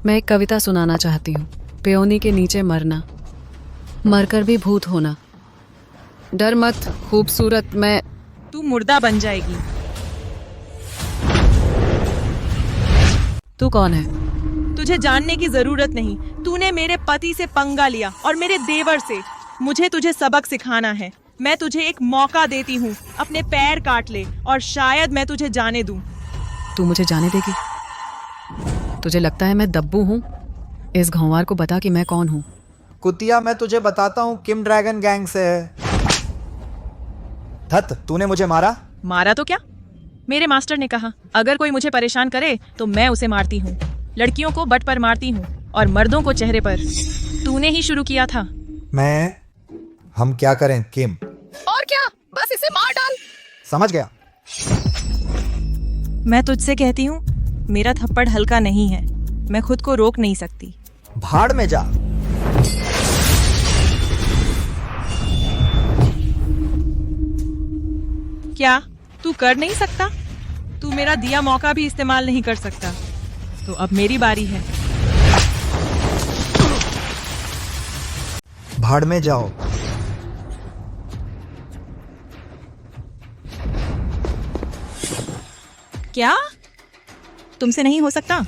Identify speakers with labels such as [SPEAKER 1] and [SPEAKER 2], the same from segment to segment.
[SPEAKER 1] मैं एक कविता सुनाना चाहती हूँ। पेओनी के नीचे मरना, मरकर भी भूत होना। डर मत खूबसूरत, मैं
[SPEAKER 2] तू मुर्दा बन जाएगी।
[SPEAKER 1] तू कौन है?
[SPEAKER 2] तुझे जानने की जरूरत नहीं। तूने मेरे पति से पंगा लिया और मेरे देवर से। मुझे तुझे सबक सिखाना है। मैं तुझे एक मौका देती हूँ, अपने पैर काट ले और शायद मैं तुझे जाने दूं।
[SPEAKER 1] तू मुझे जाने देगी? तुझे लगता है मैं दब्बू हूँ? इस घौंवार को बता कि मैं कौन हूँ।
[SPEAKER 3] कुतिया, मैं तुझे बताता हूँ, किम ड्रैगन गैंग से है। धत, तूने मुझे मारा?
[SPEAKER 2] मारा तो क्या? मेरे मास्टर ने कहा अगर कोई मुझे परेशान करे तो मैं उसे मारती हूँ। लड़कियों को बट पर मारती हूँ और मर्दों को चेहरे पर। तूने ही शुरू किया था।
[SPEAKER 3] हम क्या करें किम?
[SPEAKER 2] और क्या, बस इसे मार डाल।
[SPEAKER 3] समझ गया।
[SPEAKER 2] मैं तुझसे कहती हूँ, मेरा थप्पड़ हल्का नहीं है। मैं खुद को रोक नहीं सकती।
[SPEAKER 3] भाड़ में जा।
[SPEAKER 2] क्या तू कर नहीं सकता? तू मेरा दिया मौका भी इस्तेमाल नहीं कर सकता। तो अब मेरी बारी है।
[SPEAKER 3] भाड़ में जाओ।
[SPEAKER 2] क्या तुमसे नहीं हो सकता?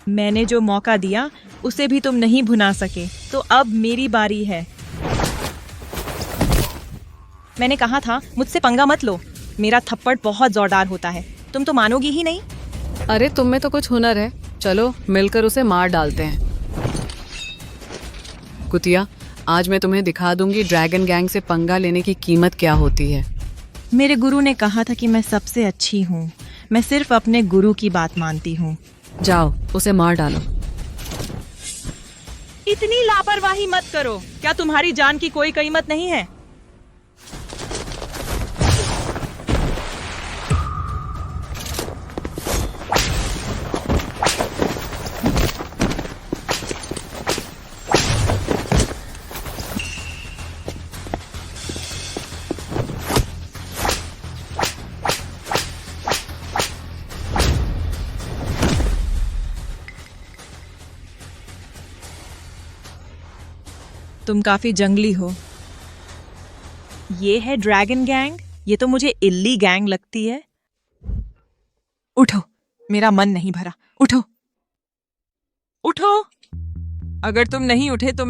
[SPEAKER 2] मैंने जो मौका दिया उसे भी तुम नहीं भुना सके, तो अब मेरी बारी है। मैंने कहा था मुझसे पंगा मत लो। मेरा थप्पड़ बहुत जोरदार होता है। तुम तो मानोगी ही नहीं।
[SPEAKER 1] अरे तुम में तो कुछ हुनर है। चलो मिलकर उसे मार डालते हैं। कुतिया, आज मैं तुम्हें दिखा दूंगी ड्रैगन गैंग से पंगा लेने की कीमत क्या होती है।
[SPEAKER 2] मेरे गुरु ने कहा था कि मैं सबसे अच्छी हूँ। मैं सिर्फ अपने गुरु की बात मानती हूँ।
[SPEAKER 1] जाओ उसे मार डालो।
[SPEAKER 2] इतनी लापरवाही मत करो। क्या तुम्हारी जान की कोई कीमत नहीं है? तुम काफी जंगली हो। ये है ड्रैगन गैंग। ये तो मुझे इल्ली गैंग लगती है। उठो, मेरा मन नहीं भरा। उठो उठो। अगर तुम नहीं उठे तो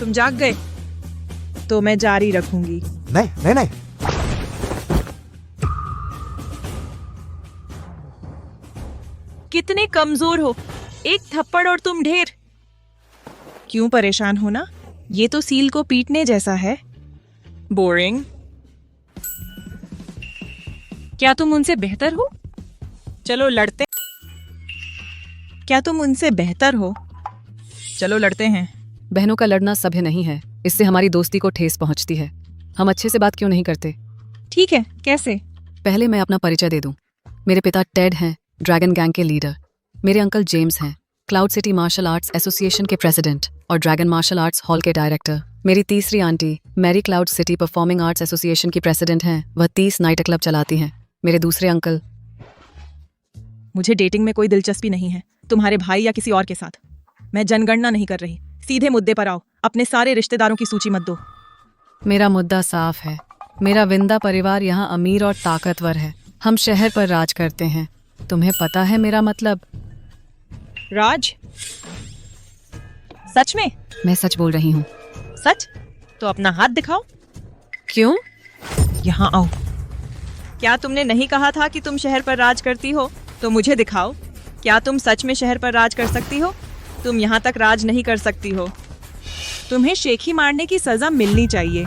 [SPEAKER 2] तुम जाग गए तो मैं जारी रखूंगी।
[SPEAKER 3] नहीं नहीं नहीं।
[SPEAKER 2] कितने कमजोर हो। एक थप्पड़ और तुम ढेर। क्यों परेशान हो ना? ये तो सील को पीटने जैसा है। बोरिंग। क्या तुम उनसे बेहतर हो? चलो लड़ते। क्या तुम उनसे बेहतर हो? चलो लड़ते हैं।
[SPEAKER 1] बहनों का लड़ना सभ्य नहीं है। इससे हमारी दोस्ती को ठेस पहुंचती है। हम अच्छे से बात क्यों नहीं करते?
[SPEAKER 2] ठीक है, कैसे?
[SPEAKER 1] पहले मैं अपना परिचय दे दूं। मेरे पिता टेड हैं, ड्रैगन गैंग के लीडर। मेरे अंकल जेम्स हैं, Cloud City Martial Arts Association के प्रेसिडेंट और ड्रैगन मार्शल आर्ट्स हॉल के डायरेक्टर। मेरी तीसरी aunty Mary Cloud City Performing Arts Association की प्रेसिडेंट हैं। वह 30 नाइट क्लब चलाती हैं। मेरे दूसरे अंकल।
[SPEAKER 2] मुझे डेटिंग में कोई दिलचस्पी नहीं है, तुम्हारे भाई या किसी और के साथ। मैं जनगणना नहीं कर रही। सीधे मुद्दे पर आओ। अपने सारे रिश्तेदारों की सूची मत दो।
[SPEAKER 1] मेरा मुद्दा साफ है। मेरा विंदा परिवार यहाँ अमीर और ताकतवर है। हम शहर पर राज करते हैं। तुम्हें पता है मेरा मतलब?
[SPEAKER 2] राज? सच में?
[SPEAKER 1] मैं सच बोल रही हूँ।
[SPEAKER 2] सच? तो अपना हाथ दिखाओ।
[SPEAKER 1] क्यों?
[SPEAKER 2] यहाँ आओ। क्या तुमने नहीं कहा था कि तुम शहर पर राज करती हो? तो मुझे दिखाओ। क्या तुम सच में शहर पर राज कर सकती हो? तुम यहाँ तक राज नहीं कर सकती हो। तुम्हें शेखी मारने की सजा मिलनी चाहिए।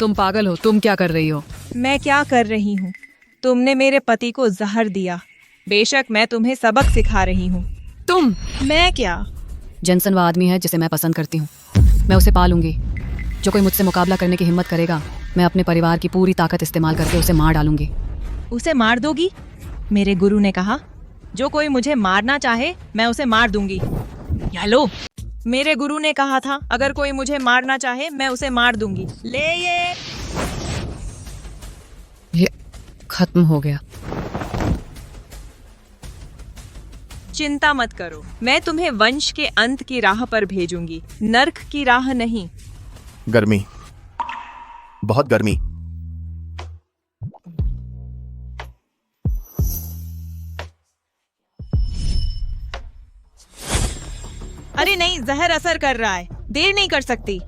[SPEAKER 1] तुम पागल हो। तुम क्या कर रही हो?
[SPEAKER 2] मैं क्या कर रही हूँ? तुमने मेरे पति को जहर दिया। बेशक मैं तुम्हें सबक सिखा रही हूँ।
[SPEAKER 1] तुम?
[SPEAKER 2] मैं क्या?
[SPEAKER 1] जेनसन वह आदमी है जिसे मैं पसंद करती हूँ। मैं उसे पालूंगी। जो कोई मुझसे मुकाबला करने की हिम्मत करेगा, मैं अपने परिवार की पूरी ताकत इस्तेमाल करके उसे मार डालूंगी।
[SPEAKER 2] उसे मार दोगी? मेरे गुरु ने कहा जो कोई मुझे मारना चाहे मैं उसे मार दूंगी। या लो। मेरे गुरु ने कहा था अगर कोई मुझे मारना चाहे मैं उसे मार दूंगी। ले
[SPEAKER 1] ये खत्म हो गया।
[SPEAKER 2] चिंता मत करो, मैं तुम्हें वंश के अंत की राह पर भेजूंगी, नर्क की राह नहीं।
[SPEAKER 4] गर्मी, बहुत गर्मी।
[SPEAKER 2] अरे नहीं, जहर असर कर रहा है, देर नहीं कर सकती।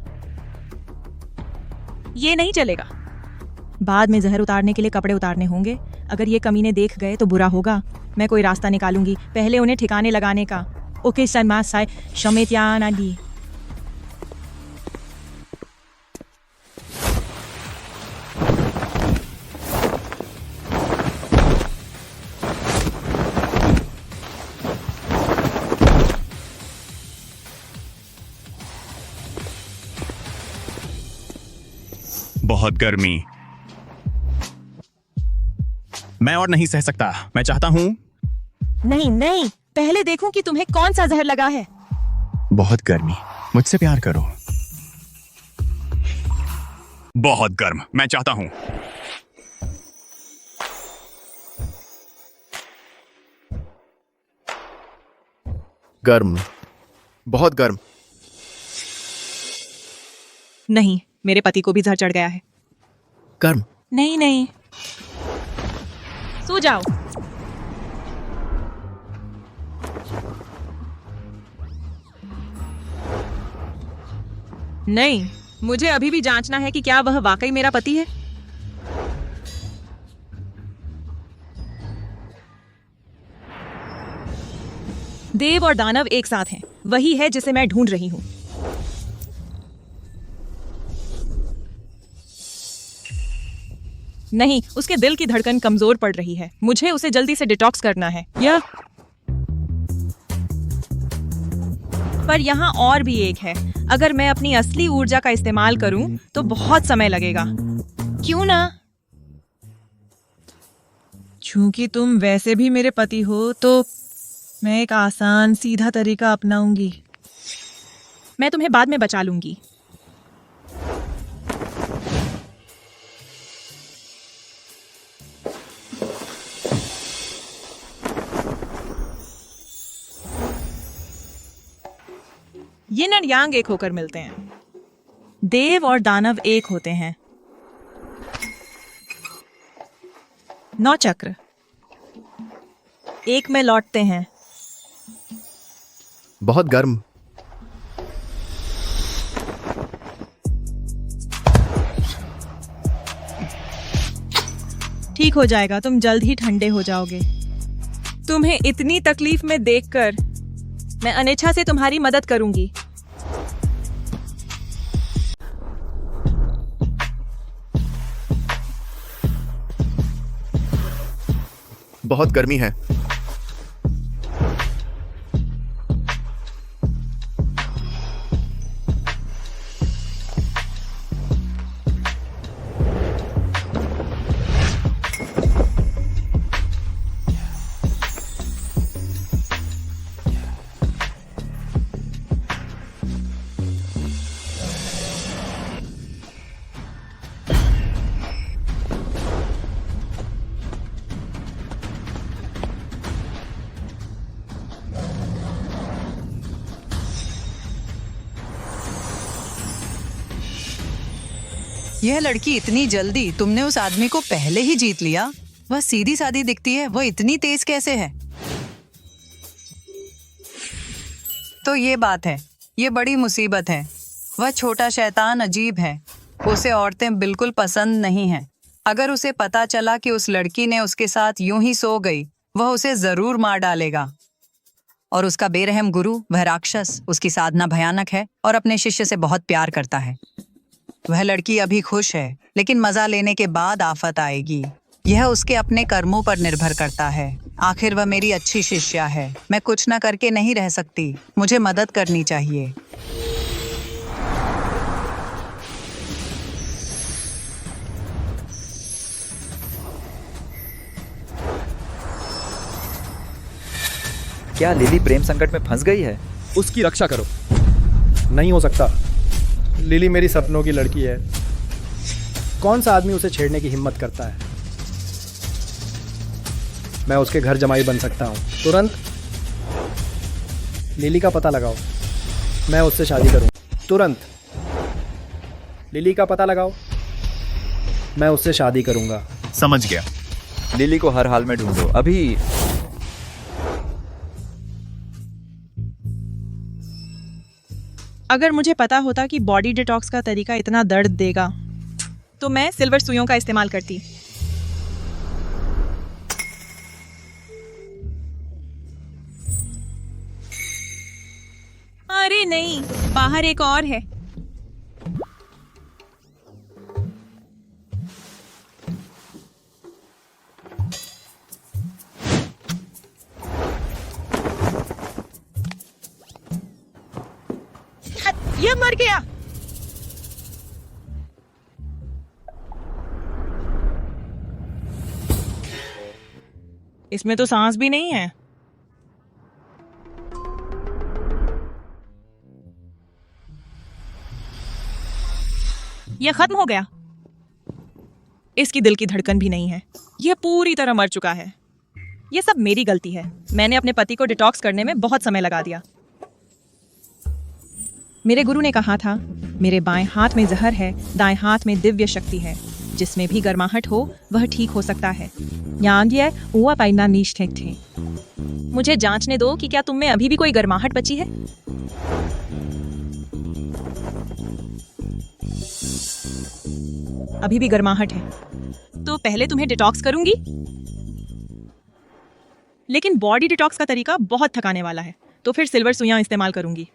[SPEAKER 2] ये नहीं चलेगा। बाद में जहर उतारने के लिए कपड़े उतारने होंगे। अगर ये कमीने देख गए तो बुरा होगा। मैं कोई रास्ता निकालूंगी, पहले उन्हें ठिकाने लगाने का। ओके सनमासाय शमेत्यान आदि।
[SPEAKER 5] बहुत गर्मी, मैं और नहीं सह सकता। मैं चाहता हूं।
[SPEAKER 2] नहीं नहीं, पहले देखूं कि तुम्हें कौन सा जहर लगा है।
[SPEAKER 5] बहुत गर्मी, मुझसे प्यार करो। बहुत गर्म, मैं चाहता हूं।
[SPEAKER 4] गर्म, बहुत गर्म।
[SPEAKER 2] नहीं, मेरे पति को भी जहर चढ़ गया है।
[SPEAKER 4] गर्म।
[SPEAKER 2] नहीं नहीं, सो जाओ। नहीं, मुझे अभी भी जांचना है कि क्या वह वाकई मेरा पति है। देव और दानव एक साथ हैं। वही है जिसे मैं ढूंढ रही हूं। नहीं, उसके दिल की धड़कन कमजोर पड़ रही है। मुझे उसे जल्दी से डिटॉक्स करना है। पर यहाँ और भी एक है। अगर मैं अपनी असली ऊर्जा का इस्तेमाल करूं तो बहुत समय लगेगा। क्यों ना? चूंकि तुम वैसे भी मेरे पति हो तो मैं एक आसान सीधा तरीका अपनाऊंगी। मैं तुम्हें बाद में बचा लूंगी। यिन और यांग एक होकर मिलते हैं। देव और दानव एक होते हैं। 9 चक्र एक में लौटते हैं।
[SPEAKER 4] बहुत गर्म।
[SPEAKER 2] ठीक हो जाएगा, तुम जल्द ही ठंडे हो जाओगे। तुम्हें इतनी तकलीफ में देखकर मैं अनिच्छा से तुम्हारी मदद करूंगी।
[SPEAKER 4] बहुत गर्मी है।
[SPEAKER 6] यह लड़की इतनी जल्दी, तुमने उस आदमी को पहले ही जीत लिया। वह सीधी सादी दिखती है, वह इतनी तेज कैसे है? तो ये बात है, ये बड़ी मुसीबत है। वह छोटा शैतान अजीब है। उसे औरतें बिल्कुल पसंद नहीं हैं। अगर उसे पता चला कि उस लड़की ने उसके साथ यूं ही सो गई, वह उसे जरूर मार डालेगा। और उसका बेरहम गुरु, वह राक्षस, उसकी साधना भयानक है और अपने शिष्य से बहुत प्यार करता है। वह लड़की अभी खुश है, लेकिन मजा लेने के बाद आफत आएगी। यह उसके अपने कर्मों पर निर्भर करता है। आखिर वह मेरी अच्छी शिष्या है। मैं कुछ न करके नहीं रह सकती। मुझे मदद करनी चाहिए।
[SPEAKER 7] क्या लिली प्रेम संकट में फंस गई है?
[SPEAKER 8] उसकी रक्षा करो।
[SPEAKER 7] नहीं हो सकता। लिली मेरी सपनों की लड़की है। कौन सा आदमी उसे छेड़ने की हिम्मत करता है? मैं उसके घर जमाई बन सकता हूँ तुरंत। लिली का पता लगाओ, मैं उससे शादी करूँ तुरंत। लिली का पता लगाओ, मैं उससे शादी करूँगा।
[SPEAKER 5] समझ गया।
[SPEAKER 8] लिली को हर हाल में ढूंढो अभी।
[SPEAKER 2] अगर मुझे पता होता कि बॉडी डिटॉक्स का तरीका इतना दर्द देगा तो मैं सिल्वर सुइयों का इस्तेमाल करती। अरे नहीं, बाहर एक और है। ये मर गया। इसमें तो सांस भी नहीं है। यह खत्म हो गया। इसकी दिल की धड़कन भी नहीं है। यह पूरी तरह मर चुका है। यह सब मेरी गलती है। मैंने अपने पति को डिटॉक्स करने में बहुत समय लगा दिया। मेरे गुरु ने कहा था, मेरे बाएं हाथ में जहर है, दाएं हाथ में दिव्य शक्ति है। जिसमें भी गर्माहट हो वह ठीक हो सकता है। थे। मुझे जांचने दो कि क्या तुम में अभी भी कोई गर्माहट बची है। अभी भी गर्माहट है तो पहले तुम्हें डिटॉक्स करूंगी। लेकिन बॉडी डिटॉक्स का तरीका बहुत थकाने वाला है, तो फिर सिल्वर सुइयां इस्तेमाल करूंगी।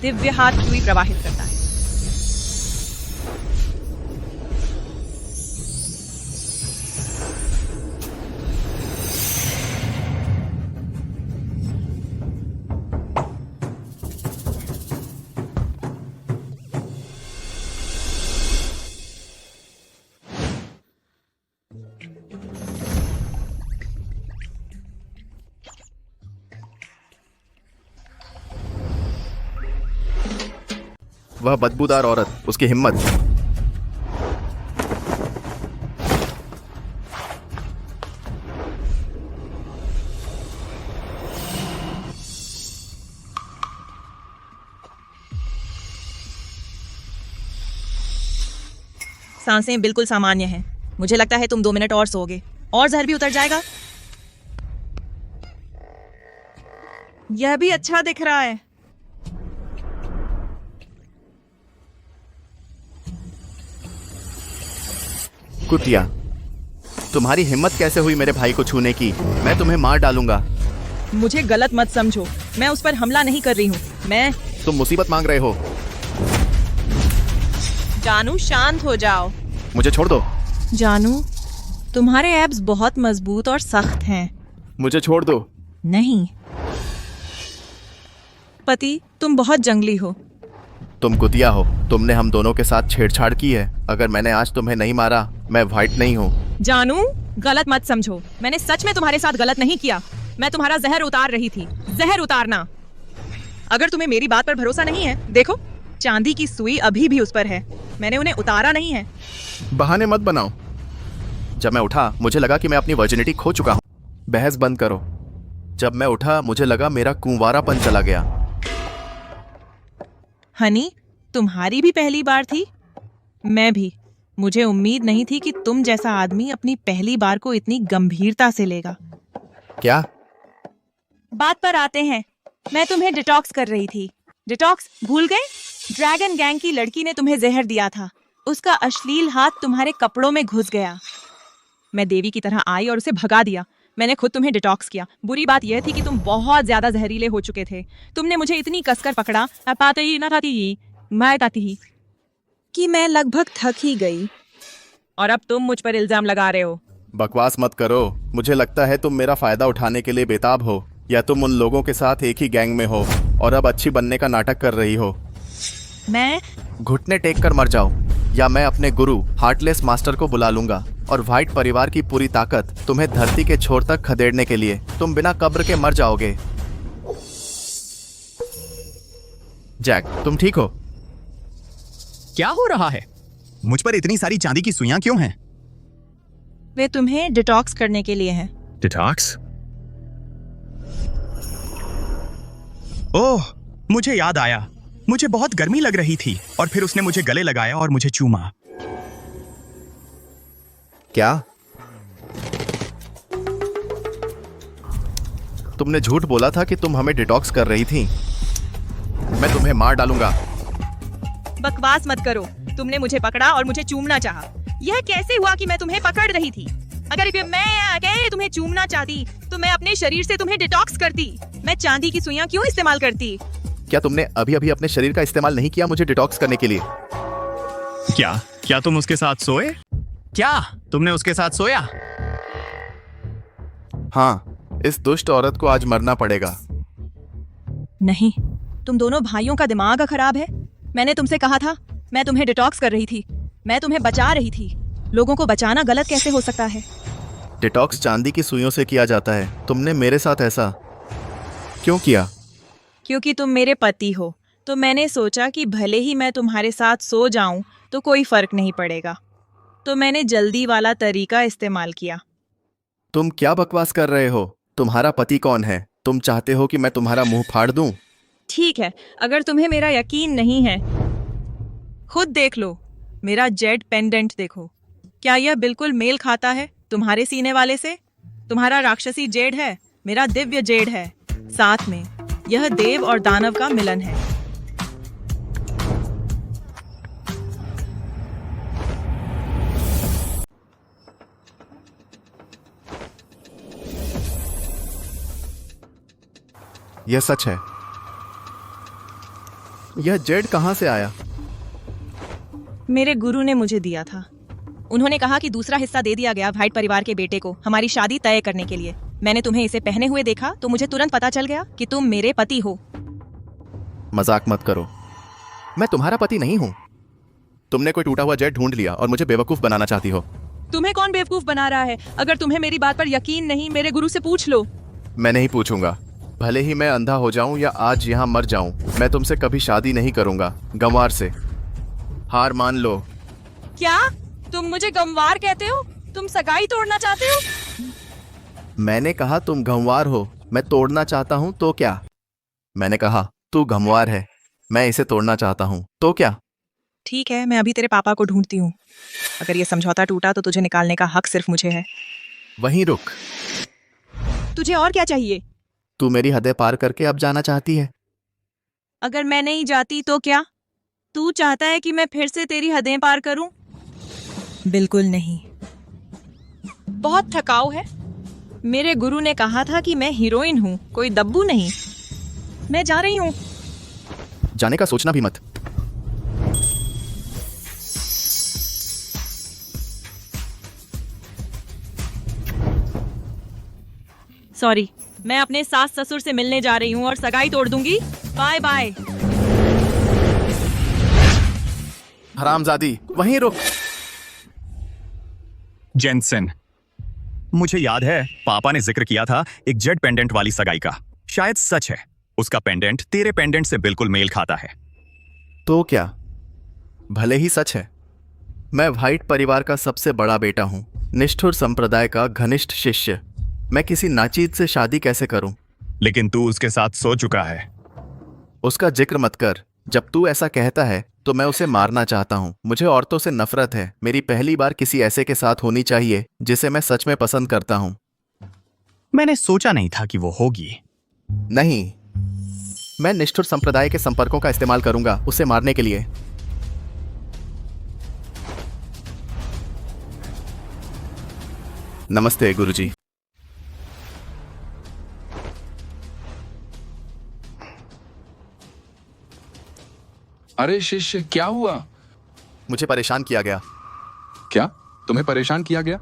[SPEAKER 2] दिव्य हाथ सुई प्रवाहित करता है।
[SPEAKER 4] वह बदबूदार औरत, उसकी हिम्मत।
[SPEAKER 2] सांसें बिल्कुल सामान्य हैं। मुझे लगता है तुम 2 मिनट और सोओगे और जहर भी उतर जाएगा। यह भी अच्छा दिख रहा है।
[SPEAKER 4] कुतिया, तुम्हारी हिम्मत कैसे हुई मेरे भाई को छूने की? मैं तुम्हें मार डालूंगा।
[SPEAKER 2] मुझे गलत मत समझो, मैं उस पर हमला नहीं कर रही हूँ।
[SPEAKER 4] तुम मुसीबत मांग रहे हो।
[SPEAKER 2] जानू, शांत हो जाओ।
[SPEAKER 4] मुझे छोड़ दो।
[SPEAKER 2] जानू, तुम्हारे एब्स बहुत मजबूत और सख्त हैं।
[SPEAKER 4] मुझे छोड़ दो।
[SPEAKER 2] नहीं पति, तुम बहुत जंगली हो।
[SPEAKER 4] तुम कुतिया हो। तुमने हम दोनों के साथ छेड़छाड़ की है। अगर मैंने आज तुम्हें नहीं मारा, मैं व्हाइट नहीं हूँ।
[SPEAKER 2] जानू, गलत मत समझो। मैंने सच में तुम्हारे साथ गलत नहीं किया। मैं तुम्हारा जहर उतार रही थी। जहर उतारना। अगर तुम्हें मेरी बात पर भरोसा नहीं है, देखो, चांदी की सुई अभी भी उस पर है। मैंने उन्हें उतारा नहीं है।
[SPEAKER 4] बहाने मत बनाओ। जब मैं उठा, मुझे लगा कि मैं अपनी वर्जिनिटी खो चुका हूँ। बहस बंद करो। जब मैं उठा, मुझे लगा मेरा कुंवारापन चला गया।
[SPEAKER 2] हनी, तुम्हारी भी पहली बार थी। मैं भी। मुझे उम्मीद नहीं थी कि तुम जैसा आदमी अपनी पहली बार को इतनी गंभीरता से लेगा।
[SPEAKER 4] क्या?
[SPEAKER 2] बात पर आते हैं। मैं तुम्हें डिटॉक्स कर रही थी। डिटॉक्स भूल गए? ड्रैगन गैंग की लड़की ने तुम्हें जहर दिया था। उसका अश्लील हाथ तुम्हारे कपड़ों में घुस गया। मैं देवी की तरह आई और उसे भगा दिया। मैंने खुद तुम्हें डिटॉक्स किया। बुरी बात यह थी कि तुम बहुत ज्यादा जहरीले हो चुके थे। तुमने मुझे इतनी कसकर पकड़ा, मैं ताती ही कि मैं लगभग थक ही गई। और अब तुम मुझ पर इल्जाम लगा रहे हो।
[SPEAKER 4] बकवास मत करो। मुझे लगता है तुम मेरा फायदा उठाने के लिए बेताब हो, या तुम उन लोगों के साथ एक ही गैंग में हो और अब अच्छी बनने का नाटक कर रही हो।
[SPEAKER 2] मैं
[SPEAKER 4] घुटने टेक कर मर जाओ, या मैं अपने गुरु हार्टलेस मास्टर को बुला लूंगा। और व्हाइट परिवार की पूरी ताकत तुम्हें धरती के छोर तक खदेड़ने के लिए। तुम बिना कब्र के मर जाओगे। जैक, तुम ठीक हो?
[SPEAKER 5] क्या हो रहा है? मुझ पर इतनी सारी चांदी की सुइयां क्यों हैं?
[SPEAKER 2] वे तुम्हें डिटॉक्स करने के लिए हैं।
[SPEAKER 5] डिटॉक्स? ओह, मुझे याद आया। मुझे बहुत गर्मी लग रही थी और फिर उसने मुझे गले लगाया और मुझे चूमा।
[SPEAKER 4] क्या तुमने झूठ बोला था कि तुम हमें डिटॉक्स कर रही थी? मैं तुम्हें मार डालूंगा।
[SPEAKER 2] बकवास मत करो। तुमने मुझे पकड़ा और मुझे चूमना चाहा। यह कैसे हुआ कि मैं तुम्हें पकड़ रही थी? अगर मैं अकेले तुम्हें चूमना चाहती तो मैं अपने शरीर से तुम्हें डिटॉक्स करती। मैं चांदी की सुइयां क्यों इस्तेमाल करती?
[SPEAKER 4] क्या तुमने अभी अभी अपने शरीर का इस्तेमाल नहीं किया मुझे डिटॉक्स करने के लिए?
[SPEAKER 5] क्या तुम उसके साथ सोए? क्या तुमने उसके साथ सोया?
[SPEAKER 4] हाँ, इस दुष्ट औरत को आज मरना पड़ेगा।
[SPEAKER 2] नहीं, तुम दोनों भाइयों का दिमाग खराब है। मैंने तुमसे कहा था, मैं तुम्हें डिटॉक्स कर रही थी। मैं तुम्हें बचा रही थी। लोगों को बचाना गलत कैसे हो सकता है?
[SPEAKER 4] डिटॉक्स चांदी की सुइयों से किया जाता है। तुमने मेरे साथ ऐसा क्यों किया?
[SPEAKER 2] क्योंकि तुम मेरे पति हो, तो मैंने सोचा कि भले ही मैं तुम्हारे साथ सो जाऊं तो कोई फर्क नहीं पड़ेगा। तो मैंने जल्दी वाला तरीका इस्तेमाल किया।
[SPEAKER 4] तुम क्या बकवास कर रहे हो? तुम्हारा पति कौन है? तुम चाहते हो कि मैं तुम्हारा मुंह फाड़ दूं?
[SPEAKER 2] ठीक है, अगर तुम्हें मेरा यकीन नहीं है, खुद देख लो। मेरा जेड पेंडेंट देखो। क्या यह बिल्कुल मेल खाता है तुम्हारे सीने वाले से? तुम्हारा राक्षसी जेड है, मेरा दिव्य जेड है। साथ में यह देव और दानव का मिलन है।
[SPEAKER 4] यह सच है। यह जेड कहां से आया?
[SPEAKER 2] मेरे गुरु ने मुझे दिया था। उन्होंने कहा कि दूसरा हिस्सा दे दिया गया व्हाइट परिवार के बेटे को हमारी शादी तय करने के लिए। मैंने तुम्हें इसे पहने हुए देखा तो मुझे तुरंत पता चल गया कि तुम मेरे पति हो।
[SPEAKER 4] मजाक मत करो, मैं तुम्हारा पति नहीं हूं। तुमने कोई टूटा हुआ जेड ढूंढ लिया और मुझे बेवकूफ बनाना चाहती हो।
[SPEAKER 2] तुम्हें कौन बेवकूफ बना रहा है? अगर तुम्हें मेरी बात पर यकीन नहीं, मेरे गुरु से पूछ लो।
[SPEAKER 4] मैं नहीं पूछूंगा। भले ही मैं अंधा हो जाऊं या आज यहां मर जाऊं, मैं तुमसे कभी शादी नहीं करूंगा। गंवार से हार मान लो।
[SPEAKER 2] क्या तुम मुझे गंवार कहते हो? तुम सगाई तोड़ना चाहते हो?
[SPEAKER 4] मैंने कहा तुम गंवार हो। मैं तोड़ना चाहता हूं तो क्या? मैंने कहा तू गंवार है, मैं इसे तोड़ना चाहता हूं तो क्या?
[SPEAKER 2] ठीक है, मैं अभी तेरे पापा को ढूंढती हूँ। अगर ये समझौता टूटा तो तुझे निकालने का हक सिर्फ मुझे है।
[SPEAKER 4] वहीं रुक।
[SPEAKER 2] तुझे और क्या चाहिए?
[SPEAKER 4] तू मेरी हदें पार करके अब जाना चाहती है?
[SPEAKER 2] अगर मैं नहीं जाती तो क्या? तू चाहता है कि मैं फिर से तेरी हदें पार करूं? बिल्कुल नहीं। बहुत थकाऊ है। मेरे गुरु ने कहा था कि मैं हीरोइन हूं, कोई दब्बू नहीं। मैं जा रही हूं।
[SPEAKER 4] जाने का सोचना भी मत।
[SPEAKER 2] सॉरी, मैं अपने सास ससुर से मिलने जा रही हूँ और सगाई तोड़ दूंगी। Bye bye.
[SPEAKER 4] हरामजादी, वहीं रुक।
[SPEAKER 5] जेनसेन, मुझे याद है पापा ने जिक्र किया था एक जेड पेंडेंट वाली सगाई का। शायद सच है। उसका पेंडेंट तेरे पेंडेंट से बिल्कुल मेल खाता है।
[SPEAKER 4] तो क्या? भले ही सच है। मैं व्हाइट परिवार का सबसे बड़ा बेटा हूं, निष्ठुर संप्रदाय का घनिष्ठ शिष्य। मैं किसी नाचीज से शादी कैसे करूं?
[SPEAKER 5] लेकिन तू उसके साथ सो चुका है।
[SPEAKER 4] उसका जिक्र मत कर। जब तू ऐसा कहता है तो मैं उसे मारना चाहता हूं। मुझे औरतों से नफरत है। मेरी पहली बार किसी ऐसे के साथ होनी चाहिए जिसे मैं सच में पसंद करता हूं।
[SPEAKER 5] मैंने सोचा नहीं था कि वो होगी।
[SPEAKER 4] नहीं, मैं निष्ठुर संप्रदाय के संपर्कों का इस्तेमाल करूंगा उसे मारने के लिए। नमस्ते गुरुजी।
[SPEAKER 9] अरे शिष्य, क्या हुआ?
[SPEAKER 4] मुझे परेशान किया गया।
[SPEAKER 9] क्या तुम्हें परेशान किया गया?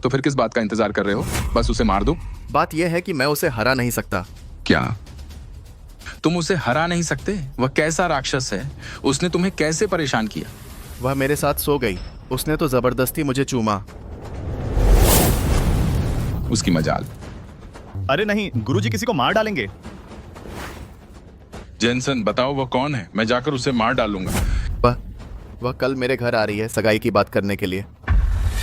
[SPEAKER 9] तो फिर किस बात का इंतजार कर रहे हो? बस उसे मार दो।
[SPEAKER 4] बात यह है कि मैं उसे हरा नहीं सकता।
[SPEAKER 9] क्या तुम उसे हरा नहीं सकते? वह कैसा राक्षस है? उसने तुम्हें कैसे परेशान किया?
[SPEAKER 4] वह मेरे साथ सो गई। उसने तो जबरदस्ती मुझे चूमा।
[SPEAKER 9] उसकी मजाल।
[SPEAKER 5] अरे नहीं, गुरुजी किसी को मार डालेंगे।
[SPEAKER 9] जेनसन, बताओ वो कौन है? मैं जाकर उसे मार डालूंगा।
[SPEAKER 4] वह कल मेरे घर आ रही है सगाई की बात करने के लिए।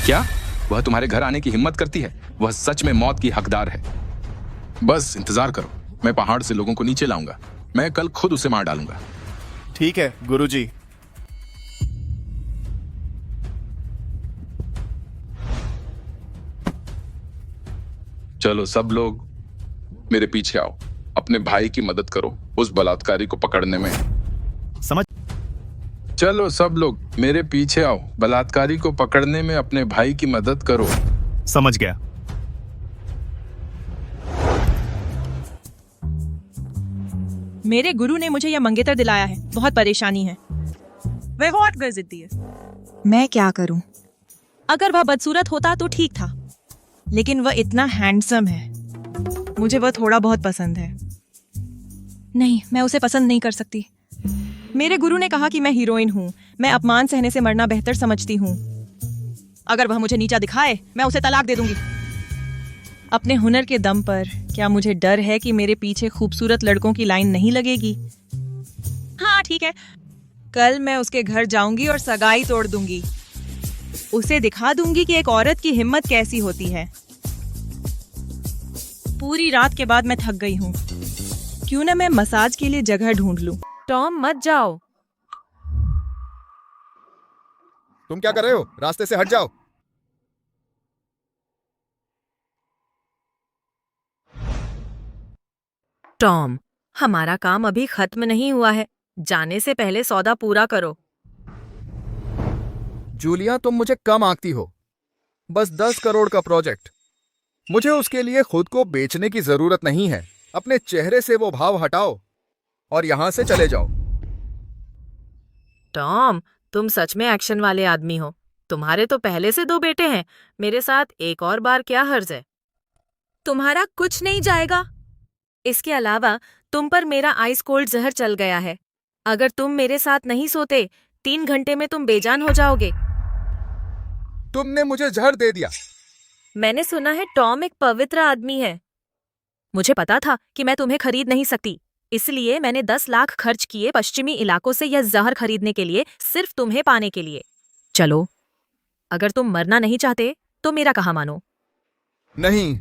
[SPEAKER 9] क्या वह तुम्हारे घर आने की हिम्मत करती है? वह सच में मौत की हकदार है। बस इंतजार करो, मैं पहाड़ से लोगों को नीचे लाऊंगा। मैं कल खुद उसे मार डालूंगा।
[SPEAKER 4] ठीक है गुरुजी।
[SPEAKER 9] चलो सब लोग मेरे पीछे आओ, अपने भाई की मदद करो उस बलात्कारी को पकड़ने में।
[SPEAKER 5] समझ।
[SPEAKER 9] चलो सब लोग मेरे पीछे आओ, बलात्कारी को पकड़ने में अपने भाई की मदद करो।
[SPEAKER 5] समझ गया।
[SPEAKER 2] मेरे गुरु ने मुझे यह मंगेतर दिलाया है। बहुत परेशानी है। वह बहुत जिद्दी है। मैं क्या करूं? अगर वह बदसूरत होता तो ठीक था, लेकिन वह इतना हैंडसम है। मुझे वह थोड़ा बहुत पसंद है। नहीं, मैं उसे पसंद नहीं कर सकती। मेरे गुरु ने कहा कि मैं हीरोइन हूँ। मैं अपमान सहने से मरना बेहतर समझती हूँ। अगर वह मुझे नीचा दिखाए, मैं उसे तलाक दे दूंगी। अपने हुनर के दम पर। क्या मुझे डर है कि मेरे पीछे खूबसूरत लड़कों की लाइन नहीं लगेगी? हाँ ठीक है, कल मैं उसके घर जाऊंगी और सगाई तोड़ दूंगी। उसे दिखा दूंगी कि एक औरत की हिम्मत कैसी होती है। पूरी रात के बाद मैं थक गई हूँ। क्यों ना मैं मसाज के लिए जगह ढूंढ लूं। टॉम मत जाओ।
[SPEAKER 10] तुम क्या कर रहे हो? रास्ते से हट जाओ।
[SPEAKER 11] टॉम, हमारा काम अभी खत्म नहीं हुआ है। जाने से पहले सौदा पूरा करो।
[SPEAKER 10] जूलिया, तुम मुझे कम आंकती हो। बस 10 करोड़ का प्रोजेक्ट। मुझे उसके लिए खुद को बेचने की जरूरत नहीं है। अपने चेहरे से वो भाव हटाओ और यहां से चले जाओ।
[SPEAKER 11] टॉम, तुम सच में एक्शन वाले आदमी हो। तुम्हारे तो पहले से 2 बेटे हैं। मेरे साथ एक और बार क्या हर्ज है? तुम्हारा कुछ नहीं जाएगा। इसके अलावा तुम पर मेरा आइस कोल्ड जहर चल गया है। अगर तुम मेरे साथ नहीं सोते, 3 घंटे में तुम बेजान हो जाओगे।
[SPEAKER 10] तुमने मुझे जहर दे दिया।
[SPEAKER 11] मैंने सुना है टॉम एक पवित्र आदमी है। मुझे पता था कि मैं तुम्हें खरीद नहीं सकती, इसलिए मैंने 10 लाख खर्च किए पश्चिमी इलाकों से यह जहर खरीदने के लिए, सिर्फ तुम्हें पाने के लिए। चलो, अगर तुम मरना नहीं चाहते तो मेरा कहा मानो।
[SPEAKER 10] नहीं,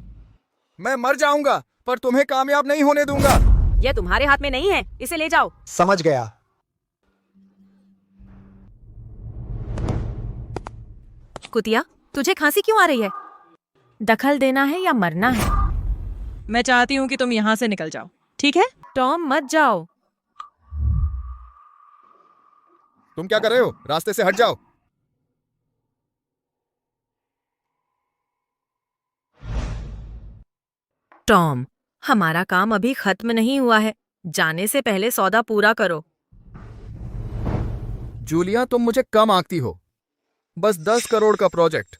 [SPEAKER 10] मैं मर जाऊंगा पर तुम्हें कामयाब नहीं होने दूंगा।
[SPEAKER 11] यह तुम्हारे हाथ में नहीं है, इसे ले जाओ।
[SPEAKER 3] समझ गया।
[SPEAKER 11] कुतिया, तुझे खांसी क्यों आ रही है? दखल देना है या मरना है?
[SPEAKER 2] मैं चाहती हूँ कि तुम यहाँ से निकल जाओ, ठीक है?
[SPEAKER 11] टॉम मत जाओ।
[SPEAKER 10] तुम क्या कर रहे हो? रास्ते से हट जाओ।
[SPEAKER 11] टॉम, हमारा काम अभी खत्म नहीं हुआ है। जाने से पहले सौदा पूरा करो।
[SPEAKER 10] जूलिया, तुम मुझे कम आंकती हो। बस 10 करोड़ का प्रोजेक्ट।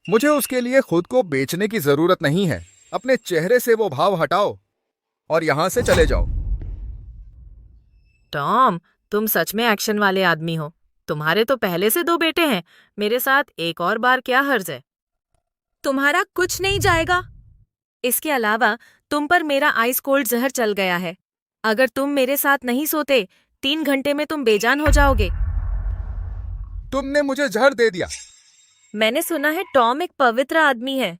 [SPEAKER 10] मुझे उसके लिए खुद को बेचने की जरूरत नहीं है। अपने चेहरे से वो भाव हटाओ और यहां से चले जाओ।
[SPEAKER 11] टॉम, तुम सच में एक्शन वाले आदमी हो। तुम्हारे तो पहले से 2 बेटे हैं। मेरे साथ एक और बार क्या हर्ज है? तुम्हारा कुछ नहीं जाएगा। इसके अलावा तुम पर मेरा आइस कोल्ड जहर चल गया है। अगर तुम मेरे साथ नहीं सोते, 3 घंटे में तुम बेजान हो जाओगे।
[SPEAKER 10] तुमने मुझे जहर दे दिया।
[SPEAKER 11] मैंने सुना है टॉम एक पवित्र आदमी है।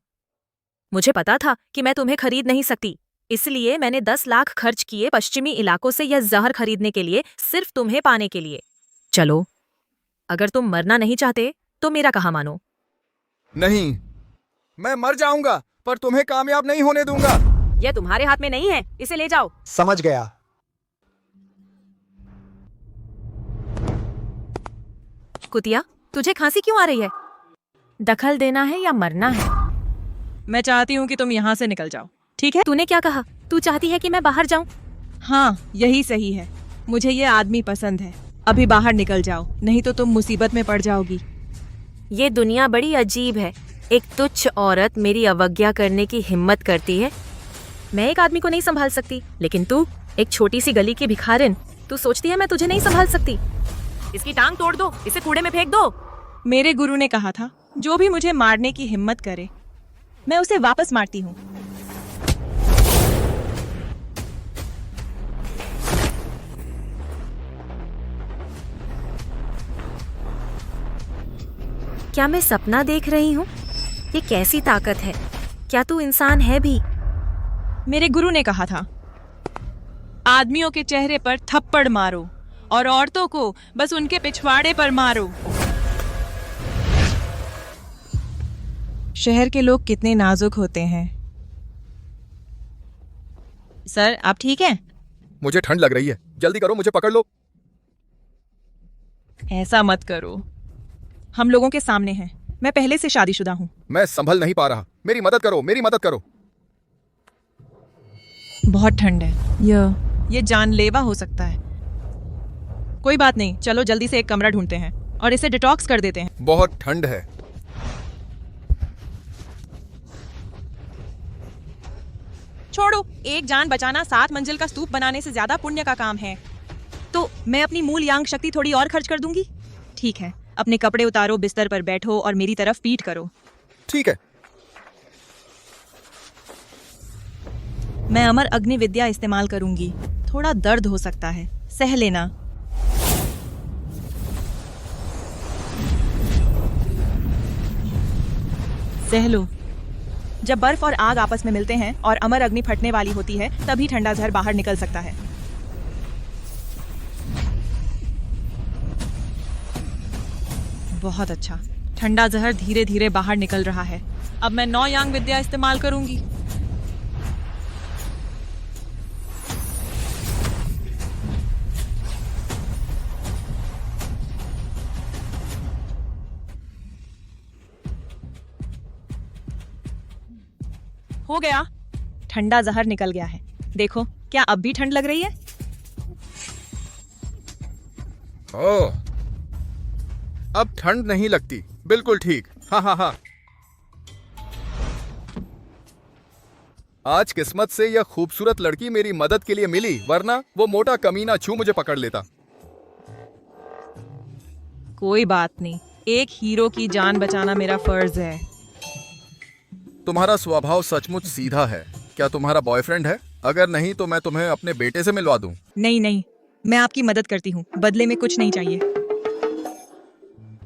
[SPEAKER 11] मुझे पता था कि मैं तुम्हें खरीद नहीं सकती, इसलिए मैंने 10 लाख खर्च किए पश्चिमी इलाकों से यह जहर खरीदने के लिए, सिर्फ तुम्हें पाने के लिए। चलो, अगर तुम मरना नहीं चाहते तो मेरा कहा मानो।
[SPEAKER 10] नहीं, मैं मर जाऊंगा पर तुम्हें कामयाब नहीं होने दूंगा।
[SPEAKER 11] यह तुम्हारे हाथ में नहीं है, इसे ले जाओ।
[SPEAKER 3] समझ गया।
[SPEAKER 11] कुतिया, तुझे खांसी क्यों आ रही है? दखल देना है या मरना है?
[SPEAKER 2] मैं चाहती हूँ कि तुम यहाँ से निकल जाओ, ठीक है?
[SPEAKER 11] तूने क्या कहा? तू चाहती है कि मैं बाहर जाऊं?
[SPEAKER 2] हाँ, यही सही है। मुझे ये आदमी पसंद है। अभी बाहर निकल जाओ, नहीं तो तुम मुसीबत में पड़ जाओगी।
[SPEAKER 11] ये दुनिया बड़ी अजीब है। एक तुच्छ औरत मेरी अवज्ञा करने की हिम्मत करती है। मैं एक आदमी को नहीं संभाल सकती, लेकिन तू एक छोटी सी गली की भिखारिन, तू सोचती है मैं तुझे नहीं संभाल सकती? इसकी टांग तोड़ दो, इसे कूड़े में फेंक दो।
[SPEAKER 2] मेरे गुरु ने कहा था, जो भी मुझे मारने की हिम्मत करे, मैं उसे वापस मारती हूँ।
[SPEAKER 11] क्या मैं सपना देख रही हूँ? ये कैसी ताकत है? क्या तू इंसान है भी?
[SPEAKER 2] मेरे गुरु ने कहा था, आदमियों के चेहरे पर थप्पड़ मारो और औरतों को बस उनके पिछवाड़े पर मारो। शहर के लोग कितने नाजुक होते हैं। सर, आप ठीक हैं?
[SPEAKER 10] मुझे ठंड लग रही है, जल्दी करो, मुझे पकड़ लो।
[SPEAKER 2] ऐसा मत करो, हम लोगों के सामने हैं। मैं पहले से शादीशुदा हूँ।
[SPEAKER 10] मैं संभल नहीं पा रहा, मेरी मदद करो, मेरी मदद करो।
[SPEAKER 2] बहुत ठंड है, ये जानलेवा हो सकता है। कोई बात नहीं, चलो जल्दी से एक कमरा ढूंढते हैं और इसे डिटॉक्स कर देते हैं।
[SPEAKER 10] बहुत ठंड है।
[SPEAKER 2] छोड़ो, एक जान बचाना 7 मंजिल का स्तूप बनाने से ज्यादा पुण्य का काम है। तो मैं अपनी मूल यांग शक्ति थोड़ी और खर्च कर दूंगी। ठीक है, अपने कपड़े उतारो, बिस्तर पर बैठो और मेरी तरफ पीठ करो।
[SPEAKER 10] ठीक है।
[SPEAKER 2] मैं अमर अग्नि विद्या इस्तेमाल करूंगी। थोड़ा दर्द हो सकता है, सह लेना। सह लो। जब बर्फ और आग आपस में मिलते हैं और अमर अग्नि फटने वाली होती है, तभी ठंडा जहर बाहर निकल सकता है। बहुत अच्छा, ठंडा जहर धीरे धीरे बाहर निकल रहा है। अब मैं 9 यांग विद्या इस्तेमाल करूंगी। हो गया, ठंडा जहर निकल गया है। देखो, क्या अब भी ठंड लग रही है?
[SPEAKER 10] ओह, अब ठंड नहीं लगती। बिल्कुल ठीक। हाँ हाँ हाँ। आज किस्मत से यह खूबसूरत लड़की मेरी मदद के लिए मिली, वरना वो मोटा कमीना छू मुझे पकड़ लेता।
[SPEAKER 2] कोई बात नहीं, एक हीरो की जान बचाना मेरा फर्ज है।
[SPEAKER 10] तुम्हारा स्वभाव सचमुच सीधा है। क्या तुम्हारा बॉयफ्रेंड है? अगर नहीं तो मैं तुम्हें अपने बेटे से मिलवा दूं।
[SPEAKER 2] नहीं नहीं, मैं आपकी मदद करती हूँ, बदले में कुछ नहीं चाहिए।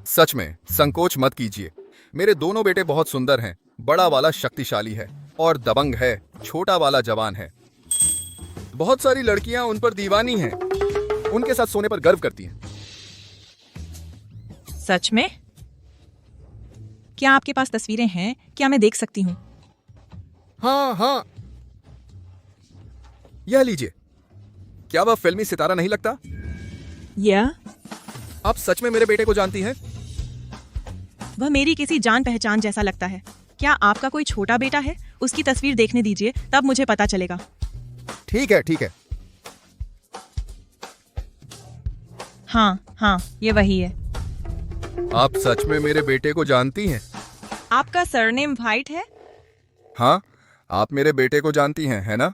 [SPEAKER 10] सच में संकोच मत कीजिए। मेरे दोनों बेटे बहुत सुंदर हैं। बड़ा वाला शक्तिशाली है और दबंग है, छोटा वाला जवान है। बहुत सारी लड़कियां उन पर दीवानी हैं, उनके साथ सोने पर गर्व करती हैं।
[SPEAKER 2] सच में? क्या आपके पास तस्वीरें हैं? क्या मैं देख सकती हूँ?
[SPEAKER 10] हाँ हाँ, यह लीजिए। क्या वह फिल्मी सितारा नहीं लगता?
[SPEAKER 2] या
[SPEAKER 10] आप सच में मेरे बेटे को जानती हैं?
[SPEAKER 2] वह मेरी किसी जान पहचान जैसा लगता है। क्या आपका कोई छोटा बेटा है? उसकी तस्वीर देखने दीजिए, तब मुझे पता चलेगा।
[SPEAKER 10] ठीक है ठीक है।
[SPEAKER 2] हाँ हाँ, ये वही है।
[SPEAKER 10] आप सच में मेरे बेटे को जानती हैं?
[SPEAKER 2] आपका सरनेम वाइट है?
[SPEAKER 10] हाँ, आप मेरे बेटे को जानती हैं, है ना?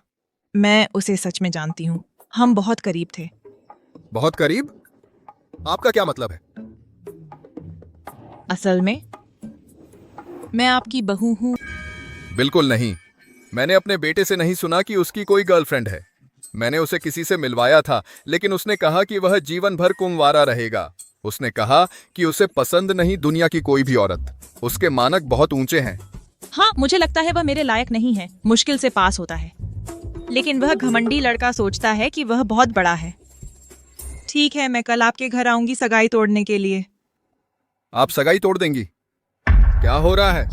[SPEAKER 2] मैं उसे सच में जानती हूँ। हम बहुत करीब थे।
[SPEAKER 10] बहुत करीब? आपका क्या मतलब है?
[SPEAKER 2] असल में मैं आपकी बहू हूँ।
[SPEAKER 10] बिल्कुल नहीं। मैंने अपने बेटे से नहीं सुना कि उसकी कोई गर्लफ्रेंड है। मैंने उसे किसी से मिलवाया था, लेकिन उसने कहा कि वह जीवन भर कुंवारा रहेगा। उसने कहा कि उसे पसंद नहीं दुनिया की कोई भी औरत। उसके मानक बहुत ऊंचे हैं।
[SPEAKER 2] हाँ, मुझे लगता है वह मेरे लायक नहीं है। मुश्किल से पास होता है, लेकिन वह घमंडी लड़का सोचता है कि वह बहुत बड़ा है। ठीक है, मैं कल आपके घर आऊंगी सगाई तोड़ने के लिए।
[SPEAKER 10] आप सगाई तोड़ देंगी? क्या हो रहा है?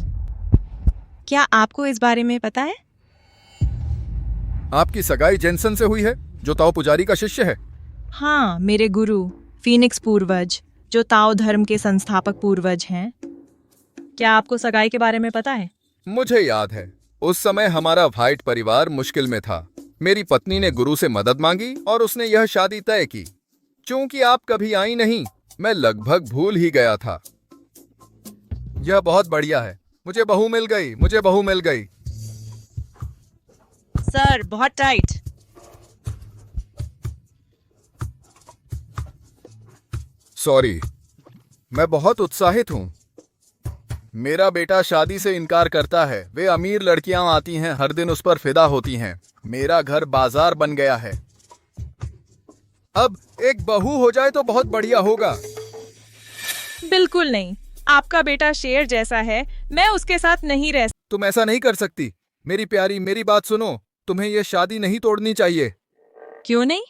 [SPEAKER 2] क्या आपको इस बारे में पता है?
[SPEAKER 10] आपकी सगाई जेनसन से हुई है, जो ताओ पुजारी का शिष्य है।
[SPEAKER 2] हाँ, मेरे गुरु फीनिक्स पूर्वज, जो ताओ धर्म के संस्थापक पूर्वज हैं। क्या आपको सगाई के बारे में पता है?
[SPEAKER 10] मुझे याद है, उस समय हमारा वाइट परिवार मुश्किल में था। मेरी पत्नी ने गुरु से मदद मांगी और उसने यह शादी तय की। चूंकि आप कभी आई नहीं, मैं लगभग भूल ही गया था। यह बहुत बढ़िया है। मुझे बहू मिल गई, मुझे बहू मिल गई।
[SPEAKER 2] सर, बहुत टाइट।
[SPEAKER 10] सॉरी, मैं बहुत उत्साहित हूं। मेरा बेटा शादी से इनकार करता है। वे अमीर लड़कियां आती हैं, हर दिन उस पर फिदा होती हैं। मेरा घर बाजार बन गया है। अब एक बहू हो जाए तो बहुत बढ़िया होगा।
[SPEAKER 2] बिल्कुल नहीं, आपका बेटा शेर जैसा है, मैं उसके साथ नहीं रह।
[SPEAKER 10] तुम ऐसा नहीं कर सकती। मेरी प्यारी, मेरी बात सुनो। तुम्हें यह शादी नहीं तोड़नी चाहिए।
[SPEAKER 2] क्यों नहीं?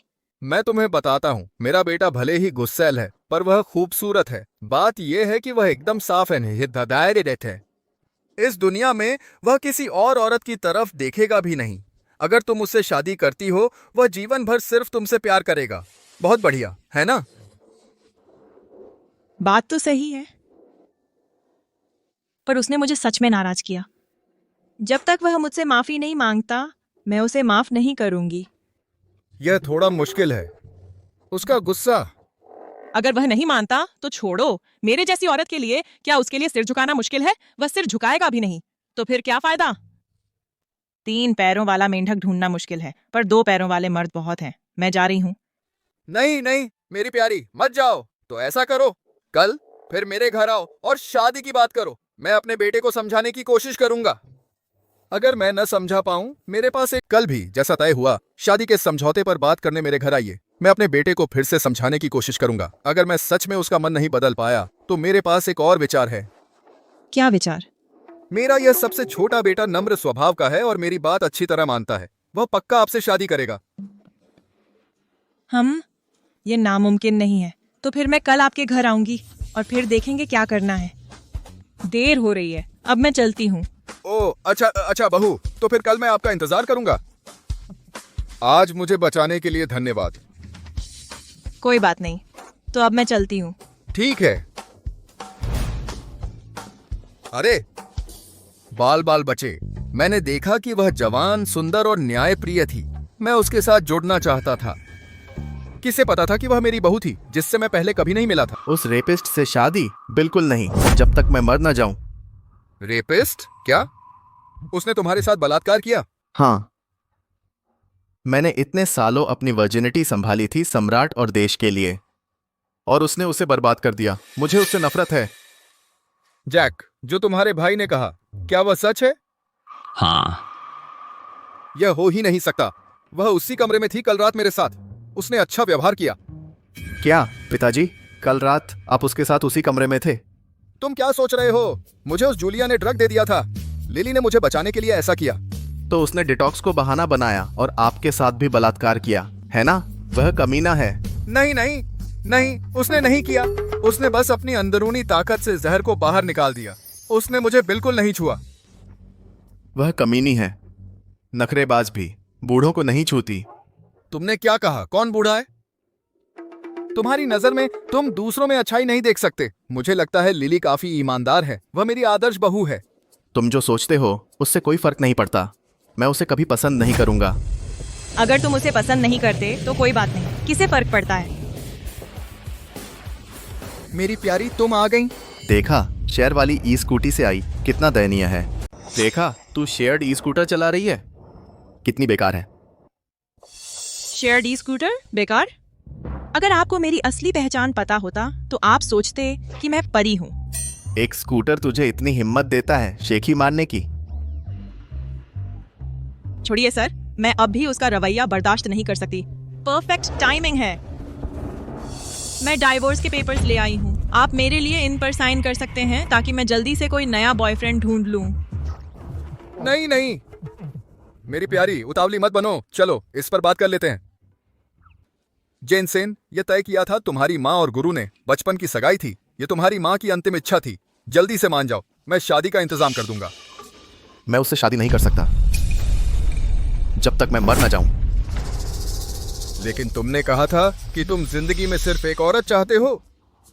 [SPEAKER 10] मैं तुम्हें बताता हूँ, मेरा बेटा भले ही गुस्सैल है, पर वह खूबसूरत है। बात यह है कि वह एकदम साफ है। इस दुनिया में वह किसी और औरत की तरफ देखेगा भी नहीं। अगर तुम उससे शादी करती हो, वह जीवन भर सिर्फ तुमसे प्यार करेगा। बहुत बढ़िया, है ना?
[SPEAKER 2] बात तो सही है, पर उसने मुझे सच में नाराज किया। जब तक वह मुझसे माफी नहीं मांगता, मैं उसे माफ नहीं करूंगी।
[SPEAKER 10] यह थोड़ा मुश्किल है। उसका गुस्सा।
[SPEAKER 2] अगर वह नहीं मानता तो छोड़ो। मेरे जैसी औरत के लिए क्या उसके लिए सिर झुकाना मुश्किल है? वह सिर झुकाएगा भी नहीं, तो फिर क्या फायदा? 3 पैरों वाला मेंढक ढूंढना मुश्किल है, पर 2 पैरों वाले मर्द बहुत हैं। मैं जा रही हूँ।
[SPEAKER 10] नहीं नहीं मेरी प्यारी, मत जाओ। तो ऐसा करो, कल फिर मेरे घर आओ और शादी की बात करो। मैं अपने बेटे को समझाने की कोशिश करूंगा। अगर मैं न समझा पाऊं, मेरे पास एक कल भी जैसा तय हुआ, शादी के समझौते पर बात करने मेरे घर आइए। मैं अपने बेटे को फिर से समझाने की कोशिश करूंगा। अगर मैं सच में उसका मन नहीं बदल पाया, तो मेरे पास एक और विचार है।
[SPEAKER 2] क्या विचार?
[SPEAKER 10] मेरा यह सबसे छोटा बेटा नम्र स्वभाव का है और मेरी बात अच्छी तरह मानता है। वह पक्का आपसे शादी करेगा।
[SPEAKER 2] ये नामुमकिन नहीं है। तो फिर मैं कल आपके घर आऊंगी और फिर देखेंगे क्या करना है। देर हो रही है, अब मैं चलती हूँ।
[SPEAKER 10] ओह अच्छा बहू, तो फिर कल मैं आपका इंतजार करूंगा। आज मुझे बचाने के लिए धन्यवाद।
[SPEAKER 2] कोई बात नहीं, तो अब मैं चलती हूँ।
[SPEAKER 10] ठीक है। अरे बाल बचे। मैंने देखा कि वह जवान, सुंदर और न्यायप्रिय थी। मैं उसके साथ जुड़ना चाहता था। किसे पता था कि वह मेरी बहू थी, जिससे मैं पहले कभी नहीं मिला था।
[SPEAKER 4] उस रेपिस्ट से शादी? बिल्कुल नहीं, जब तक मैं मर न जाऊं।
[SPEAKER 10] रेपिस्ट? क्या? उसने तुम्हारे साथ बलात्कार किया?
[SPEAKER 4] हाँ। मैंने इतने सालों अपनी वर्जिनिटी संभाली थी सम्राट और देश के लिए, और उसने उसे बर्बाद कर दिया। मुझे उससे नफरत है।
[SPEAKER 10] जैक, जो तुम्हारे भाई ने कहा, क्या वह सच है?
[SPEAKER 5] हाँ।
[SPEAKER 10] यह हो ही नहीं सकता। वह उसी कमरे में थी कल रात मेरे साथ। उसने अच्छा व्यवहार किया।
[SPEAKER 4] क्या पिताजी, कल रात आप उसके साथ उसी कमरे में थे?
[SPEAKER 10] तुम क्या सोच रहे हो? मुझे उस जूलिया ने ड्रग दे दिया था। लिली ने मुझे बचाने के लिए ऐसा किया।
[SPEAKER 4] तो उसने डिटॉक्स को बहाना बनाया और आपके साथ भी बलात्कार किया, है ना? वह कमीना है।
[SPEAKER 10] नहीं, उसने नहीं किया। उसने बस अपनी अंदरूनी ताकत से जहर को बाहर निकाल दिया। उसने मुझे बिल्कुल नहीं छुआ।
[SPEAKER 4] वह कमीनी है, नखरेबाज भी। बूढ़ों को नहीं छूती।
[SPEAKER 10] तुमने क्या कहा? कौन बूढ़ा है? तुम्हारी नजर में तुम दूसरों में अच्छाई नहीं देख सकते। मुझे लगता है लिली काफी ईमानदार है। वह मेरी आदर्श बहू है।
[SPEAKER 4] तुम जो सोचते हो उससे कोई फर्क नहीं पड़ता। मैं उसे कभी पसंद नहीं करूंगा।
[SPEAKER 2] अगर तुम उसे पसंद नहीं करते तो कोई बात नहीं, किसे फर्क पड़ता है?
[SPEAKER 10] मेरी प्यारी, तुम आ गई।
[SPEAKER 4] देखा, शेयर वाली ई स्कूटी से आई। कितना दयनीय है। देखा, तू शेयर्ड ई स्कूटर चला रही है। कितनी बेकार है।
[SPEAKER 2] शेयर्ड ई स्कूटर बेकार? अगर आपको मेरी असली पहचान पता होता तो आप सोचते कि मैं परी हूँ।
[SPEAKER 4] एक स्कूटर तुझे इतनी हिम्मत देता है शेखी मारने की?
[SPEAKER 2] छोड़िए सर, मैं अब भी उसका रवैया बर्दाश्त नहीं कर सकती। परफेक्ट टाइमिंग है। मैं डाइवोर्स के पेपर्स ले आई हूँ। आप मेरे लिए इन पर साइन कर सकते हैं ताकि मैं जल्दी से कोई नया बॉयफ्रेंड ढूंढ लूं।
[SPEAKER 10] नहीं, मेरी प्यारी, उतावली मत बनो। चलो इस पर बात कर लेते हैं। जेन सेन, यह तय किया था तुम्हारी माँ और गुरु ने। बचपन की सगाई थी। यह तुम्हारी माँ की अंतिम इच्छा थी। जल्दी से मान जाओ। मैं शादी का इंतजाम कर दूंगा।
[SPEAKER 4] मैं उससे शादी नहीं कर सकता जब तक मैं मर न जाऊं।
[SPEAKER 10] लेकिन तुमने कहा था कि तुम जिंदगी में सिर्फ एक औरत चाहते हो।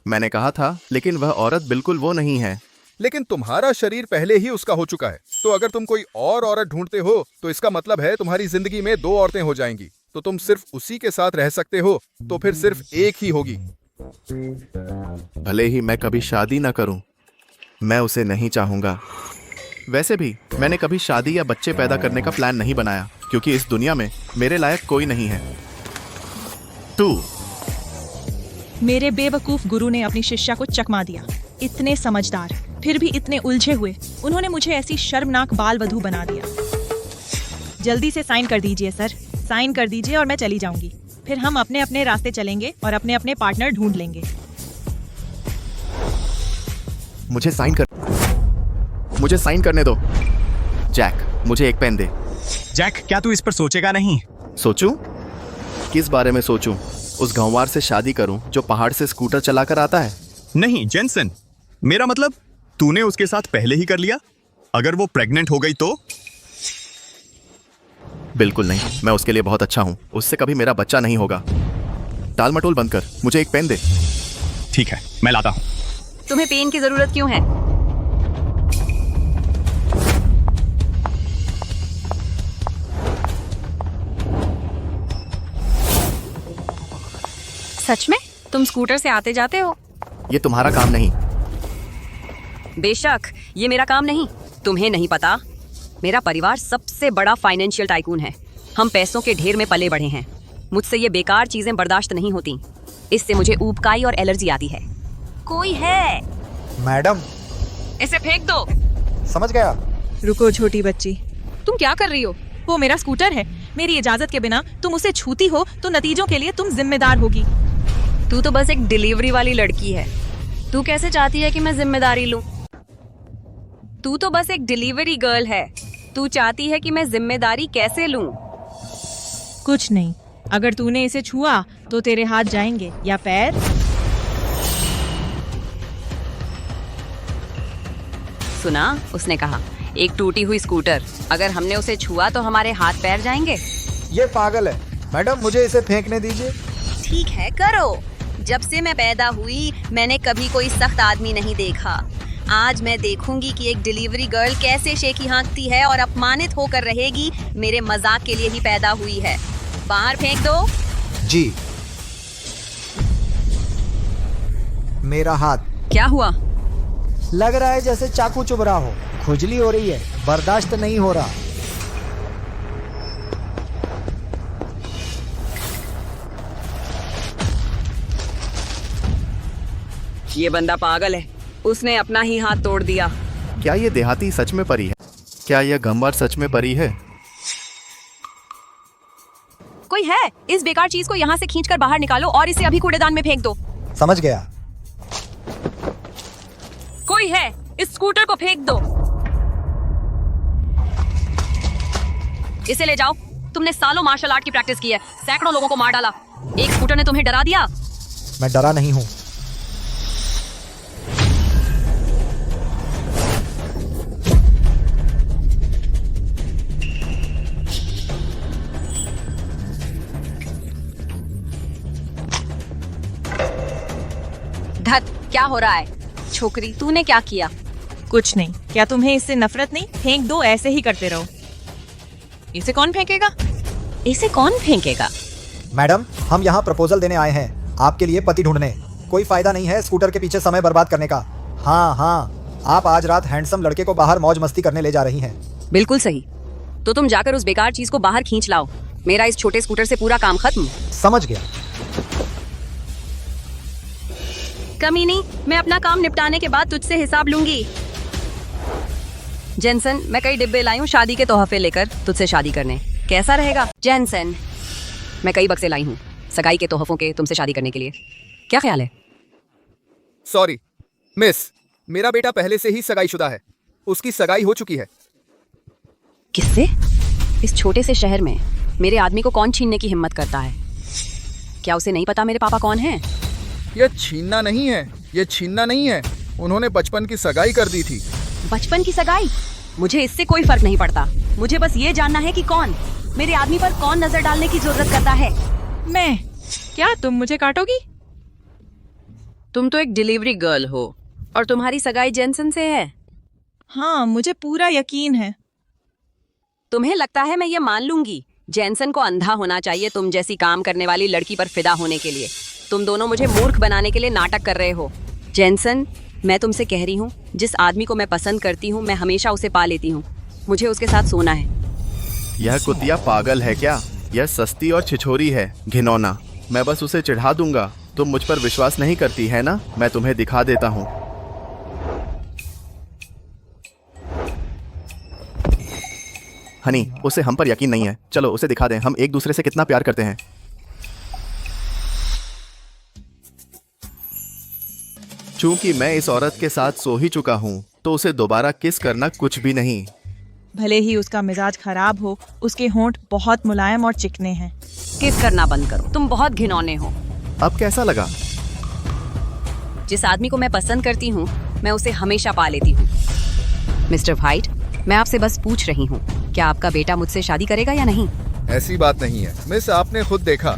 [SPEAKER 4] मैंने कहा था, लेकिन वह औरत बिल्कुल वो नहीं है।
[SPEAKER 10] लेकिन तुम्हारा शरीर पहले ही उसका हो चुका है। तो अगर तुम कोई और औरत ढूंढते हो तो इसका मतलब है तुम्हारी जिंदगी में 2 औरतें हो जाएंगी। तो तुम सिर्फ उसी के साथ रह सकते हो, तो फिर सिर्फ एक ही होगी।
[SPEAKER 4] भले ही मैं कभी शादी ना करूं, मैं उसे नहीं चाहूंगा। वैसे भी मैंने कभी शादी या बच्चे पैदा करने का प्लान नहीं बनाया, क्योंकि इस दुनिया में मेरे लायक कोई नहीं है। तू।
[SPEAKER 2] मेरे बेवकूफ गुरु ने अपनी शिष्या को चकमा दिया। इतने समझदार। फिर भी इतने उलझे हुए। उन्होंने मुझे ऐसी शर्मनाक बाल वधू बना दिया। जल्दी से साइन कर दीजिए सर, साइन कर दीजिए और मैं चली जाऊंगी। फिर हम अपने अपने रास्ते चलेंगे और अपने अपने पार्टनर ढूंढ लेंगे।
[SPEAKER 4] मुझे साइन करने दो। जैक, मुझे एक पेन दे।
[SPEAKER 5] जैक, क्या तू इस पर सोचेगा नहीं?
[SPEAKER 4] सोचूं? किस बारे में सोचूं? उस गंवार से शादी करूं जो पहाड़ से स्कूटर चलाकर आता है?
[SPEAKER 5] नहीं जेनसन, मेरा मतलब तूने उसके साथ पहले ही कर लिया। अगर वो प्रेग्नेंट हो गई तो?
[SPEAKER 4] बिल्कुल नहीं, मैं उसके लिए बहुत अच्छा हूं। उससे कभी मेरा बच्चा नहीं होगा। टाल मटोल बंद कर, मुझे एक पेन दे।
[SPEAKER 5] ठीक है, मैं लाता हूं।
[SPEAKER 6] तुम्हें पेन की जरूरत क्यों है?
[SPEAKER 12] सच में तुम स्कूटर से आते जाते हो?
[SPEAKER 4] ये तुम्हारा काम नहीं।
[SPEAKER 12] बेशक, ये मेरा काम नहीं। तुम्हें नहीं पता, मेरा परिवार सबसे बड़ा फाइनेंशियल टाइकून है। हम पैसों के ढेर में पले बढ़े हैं। मुझसे ये बेकार चीजें बर्दाश्त नहीं होती। इससे मुझे ऊबकाई और एलर्जी आती है। कोई है?
[SPEAKER 3] मैडम,
[SPEAKER 12] इसे फेंक दो।
[SPEAKER 3] समझ गया।
[SPEAKER 2] रुको छोटी बच्ची,
[SPEAKER 12] तुम क्या कर रही हो?
[SPEAKER 2] वो मेरा स्कूटर है। मेरी इजाजत के बिना तुम उसे छूती हो तो नतीजों के लिए तुम जिम्मेदार होगी।
[SPEAKER 12] तू तो बस एक डिलीवरी वाली लड़की है। तू कैसे चाहती है कि मैं जिम्मेदारी लूं? तू तो बस एक डिलीवरी गर्ल है। तू चाहती है कि मैं जिम्मेदारी कैसे लूं?
[SPEAKER 2] कुछ नहीं, अगर तूने इसे छुआ तो तेरे हाथ जाएंगे या पैर।
[SPEAKER 12] सुना, उसने कहा एक टूटी हुई स्कूटर। अगर हमने उसे छुआ तो हमारे हाथ पैर जाएंगे।
[SPEAKER 3] ये पागल है। मैडम, मुझे इसे फेंकने दीजिए।
[SPEAKER 12] ठीक है, करो। जब से मैं पैदा हुई मैंने कभी कोई सख्त आदमी नहीं देखा। आज मैं देखूंगी कि एक डिलीवरी गर्ल कैसे शेखी हाँकती है और अपमानित होकर रहेगी। मेरे मजाक के लिए ही पैदा हुई है। बाहर फेंक दो।
[SPEAKER 3] जी। मेरा हाथ।
[SPEAKER 12] क्या हुआ?
[SPEAKER 3] लग रहा है जैसे चाकू चुभ रहा हो। खुजली हो रही है, बर्दाश्त नहीं हो रहा।
[SPEAKER 12] ये बंदा पागल है। उसने अपना ही हाथ तोड़ दिया।
[SPEAKER 4] क्या ये देहाती सच में परी है? क्या यह गंवार सच में परी है?
[SPEAKER 12] कोई है? इस बेकार चीज को यहाँ से खींचकर बाहर निकालो और इसे अभी कूड़ेदान में फेंक दो।
[SPEAKER 3] समझ गया।
[SPEAKER 12] कोई है? इस स्कूटर को फेंक दो। इसे ले जाओ। तुमने सालों मार्शल आर्ट की प्रैक्टिस की है, सैकड़ों लोगों को मार डाला। एक स्कूटर ने तुम्हें डरा दिया।
[SPEAKER 3] मैं डरा नहीं हूँ।
[SPEAKER 12] धत, क्या हो रहा है? छोकरी, तूने क्या किया?
[SPEAKER 2] कुछ नहीं। क्या तुम्हें इससे नफरत नहीं? फेंक दो, ऐसे ही करते रहो। इसे कौन फेंकेगा?
[SPEAKER 12] इसे कौन फेंकेगा?
[SPEAKER 3] मैडम, हम यहाँ प्रपोजल देने आए हैं, आपके लिए पति ढूंढने। कोई फायदा नहीं है स्कूटर के पीछे समय बर्बाद करने का। हाँ हाँ, आप आज रात हैंडसम लड़के को बाहर मौज मस्ती करने ले जा रही हैं।
[SPEAKER 12] बिल्कुल सही। तो तुम जाकर उस बेकार चीज को बाहर खींच लाओ। मेरा इस छोटे स्कूटर से पूरा काम खत्म।
[SPEAKER 3] समझ गया।
[SPEAKER 12] कमी नहीं, मैं अपना काम निपटाने के बाद तुझसे हिसाब लूंगी। जेनसन, मैं कई डिब्बे लाई हूँ शादी के तोहफे लेकर तुझसे शादी करने। कैसा रहेगा? जेनसन, मैं कई बक्से लाई हूँ सगाई के तोहफों के तुमसे शादी करने के लिए। क्या ख्याल है?
[SPEAKER 10] सॉरी मिस, मेरा बेटा पहले से ही सगाईशुदा है। उसकी सगाई हो चुकी है।
[SPEAKER 12] किससे? इस छोटे से शहर में मेरे आदमी को कौन छीनने की हिम्मत करता है? क्या उसे नहीं पता मेरे पापा कौन हैं?
[SPEAKER 10] ये छीनना नहीं है। उन्होंने बचपन की सगाई कर दी थी।
[SPEAKER 12] बचपन की सगाई? मुझे इससे कोई फर्क नहीं पड़ता। मुझे बस ये जानना है कि कौन मेरे आदमी पर कौन नजर डालने की जरूरत करता है।
[SPEAKER 2] मैं? क्या तुम मुझे काटोगी?
[SPEAKER 12] तुम तो एक डिलीवरी गर्ल हो और तुम्हारी सगाई जेनसन से है।
[SPEAKER 2] हाँ, मुझे पूरा यकीन है।
[SPEAKER 12] तुम्हें लगता है मैं ये मान लूंगी? जेनसन को अंधा होना चाहिए तुम जैसी काम करने वाली लड़की पर फिदा होने के लिए। तुम दोनों मुझे मूर्ख बनाने के लिए नाटक कर रहे हो। जेनसन, मैं तुमसे कह रही हूँ, जिस आदमी को मैं पसंद करती हूँ मैं हमेशा उसे पा लेती हूँ। मुझे उसके साथ सोना है।
[SPEAKER 4] यह कुतिया पागल है क्या? यह सस्ती और छिछोरी है, घिनौना। मैं बस उसे चिढ़ा दूंगा। तुम मुझ पर विश्वास नहीं करती है ना? मैं तुम्हें दिखा देता हूँ। हनी, उसे हम पर यकीन नहीं है। चलो उसे दिखा दें हम एक दूसरे से कितना प्यार करते हैं। चूंकि मैं इस औरत के साथ सो ही चुका हूँ तो उसे दोबारा किस करना कुछ भी नहीं।
[SPEAKER 2] भले ही उसका मिजाज खराब हो, उसके होंठ बहुत मुलायम और चिकने हैं।
[SPEAKER 12] किस करना बंद करो, तुम बहुत घिनौने हो।
[SPEAKER 4] अब कैसा लगा?
[SPEAKER 12] जिस आदमी को मैं पसंद करती हूँ मैं उसे हमेशा पा लेती हूँ। मिस्टर व्हाइट, मैं आपसे बस पूछ रही हूँ, क्या आपका बेटा मुझसे शादी करेगा या नहीं?
[SPEAKER 10] ऐसी बात नहीं है मिस, आपने खुद देखा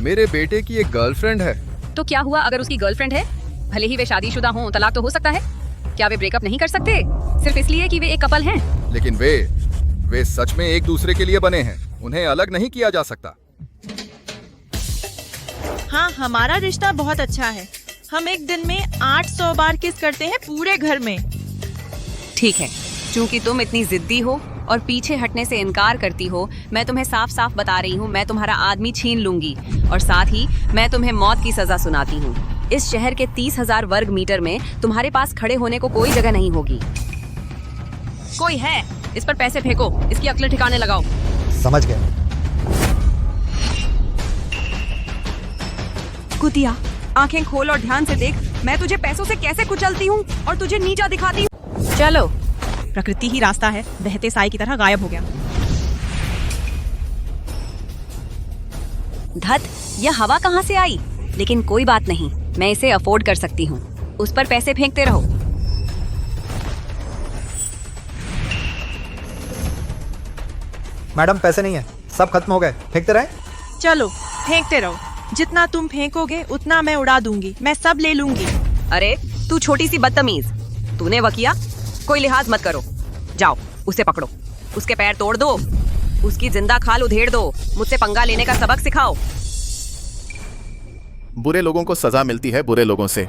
[SPEAKER 10] मेरे बेटे की एक गर्लफ्रेंड है।
[SPEAKER 12] तो क्या हुआ अगर उसकी गर्लफ्रेंड है? भले ही वे शादीशुदा हों, तलाक तो हो सकता है। क्या वे ब्रेकअप नहीं कर सकते सिर्फ इसलिए कि वे एक कपल हैं?
[SPEAKER 10] लेकिन वे सच में एक दूसरे के लिए बने हैं, उन्हें अलग नहीं किया जा सकता।
[SPEAKER 2] हाँ, हमारा रिश्ता बहुत अच्छा है। हम एक दिन में 800 बार किस करते हैं पूरे घर में।
[SPEAKER 12] ठीक है, क्योंकि तुम इतनी जिद्दी हो और पीछे हटने से इनकार करती हो, मैं तुम्हें साफ साफ बता रही हूँ, मैं तुम्हारा आदमी छीन लूंगी और साथ ही मैं तुम्हें मौत की सजा सुनाती हूँ। इस शहर के 30,000 वर्ग मीटर में तुम्हारे पास खड़े होने को कोई जगह नहीं होगी। कोई है? इस पर पैसे फेंको, इसकी अक्ल ठिकाने लगाओ।
[SPEAKER 3] समझ गए।
[SPEAKER 12] कुतिया, आंखें खोल और ध्यान से देख, मैं तुझे पैसों से कैसे कुचलती हूँ और तुझे नीचा दिखाती हूँ। चलो।
[SPEAKER 2] प्रकृति ही रास्ता है, बहते साए की तरह गायब हो गया।
[SPEAKER 12] धत, यह हवा कहाँ से आई? लेकिन कोई बात नहीं, मैं इसे अफोर्ड कर सकती हूँ। उस पर पैसे फेंकते रहो।
[SPEAKER 3] मैडम पैसे नहीं है, सब खत्म हो गए, फेंकते रहे।
[SPEAKER 2] चलो फेंकते रहो, जितना तुम फेंकोगे उतना मैं उड़ा दूंगी, मैं सब ले लूंगी।
[SPEAKER 12] अरे तू छोटी सी बदतमीज, तूने वह किया? कोई लिहाज मत करो, जाओ उसे पकड़ो, उसके पैर तोड़ दो, उसकी जिंदा खाल उधेड़ दो, मुझसे पंगा लेने का सबक सिखाओ।
[SPEAKER 4] बुरे लोगों को सजा मिलती है बुरे लोगों से।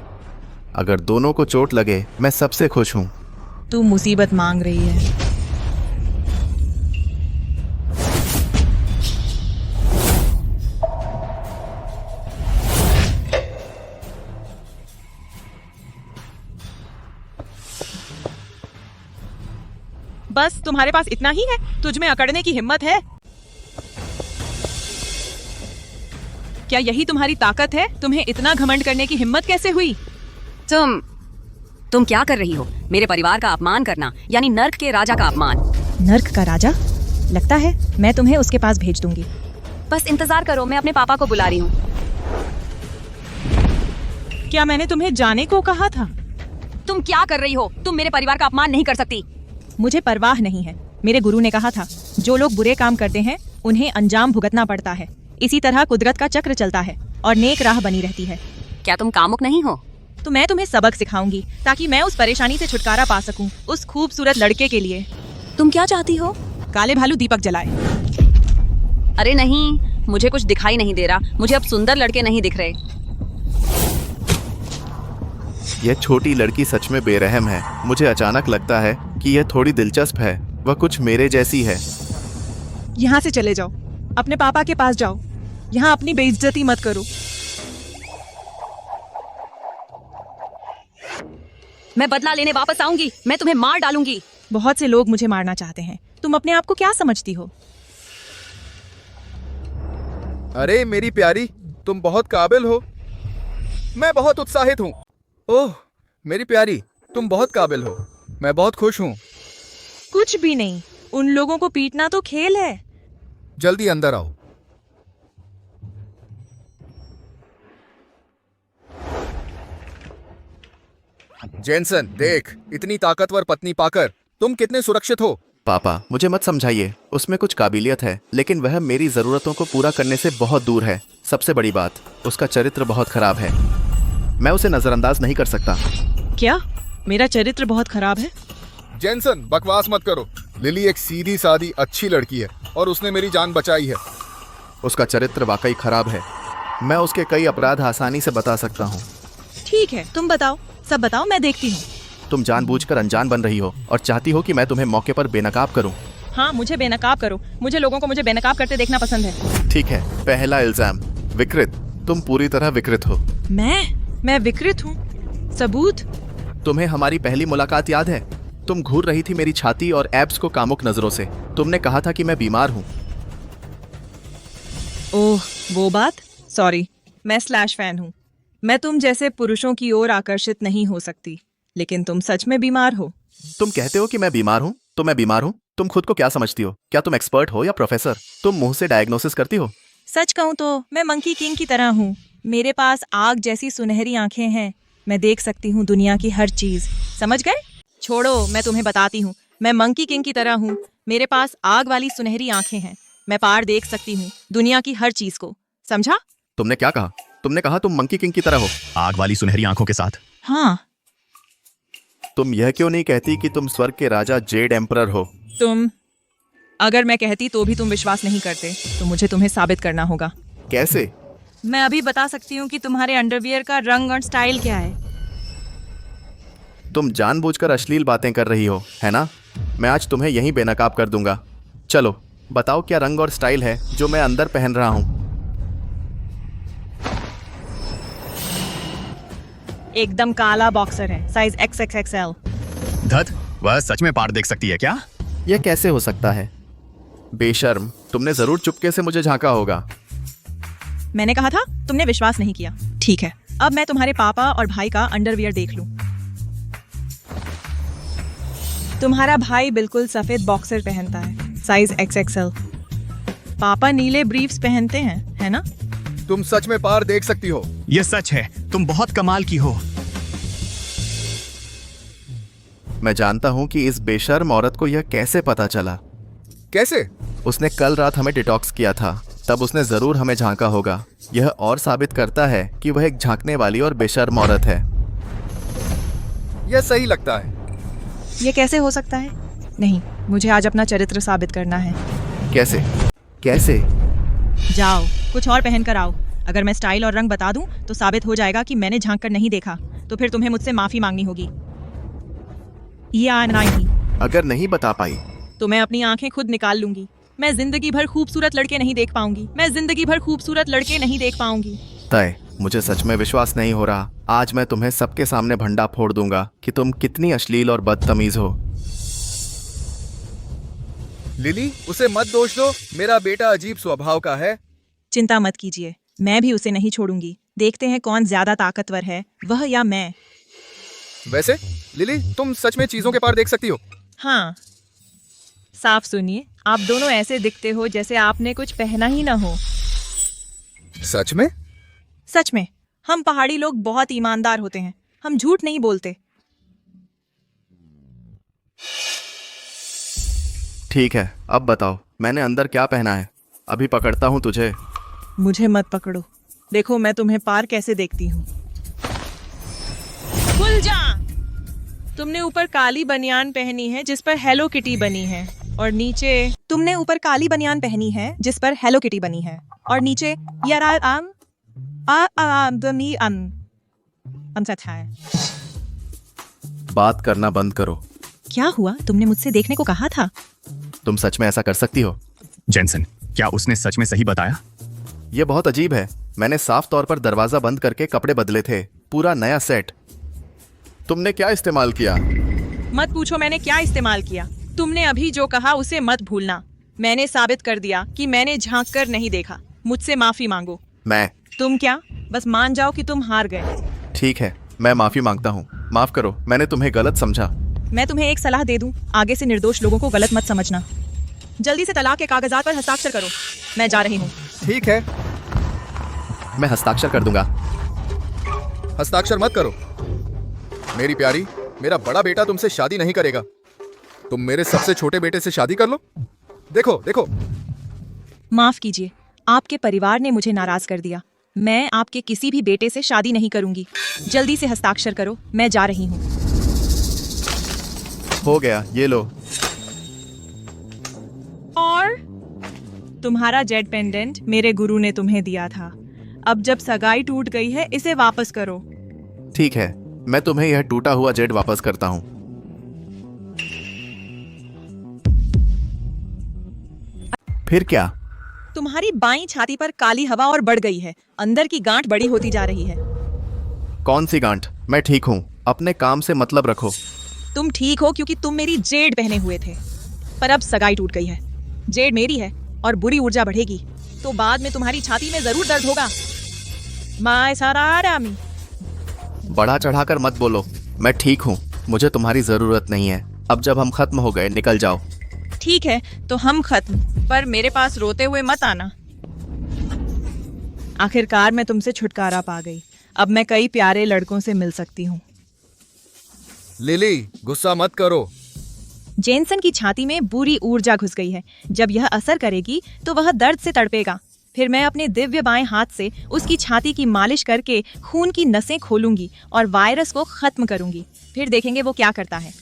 [SPEAKER 4] अगर दोनों को चोट लगे मैं सबसे खुश हूँ।
[SPEAKER 2] तू मुसीबत मांग रही है। बस तुम्हारे पास इतना ही है? तुझ में अकड़ने की हिम्मत है? क्या यही तुम्हारी ताकत है? तुम्हें इतना घमंड करने की हिम्मत कैसे हुई?
[SPEAKER 12] तुम क्या कर रही हो? मेरे परिवार का अपमान करना, यानी नर्क के राजा का अपमान।
[SPEAKER 2] नर्क का राजा? लगता है मैं तुम्हें उसके पास भेज दूंगी।
[SPEAKER 12] बस इंतजार करो, मैं अपने पापा को बुला रही हूँ।
[SPEAKER 2] क्या मैंने तुम्हें जाने को कहा था?
[SPEAKER 12] तुम क्या कर रही हो? तुम मेरे परिवार का अपमान नहीं कर सकती।
[SPEAKER 2] मुझे परवाह नहीं है। मेरे गुरु ने कहा था, जो लोग बुरे काम करते हैं उन्हें अंजाम भुगतना पड़ता है। इसी तरह कुदरत का चक्र चलता है और नेक राह बनी रहती है।
[SPEAKER 12] क्या तुम कामुक नहीं हो?
[SPEAKER 2] तो मैं तुम्हें सबक सिखाऊंगी ताकि मैं उस परेशानी से छुटकारा पा सकूं, उस खूबसूरत लड़के के लिए।
[SPEAKER 12] तुम क्या चाहती हो?
[SPEAKER 2] काले भालू दीपक जलाए।
[SPEAKER 12] अरे नहीं, मुझे कुछ दिखाई नहीं दे रहा। मुझे अब सुंदर लड़के नहीं दिख रहे।
[SPEAKER 4] यह छोटी लड़की सच में बेरहम है। मुझे अचानक लगता है कि यह थोड़ी दिलचस्प है। वह कुछ मेरे जैसी है।
[SPEAKER 2] यहाँ से चले जाओ, अपने पापा के पास जाओ। यहाँ अपनी बेइज्जती मत करो।
[SPEAKER 12] मैं बदला लेने वापस आऊंगी। मैं तुम्हें मार डालूंगी।
[SPEAKER 2] बहुत से लोग मुझे मारना चाहते हैं। तुम अपने आप को क्या समझती हो?
[SPEAKER 10] अरे मेरी प्यारी, तुम बहुत काबिल हो। मैं बहुत उत्साहित हूँ। ओह मेरी प्यारी, तुम बहुत काबिल हो। मैं बहुत खुश हूँ।
[SPEAKER 2] कुछ भी नहीं, उन लोगों को पीटना तो खेल है।
[SPEAKER 10] जल्दी अंदर आओ। जेनसन, देख, इतनी ताकतवर पत्नी पाकर तुम कितने सुरक्षित हो।
[SPEAKER 4] पापा मुझे मत समझाइए, उसमें कुछ काबिलियत है लेकिन वह मेरी जरूरतों को पूरा करने से बहुत दूर है। सबसे बड़ी बात, उसका चरित्र बहुत खराब है। मैं उसे नजरअंदाज नहीं कर सकता।
[SPEAKER 2] क्या मेरा चरित्र बहुत खराब है?
[SPEAKER 10] जेनसन, बकवास मत करो। लिली एक सीधी सादी अच्छी लड़की है और उसने मेरी जान बचाई है।
[SPEAKER 4] उसका चरित्र वाकई खराब है। मैं उसके कई अपराध आसानी से बता सकता हूँ।
[SPEAKER 2] ठीक है, तुम बताओ, सब बताओ, मैं देखती हूँ।
[SPEAKER 4] तुम जानबूझकर अनजान बन रही हो और चाहती हो कि मैं तुम्हें मौके पर बेनकाब करूं।
[SPEAKER 2] हाँ, मुझे बेनकाब करो। मुझे लोगों को मुझे बेनकाब करते देखना पसंद है।
[SPEAKER 4] ठीक है, पहला इल्जाम, विकृत। तुम पूरी तरह विकृत हो।
[SPEAKER 2] मैं विकृत हूँ? सबूत?
[SPEAKER 4] तुम्हें हमारी पहली मुलाकात याद है? तुम घूर रही थी मेरी छाती और एब्स को कामुक नजरों से। तुमने कहा था कि मैं बीमार हूँ।
[SPEAKER 2] ओह, वो बात। सॉरी, मैं स्लैश फैन हूँ। मैं तुम जैसे पुरुषों की ओर आकर्षित नहीं हो सकती, लेकिन तुम सच में बीमार हो।
[SPEAKER 4] तुम कहते हो कि मैं बीमार हूँ, तो मैं बीमार हूँ। तुम खुद को क्या समझती हो? क्या तुम एक्सपर्ट हो या प्रोफेसर? तुम मुंह से डायग्नोसिस करती हो।
[SPEAKER 2] सच कहूँ तो मैं मंकी किंग की तरह हूँ। मेरे पास आग जैसी सुनहरी आंखें हैं। मैं देख सकती हूँ दुनिया की हर चीज। समझ गए? छोड़ो, मैं तुम्हें बताती हूँ। मैं मंकी किंग की तरह हूँ। मेरे पास आग वाली सुनहरी आंखें हैं। मैं पार देख सकती हूँ दुनिया की हर चीज को। समझा?
[SPEAKER 4] तुमने क्या कहा? तुमने कहा तुम मंकी किंग की तरह हो।
[SPEAKER 5] आग वाली सुनहरी आंखों के साथ।
[SPEAKER 2] हाँ।
[SPEAKER 4] तुम यह क्यों नहीं कहती कि तुम स्वर्ग के राजा जेड एम्परर हो?
[SPEAKER 2] अगर मैं कहती तो भी तुम विश्वास नहीं करते, तो मुझे तुम्हें साबित करना होगा।
[SPEAKER 4] कैसे?
[SPEAKER 2] मैं अभी बता सकती हूँ कि तुम्हारे अंडरवियर का रंग और स्टाइल क्या है।
[SPEAKER 4] तुम जानबूझकर अश्लील बातें कर रही हो, है ना? मैं आज तुम्हें यहीं बेनकाब कर दूंगा। चलो बताओ, क्या रंग और स्टाइल है जो मैं अंदर पहन रहा हूँ?
[SPEAKER 2] एकदम काला बॉक्सर है, साइज XXXL।
[SPEAKER 5] धत, वह सच में पार देख सकती है क्या?
[SPEAKER 4] यह कैसे हो सकता है? बेशर्म, तुमने जरूर चुपके से मुझे झांका होगा।
[SPEAKER 2] मैंने कहा था, तुमने विश्वास नहीं किया। ठीक है, अब मैं तुम्हारे पापा और भाई का अंडरवियर देख लूं। तुम्हारा भाई बिल्कुल सफेद बॉक्सर पहनता है, साइज XXL। पापा नीले ब्रीफ्स पहनते हैं, है ना?
[SPEAKER 10] तुम सच में पार देख सकती हो।
[SPEAKER 5] यह सच है, तुम बहुत कमाल की हो।
[SPEAKER 4] मैं जानता हूँ कि इस बेशर्म औरत को यह कैसे पता चला।
[SPEAKER 10] कैसे?
[SPEAKER 4] उसने कल रात हमें डिटॉक्स किया था, तब उसने जरूर हमें झांका होगा। यह और साबित करता है कि वह एक झांकने वाली और बेशर्म औरत है।
[SPEAKER 10] यह सही लगता है।
[SPEAKER 2] ये कैसे हो सकता है? नहीं, मुझे आज अपना चरित्र साबित करना है।
[SPEAKER 4] कैसे? कैसे?
[SPEAKER 2] जाओ, कुछ और पहन कर आओ। अगर मैं स्टाइल और रंग बता दूं तो साबित हो जाएगा कि मैंने झांक कर नहीं देखा, तो फिर तुम्हें मुझसे माफी मांगनी होगी। या नहीं?
[SPEAKER 4] अगर नहीं बता पाई
[SPEAKER 2] तो मैं अपनी आंखें खुद निकाल लूंगी। मैं जिंदगी भर खूबसूरत लड़के नहीं देख पाऊंगी। मैं जिंदगी भर खूबसूरत लड़के नहीं देख पाऊंगी।
[SPEAKER 4] तय, मुझे सच में विश्वास नहीं हो रहा। आज मैं तुम्हें सबके सामने भंडा फोड़ दूंगा कि तुम कितनी अश्लील और बदतमीज हो।
[SPEAKER 10] लिली, उसे मत दोष दो। मेरा बेटा अजीब स्वभाव का है।
[SPEAKER 2] चिंता मत कीजिए, मैं भी उसे नहीं छोड़ूंगी। देखते हैं कौन ज्यादा ताकतवर है, वह या मैं।
[SPEAKER 10] वैसे लिली, तुम सच में चीजों के पार देख सकती हो?
[SPEAKER 2] हाँ। साफ सुनिए, आप दोनों ऐसे दिखते हो जैसे आपने कुछ पहना ही ना हो।
[SPEAKER 10] सच में?
[SPEAKER 2] सच में। हम पहाड़ी लोग बहुत ईमानदार होते हैं। हम झूठ नहीं बोलते।
[SPEAKER 4] ठीक है, अब बताओ मैंने अंदर क्या पहना है। अभी पकड़ता हूँ तुझे।
[SPEAKER 2] मुझे मत पकड़ो। देखो मैं तुम्हें पार कैसे देखती हूँ। खुल जा। तुमने ऊपर काली बनियान पहनी है जिस पर हेलो किटी बनी है, और नीचे तुमने ऊपर काली बनियान पहनी है जिस पर हेलो किटी बनी है, और नीचे
[SPEAKER 4] बात करना बंद करो।
[SPEAKER 2] क्या हुआ? तुमने मुझसे देखने को कहा था।
[SPEAKER 4] तुम सच में ऐसा कर सकती हो?
[SPEAKER 5] जेनसन, क्या उसने सच में सही बताया?
[SPEAKER 4] यह बहुत अजीब है। मैंने साफ तौर पर दरवाजा बंद करके कपड़े बदले थे, पूरा नया सेट। तुमने क्या इस्तेमाल किया?
[SPEAKER 2] मत पूछो मैंने क्या इस्तेमाल किया। तुमने अभी जो कहा उसे मत भूलना। मैंने साबित कर दिया कि मैंने झांक कर नहीं देखा। मुझसे माफी मांगो। तुम क्या? बस मान जाओ कि तुम हार गए।
[SPEAKER 4] ठीक है, मैं माफी मांगता हूँ। माफ करो, मैंने तुम्हें गलत समझा।
[SPEAKER 2] मैं तुम्हें एक सलाह दे दूं, आगे से निर्दोष लोगों को गलत मत समझना। जल्दी से तलाक के कागजात पर हस्ताक्षर करो। मैं जा रही हूँ।
[SPEAKER 10] ठीक है,
[SPEAKER 4] मैं हस्ताक्षर कर दूंगा।
[SPEAKER 10] हस्ताक्षर मत करो। मेरी प्यारी, मेरा बड़ा बेटा तुमसे शादी नहीं करेगा। तुम मेरे सबसे छोटे बेटे से शादी कर लो। देखो देखो।
[SPEAKER 2] माफ कीजिए, आपके परिवार ने मुझे नाराज कर दिया। मैं आपके किसी भी बेटे से शादी नहीं करूंगी। जल्दी से हस्ताक्षर करो। मैं जा रही हूँ।
[SPEAKER 4] हो गया, ये लो।
[SPEAKER 2] और तुम्हारा जेड पेंडेंट मेरे गुरु ने तुम्हें दिया था। अब जब सगाई टूट गई है, इसे वापस करो।
[SPEAKER 4] ठीक है, मैं तुम्हें यह टूटा हुआ जेड वापस करता हूँ। फिर क्या?
[SPEAKER 2] तुम्हारी बाईं छाती पर काली हवा और बढ़ गई है। अंदर की गांठ बड़ी होती जा रही है।
[SPEAKER 4] कौन सी गांठ? मैं ठीक हूँ। अपने काम से मतलब रखो।
[SPEAKER 2] तुम ठीक हो क्योंकि तुम मेरी जेड पहने हुए थे, पर अब सगाई टूट गई है। जेड मेरी है और बुरी ऊर्जा बढ़ेगी तो बाद में तुम्हारी छाती में जरूर दर्द होगा। माय सारा आरामी।
[SPEAKER 4] बढ़ा चढ़ाकर मत बोलो, मैं ठीक हूँ, मुझे तुम्हारी जरूरत नहीं है। अब जब हम खत्म हो गए निकल जाओ।
[SPEAKER 2] ठीक है तो हम खत्म, पर मेरे पास रोते हुए मत आना। आखिरकार मैं तुमसे छुटकारा पा गई। अब मैं कई प्यारे लड़कों से मिल सकती हूँ।
[SPEAKER 10] लिली, गुस्सा मत करो।
[SPEAKER 2] जेनसन की छाती में बुरी ऊर्जा घुस गई है। जब यह असर करेगी तो वह दर्द से तड़पेगा। फिर मैं अपने दिव्य बाएं हाथ से उसकी छाती की मालिश करके खून की नसें खोलूंगी और वायरस को खत्म करूंगी। फिर देखेंगे वो क्या करता है।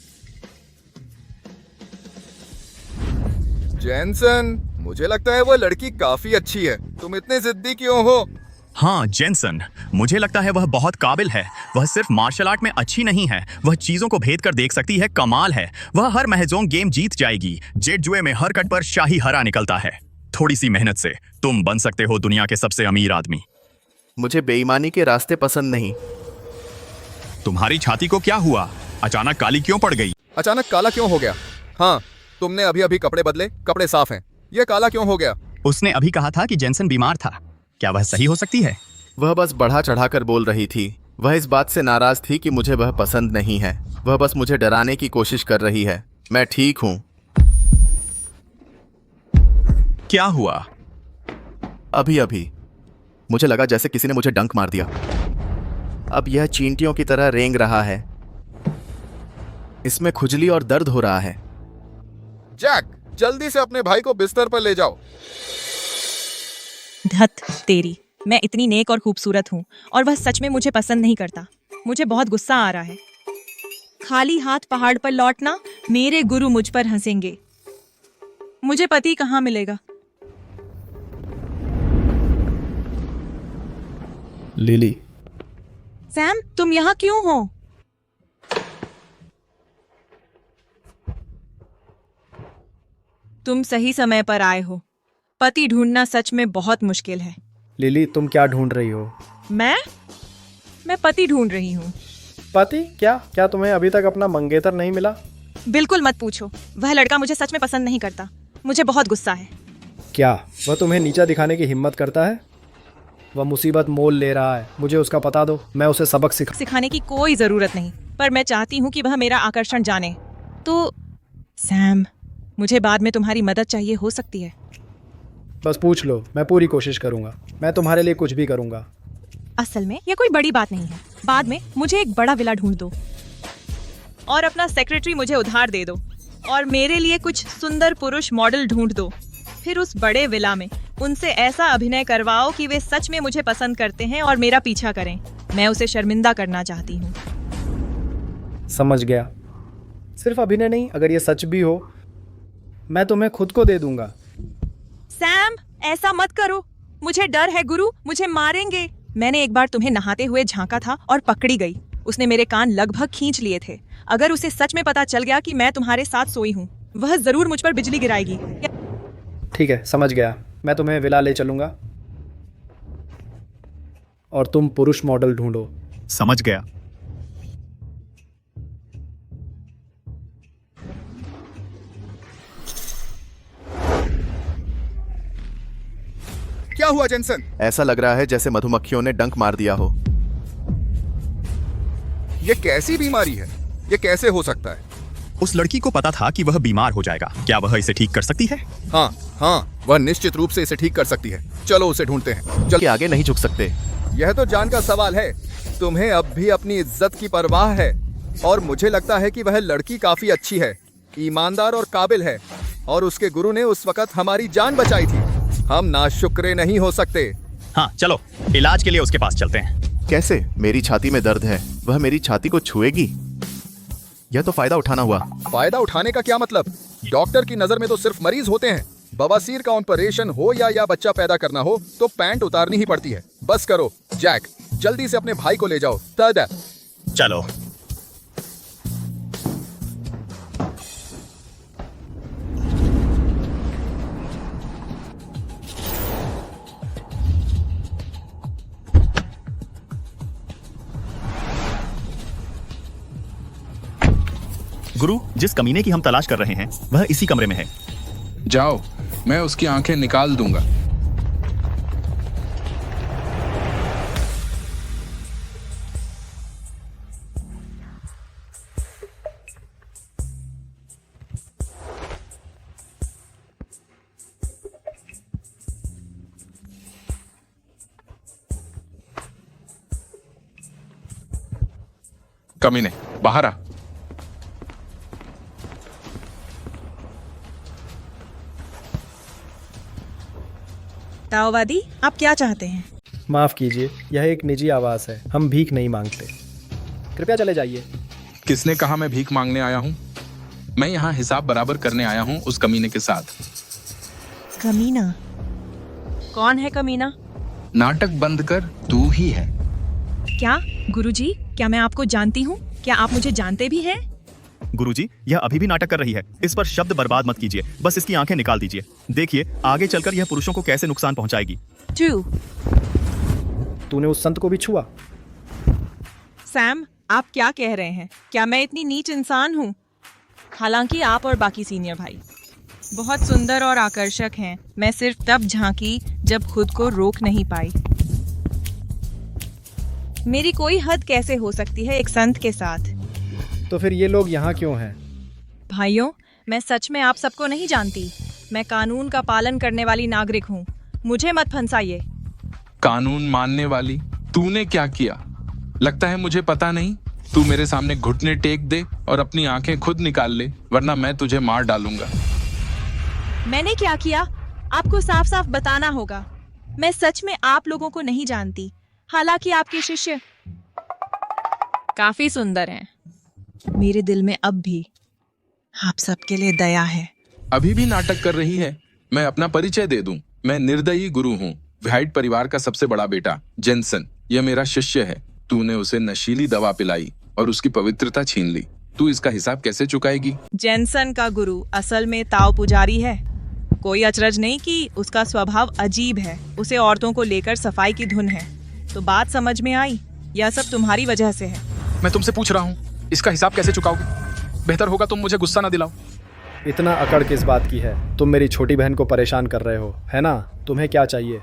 [SPEAKER 10] जेनसन, मुझे लगता है वो लड़की काफी अच्छी है। तुम इतने जिद्दी क्यों हो?
[SPEAKER 5] हाँ जेनसन, मुझे लगता है वह बहुत काबिल है। वह सिर्फ मार्शल आर्ट में अच्छी नहीं है, वह चीजों को भेद कर देख सकती है। कमाल है, वह हर महजोंग गेम जीत जाएगी। जेट जुए में हर कट पर शाही हरा निकलता है। थोड़ी सी मेहनत से तुम बन सकते हो दुनिया के सबसे अमीर आदमी।
[SPEAKER 4] मुझे बेईमानी के रास्ते पसंद नहीं।
[SPEAKER 5] तुम्हारी छाती को क्या हुआ? अचानक काली क्यों पड़ गई?
[SPEAKER 10] अचानक काला क्यों हो गया? हाँ, तुमने अभी अभी कपड़े बदले, कपड़े साफ हैं। ये काला क्यों हो गया?
[SPEAKER 5] उसने अभी कहा था कि जेनसन बीमार था। क्या वह सही हो सकती है?
[SPEAKER 4] वह बस बढ़ा चढ़ाकर बोल रही थी। वह इस बात से नाराज थी कि मुझे वह पसंद नहीं है। वह बस मुझे डराने की कोशिश कर रही है। मैं ठीक हूँ।
[SPEAKER 5] क्या हुआ?
[SPEAKER 4] अभी अभी मुझे लगा जैसे किसी ने मुझे डंक मार दिया। अब यह चींटियों की तरह रेंग रहा है। इसमें खुजली और दर्द हो रहा है।
[SPEAKER 10] जैक, जल्दी से अपने भाई को बिस्तर पर ले जाओ।
[SPEAKER 2] धत तेरी, मैं इतनी नेक और खूबसूरत हूँ और वह सच में मुझे पसंद नहीं करता। मुझे बहुत गुस्सा आ रहा है। खाली हाथ पहाड़ पर लौटना, मेरे गुरु मुझ पर हंसेंगे। मुझे पति कहाँ मिलेगा?
[SPEAKER 7] लिली,
[SPEAKER 2] सैम, तुम यहाँ क्यों हो? तुम सही समय पर आए हो। पति ढूंढना सच में बहुत मुश्किल है।
[SPEAKER 7] लिली तुम क्या ढूंढ रही हो?
[SPEAKER 2] मैं पति ढूंढ रही हूँ।
[SPEAKER 7] पति? क्या तुम्हें अभी तक अपना मंगेतर नहीं मिला?
[SPEAKER 2] बिल्कुल मत पूछो। वह लड़का मुझे सच में पसंद नहीं करता। मुझे बहुत गुस्सा है।
[SPEAKER 7] क्या वह तुम्हें नीचा दिखाने की हिम्मत करता है? वह मुसीबत मोल ले रहा है। मुझे उसका पता दो, मैं उसे सबक
[SPEAKER 2] सिखाने की कोई जरूरत नहीं, पर मैं चाहती हूँ कि वह मेरा आकर्षण जाने। तो सैम, मुझे बाद में तुम्हारी मदद चाहिए हो सकती है।
[SPEAKER 7] बस पूछ लो, मैं पूरी कोशिश करूंगा। मैं तुम्हारे लिए कुछ भी करूंगा।
[SPEAKER 2] असल में यह कोई बड़ी बात नहीं है। बाद में मुझे एक बड़ा विला ढूंढ दो और अपना सेक्रेटरी मुझे उधार दे दो और मेरे लिए कुछ सुंदर पुरुष मॉडल ढूंढ दो। फिर उस बड़े विला में उनसे ऐसा अभिनय करवाओ कि वे सच में मुझे पसंद करते हैं और मेरा पीछा करें। मैं उसे शर्मिंदा करना चाहती हूँ।
[SPEAKER 7] समझ गया। सिर्फ अभिनय नहीं, अगर ये सच भी हो मैं तुम्हें खुद को दे दूंगा।
[SPEAKER 2] सैम, ऐसा मत करो। मुझे डर है गुरु, मुझे मारेंगे। मैंने एक बार तुम्हें नहाते हुए झांका था और पकड़ी गई। उसने मेरे कान लगभग खींच लिए थे। अगर उसे सच में पता चल गया कि मैं तुम्हारे साथ सोई हूँ, वह जरूर मुझ पर बिजली गिराएगी।
[SPEAKER 7] ठीक है, समझ गया। मैं तुम्हें विला ले चलूंगा और तुम पुरुष मॉडल ढूंढो।
[SPEAKER 5] समझ गया।
[SPEAKER 10] क्या हुआ जेनसन?
[SPEAKER 4] ऐसा लग रहा है जैसे मधुमक्खियों ने डंक मार दिया हो।
[SPEAKER 10] ये कैसी बीमारी है? ये कैसे हो सकता है?
[SPEAKER 5] उस लड़की को पता था कि वह बीमार हो जाएगा। क्या वह इसे ठीक कर सकती है?
[SPEAKER 10] हाँ, वह निश्चित रूप से इसे ठीक कर सकती है। चलो उसे ढूंढते हैं।
[SPEAKER 4] चल के आगे नहीं झुक सकते।
[SPEAKER 10] यह तो जान का सवाल है। तुम्हें अब भी अपनी इज्जत की परवाह है और मुझे लगता है कि वह लड़की काफी अच्छी है, ईमानदार और काबिल है और उसके गुरु ने उस वक्त हमारी जान बचाई थी। हम नाशुक्रे नहीं हो सकते।
[SPEAKER 5] हाँ चलो, इलाज के लिए उसके पास चलते हैं।
[SPEAKER 4] कैसे? मेरी छाती में दर्द है। वह मेरी छाती को छुएगी? यह तो फायदा उठाना हुआ।
[SPEAKER 10] फायदा उठाने का क्या मतलब? डॉक्टर की नजर में तो सिर्फ मरीज होते हैं। बवासीर का ऑपरेशन हो या बच्चा पैदा करना हो तो पैंट उतारनी ही पड़ती है। बस करो। जैक, जल्दी से अपने भाई को ले जाओ। दादा,
[SPEAKER 5] चलो। गुरु, जिस कमीने की हम तलाश कर रहे हैं वह इसी कमरे में है।
[SPEAKER 9] जाओ, मैं उसकी आंखें निकाल दूंगा। कमीने, बाहर आ।
[SPEAKER 2] ताओवादी, आप क्या चाहते हैं?
[SPEAKER 7] माफ़ कीजिए, यह एक निजी आवास है, हम भीख नहीं मांगते, कृपया चले जाइए।
[SPEAKER 9] किसने कहा मैं भीख मांगने आया हूँ? मैं यहाँ हिसाब बराबर करने आया हूँ उस कमीने के साथ।
[SPEAKER 2] कमीना? कौन है कमीना?
[SPEAKER 9] नाटक बंद कर, तू ही है।
[SPEAKER 2] क्या गुरुजी, क्या मैं आपको जानती हूँ? क्या आप मुझे जानते भी हैं?
[SPEAKER 5] गुरुजी, यह अभी भी नाटक कर रही है। इस पर शब्द बर्बाद मत कीजिए, बस इसकी आंखें निकाल दीजिए। देखिए आगे चलकर यह पुरुषों को कैसे नुकसान पहुंचाएगी।
[SPEAKER 7] तूने उस संत को भी छुआ?
[SPEAKER 2] सैम, आप क्या कह रहे हैं? क्या मैं इतनी नीच इंसान हूँ? हालांकि आप और बाकी सीनियर भाई बहुत सुंदर और आकर्षक हैं। मैं सिर्फ तब झांकी जब खुद को रोक नहीं पाई। मेरी कोई हद कैसे हो सकती है एक संत के साथ?
[SPEAKER 7] तो फिर ये लोग यहाँ क्यों हैं?
[SPEAKER 2] भाइयों, मैं सच में आप सबको नहीं जानती। मैं कानून का पालन करने वाली नागरिक हूँ, मुझे मत फंसाइए।
[SPEAKER 9] कानून मानने वाली? तूने क्या किया? लगता है मुझे पता नहीं। तू मेरे सामने घुटने टेक दे और अपनी आंखें खुद निकाल ले, वरना मैं तुझे मार डालूंगा।
[SPEAKER 2] मैंने क्या किया? आपको साफ साफ बताना होगा। मैं सच में आप लोगों को नहीं जानती, हालांकि आपके शिष्य काफी सुंदर हैं। मेरे दिल में अब भी आप सबके लिए दया है।
[SPEAKER 9] अभी भी नाटक कर रही है? मैं अपना परिचय दे दूं। मैं निर्दयी गुरु हूँ, व्हाइट परिवार का सबसे बड़ा बेटा जेनसन। यह मेरा शिष्य है। तूने उसे नशीली दवा पिलाई और उसकी पवित्रता छीन ली। तू इसका हिसाब कैसे चुकाएगी?
[SPEAKER 2] जेनसन का गुरु असल में ताओ पुजारी है। कोई अचरज नहीं कि उसका स्वभाव अजीब है। उसे औरतों को लेकर सफाई की धुन है। तो बात समझ में आई? यह सब तुम्हारी वजह से है।
[SPEAKER 9] मैं तुमसे पूछ रहा हूँ, इसका हिसाब कैसे चुकाओगे? बेहतर होगा तुम मुझे गुस्सा ना दिलाओ।
[SPEAKER 7] इतना अकड़ किस बात की है? तुम मेरी छोटी बहन को परेशान कर रहे हो, है ना? तुम्हें क्या चाहिए?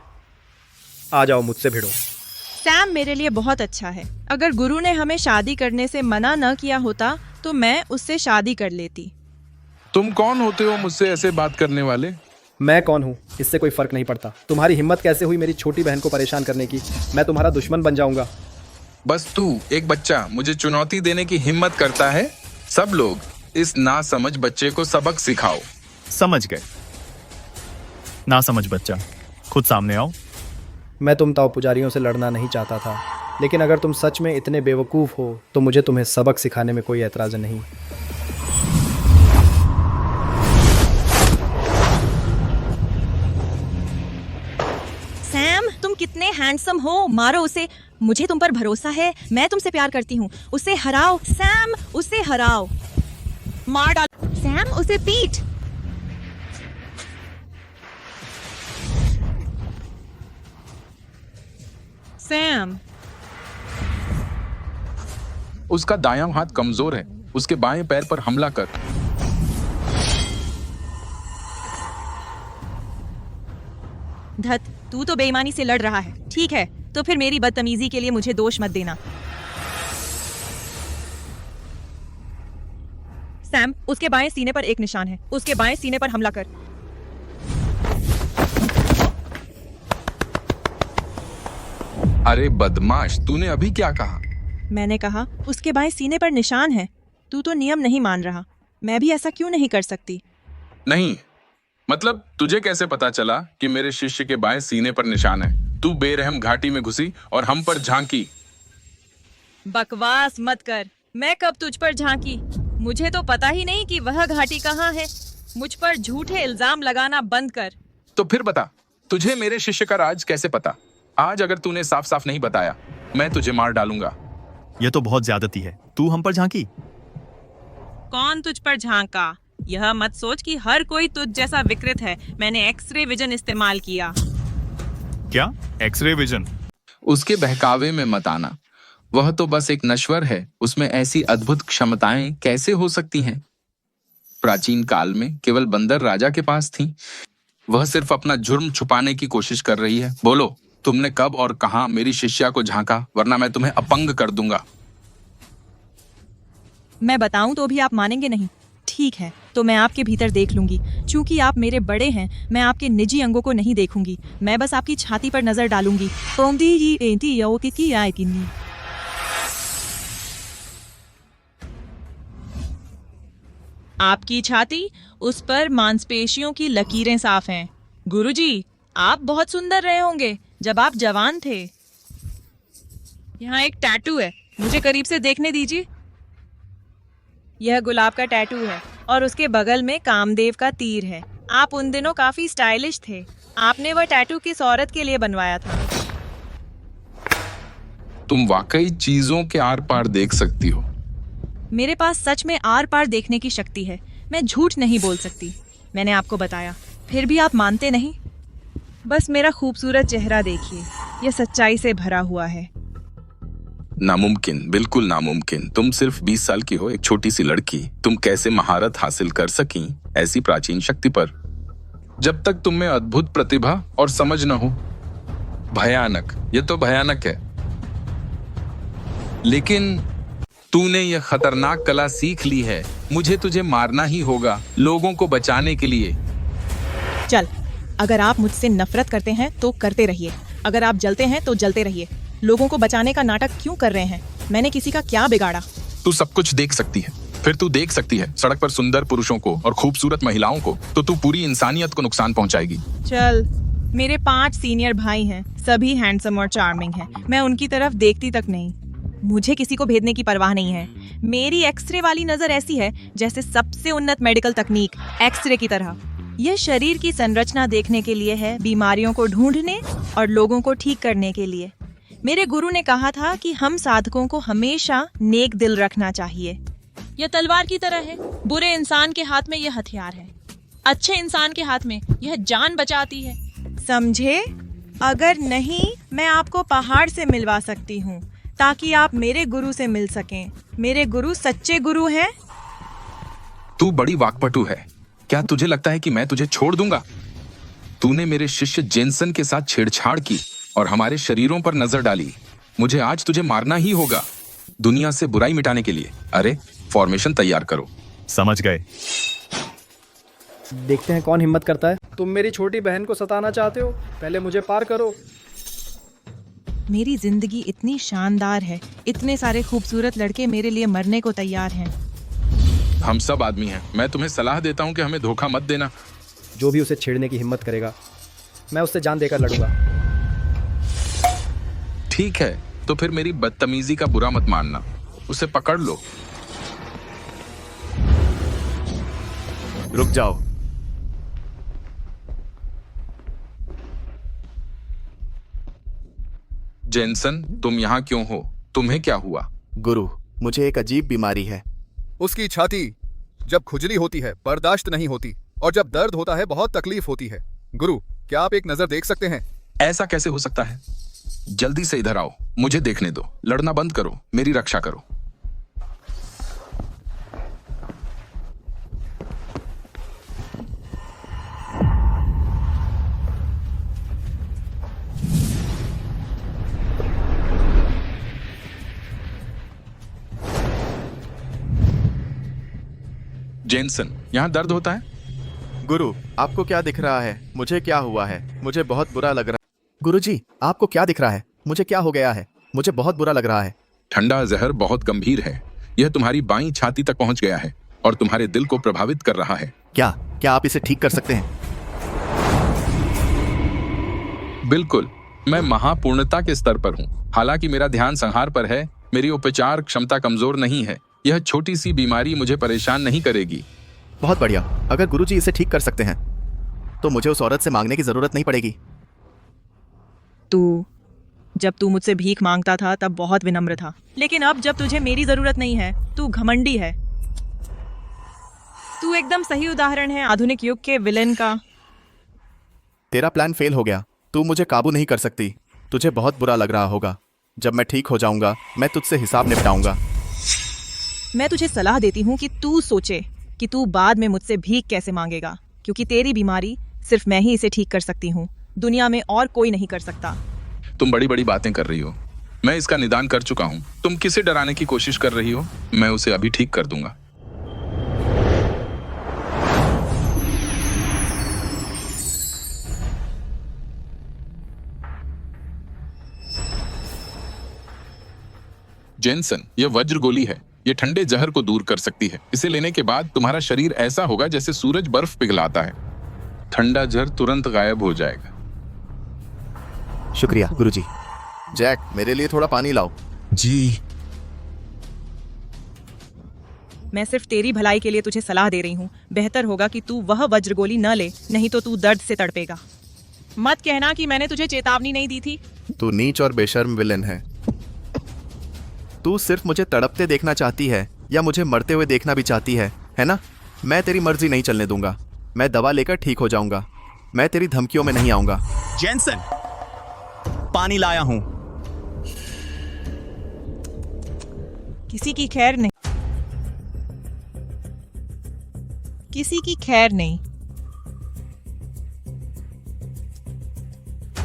[SPEAKER 7] आ जाओ, मुझसे भिड़ो।
[SPEAKER 2] सैम मेरे लिए बहुत अच्छा है। अगर गुरु ने हमें शादी करने से मना न किया होता तो मैं उससे शादी कर लेती।
[SPEAKER 9] तुम कौन होते हो मुझसे ऐसे बात करने वाले?
[SPEAKER 7] मैं कौन हूँ इससे कोई फर्क नहीं पड़ता। तुम्हारी हिम्मत कैसे हुई मेरी छोटी बहन को परेशान करने की? मैं तुम्हारा दुश्मन बन जाऊंगा।
[SPEAKER 9] बस तू एक बच्चा मुझे चुनौती देने की हिम्मत करता है? सब लोग इस नासमझ बच्चे को सबक सिखाओ।
[SPEAKER 5] समझ गए। नासमझ बच्चा, खुद सामने आओ।
[SPEAKER 7] मैं तुम ताओ पुजारियों से लड़ना नहीं चाहता था, लेकिन अगर तुम सच में इतने बेवकूफ़ हो तो मुझे तुम्हें सबक सिखाने में कोई एतराज़ नहीं।
[SPEAKER 2] सैम, तुम कितने हैंडसम हो। मारो उसे, मुझे तुम पर भरोसा है। मैं तुमसे प्यार करती हूँ। उसे हराओ सैम, उसे हराओ। मार डालो सैम, उसे पीट। सैम,
[SPEAKER 9] उसका दायां हाथ कमजोर है, उसके बाएं पैर पर हमला कर।
[SPEAKER 2] धत, तू तो बेईमानी से लड़ रहा है। ठीक है, तो फिर मेरी बदतमीजी के लिए मुझे दोष मत देना। सैम, उसके बाएं सीने पर एक निशान है। उसके बाएं सीने पर हमला कर।
[SPEAKER 9] अरे बदमाश, तूने अभी क्या कहा?
[SPEAKER 2] मैंने कहा उसके बाएं सीने पर निशान है। तू तो नियम नहीं मान रहा। मैं भी ऐसा क्यों नहीं कर सकती?
[SPEAKER 9] नहीं, मतलब तुझे कैसे पता चला कि मेरे शिष्य के बाएं सीने पर निशान है? तू बेरहम घाटी में घुसी और हम पर झांकी।
[SPEAKER 2] बकवास मत कर। मैं कब तुझ पर झांकी? मुझे तो पता ही नहीं कि वह घाटी कहाँ है। मुझ पर झूठे इल्जाम लगाना बंद कर।
[SPEAKER 9] तो फिर बता, तुझे मेरे शिष्य का राज कैसे पता? आज अगर तूने साफ साफ नहीं बताया, मैं तुझे मार डालूंगा।
[SPEAKER 5] यह तो बहुत ज्यादती है। तू हम पर झांकी?
[SPEAKER 2] कौन तुझ पर झांका? यह मत सोच कि हर कोई तुझ जैसा विकृत है। मैंने एक्सरे विजन इस्तेमाल किया।
[SPEAKER 5] क्या एक्सरे विजन?
[SPEAKER 9] उसके बहकावे में मत आना। वह तो बस एक नश्वर है। उसमें ऐसी अद्भुत क्षमताएं कैसे हो सकती हैं? प्राचीन काल में केवल बंदर राजा के पास थी। वह सिर्फ अपना जुर्म छुपाने की कोशिश कर रही है। बोलो, तुमने कब और कहां मेरी शिष्या को झांका, वरना मैं तुम्हें अपंग कर दूंगा।
[SPEAKER 2] मैं बताऊं तो भी आप मानेंगे नहीं। ठीक है, तो मैं आपके भीतर देख लूंगी। चूंकि आप मेरे बड़े हैं, मैं आपके निजी अंगों को नहीं देखूंगी। मैं बस आपकी छाती पर नजर डालूंगी। आपकी छाती, उस पर मांसपेशियों की लकीरें साफ हैं। गुरुजी, आप बहुत सुंदर रहे होंगे जब आप जवान थे। यहाँ एक टैटू है, मुझे करीब से देखने दीजिए। यह गुलाब का टैटू है और उसके बगल में कामदेव का तीर है। आप उन दिनों काफी स्टाइलिश थे। आपने वह टैटू किस औरत के लिए बनवाया था?
[SPEAKER 9] तुम वाकई चीजों के आर पार देख सकती हो।
[SPEAKER 2] मेरे पास सच में आर पार देखने की शक्ति है। मैं झूठ नहीं बोल सकती। मैंने आपको बताया, फिर भी आप मानते नहीं। बस मेरा खूबसूरत चेहरा देखिए, यह सच्चाई से भरा हुआ है।
[SPEAKER 9] नामुमकिन, बिल्कुल नामुमकिन। तुम सिर्फ 20 साल की हो, एक छोटी सी लड़की। तुम कैसे महारत हासिल कर सकी ऐसी प्राचीन शक्ति पर, जब तक तुम में अद्भुत प्रतिभा और समझ न हो? भयानक, ये तो भयानक है। लेकिन तूने यह खतरनाक कला सीख ली है। मुझे तुझे मारना ही होगा, लोगों को बचाने के लिए।
[SPEAKER 2] चल, अगर आप मुझसे नफरत करते हैं तो करते रहिए। अगर आप जलते हैं तो जलते रहिए। लोगों को बचाने का नाटक क्यों कर रहे हैं? मैंने किसी का क्या बिगाड़ा?
[SPEAKER 9] तू सब कुछ देख सकती है, फिर तू देख सकती है सड़क पर सुंदर पुरुषों को और खूबसूरत महिलाओं को, तो तू पूरी इंसानियत को नुकसान पहुंचाएगी।
[SPEAKER 2] चल, मेरे 5 सीनियर भाई हैं, सभी हैंडसम और चार्मिंग हैं। मैं उनकी तरफ देखती तक नहीं। मुझे किसी को भेदने की परवाह नहीं है। मेरी एक्सरे वाली नजर ऐसी है जैसे सबसे उन्नत मेडिकल तकनीक एक्सरे की तरह। यह शरीर की संरचना देखने के लिए है, बीमारियों को ढूंढने और लोगों को ठीक करने के लिए। मेरे गुरु ने कहा था कि हम साधकों को हमेशा नेक दिल रखना चाहिए। यह तलवार की तरह है। बुरे इंसान के हाथ में यह हथियार है, अच्छे इंसान के हाथ में यह जान बचाती है। समझे? अगर नहीं, मैं आपको पहाड़ से मिलवा सकती हूँ ताकि आप मेरे गुरु से मिल सकें। मेरे गुरु सच्चे गुरु हैं।
[SPEAKER 9] तू बड़ी वाकपटू है। क्या तुझे लगता है कि मैं तुझे छोड़ दूंगा? तूने मेरे शिष्य जेनसन के साथ छेड़छाड़ की और हमारे शरीरों पर नजर डाली। मुझे आज तुझे मारना ही होगा, दुनिया से बुराई मिटाने के लिए। अरे, फॉर्मेशन तैयार करो।
[SPEAKER 5] समझ गए।
[SPEAKER 7] देखते हैं कौन हिम्मत करता है। तुम मेरी छोटी बहन को सताना चाहते हो? पहले मुझे पार करो।
[SPEAKER 2] मेरी जिंदगी इतनी शानदार है, इतने सारे खूबसूरत लड़के मेरे लिए मरने को तैयार हैं।
[SPEAKER 9] हम सब आदमी हैं। मैं तुम्हें सलाह देता हूं कि हमें धोखा मत देना।
[SPEAKER 7] जो भी उसे छेड़ने की हिम्मत करेगा, मैं उससे जान देकर लड़ूंगा।
[SPEAKER 9] ठीक है, तो फिर मेरी बदतमीजी का बुरा मत मानना। उसे पकड़ लो।
[SPEAKER 4] रुक जाओ।
[SPEAKER 9] जेनसन, तुम यहाँ क्यों हो? तुम्हें क्या हुआ?
[SPEAKER 4] गुरु, मुझे एक अजीब बीमारी है।
[SPEAKER 10] उसकी छाती जब खुजली होती है बर्दाश्त नहीं होती, और जब दर्द होता है बहुत तकलीफ होती है। गुरु, क्या आप एक नजर देख सकते हैं?
[SPEAKER 9] ऐसा कैसे हो सकता है? जल्दी से इधर आओ, मुझे देखने दो। लड़ना बंद करो, मेरी रक्षा करो। जेनसन, यहाँ दर्द होता है?
[SPEAKER 4] गुरु, आपको क्या दिख रहा है? मुझे क्या हुआ है? मुझे बहुत बुरा लग रहा है। गुरुजी, आपको क्या दिख रहा है? मुझे क्या हो गया है? मुझे बहुत बुरा लग रहा है।
[SPEAKER 9] ठंडा जहर बहुत गंभीर है। यह तुम्हारी बाईं छाती तक पहुंच गया है और तुम्हारे दिल को प्रभावित कर रहा है।
[SPEAKER 4] क्या आप इसे ठीक कर सकते हैं?
[SPEAKER 9] बिल्कुल, मैं महापूर्णता के स्तर पर हूँ। हालांकि मेरा ध्यान संहार पर है। मेरी उपचार क्षमता कमजोर नहीं है। यह छोटी सी बीमारी मुझे परेशान नहीं करेगी।
[SPEAKER 4] बहुत बढ़िया। अगर गुरुजी इसे ठीक कर सकते हैं तो मुझे उस औरत से मांगने की जरूरत नहीं पड़ेगी।
[SPEAKER 2] जब तू मुझसे भीख मांगता था तब बहुत विनम्र था, लेकिन अब जब तुझे मेरी जरूरत नहीं है, तू घमंडी है। तू एकदम सही उदाहरण है आधुनिक युग के विलेन का।
[SPEAKER 4] तेरा प्लान फेल हो गया। तू मुझे काबू नहीं कर सकती। तुझे बहुत बुरा लग रहा होगा। जब मैं ठीक हो जाऊंगा, मैं तुझसे हिसाब निपटाऊंगा।
[SPEAKER 2] मैं तुझे सलाह देती हूँ कि तू सोचे। कि तू बाद में मुझसे भीख कैसे मांगेगा, क्योंकि तेरी बीमारी सिर्फ मैं ही इसे ठीक कर सकती हूँ, दुनिया में और कोई नहीं कर सकता।
[SPEAKER 9] तुम बड़ी बड़ी बातें कर रही हो। मैं इसका निदान कर चुका हूँ। तुम किसे डराने की कोशिश कर रही हो? मैं उसे अभी ठीक कर दूंगा। जेनसन, यह वज्र गोली है। यह ठंडे जहर को दूर कर सकती है। इसे लेने के बाद तुम्हारा शरीर ऐसा होगा जैसे सूरज बर्फ पिघलाता है। ठंडा जहर तुरंत गायब हो जाएगा।
[SPEAKER 4] शुक्रिया गुरुजी। जैक, मेरे लिए थोड़ा पानी लाओ।
[SPEAKER 5] जी।
[SPEAKER 2] मैं सिर्फ तेरी भलाई के लिए तुझे सलाह दे रही हूँ। बेहतर होगा कि तू वह वज्रगोली न ले, नहीं तो तू दर्द से तड़पेगा। मत कहना कि मैंने तुझे चेतावनी नहीं दी थी।
[SPEAKER 4] तू नीच और बेशर्म विलेन है। तू सिर्फ मुझे तड़पते देखना चाहती है या मुझे मरते हुए देखना भी चाहती है ना? मैं तेरी मर्जी नहीं चलने दूंगा। मैं दवा लेकर ठीक हो जाऊंगा। मैं तेरी धमकियों में नहीं आऊंगा।
[SPEAKER 5] जेनसन, पानी लाया हूं।
[SPEAKER 2] किसी की खैर नहीं, किसी की खैर नहीं।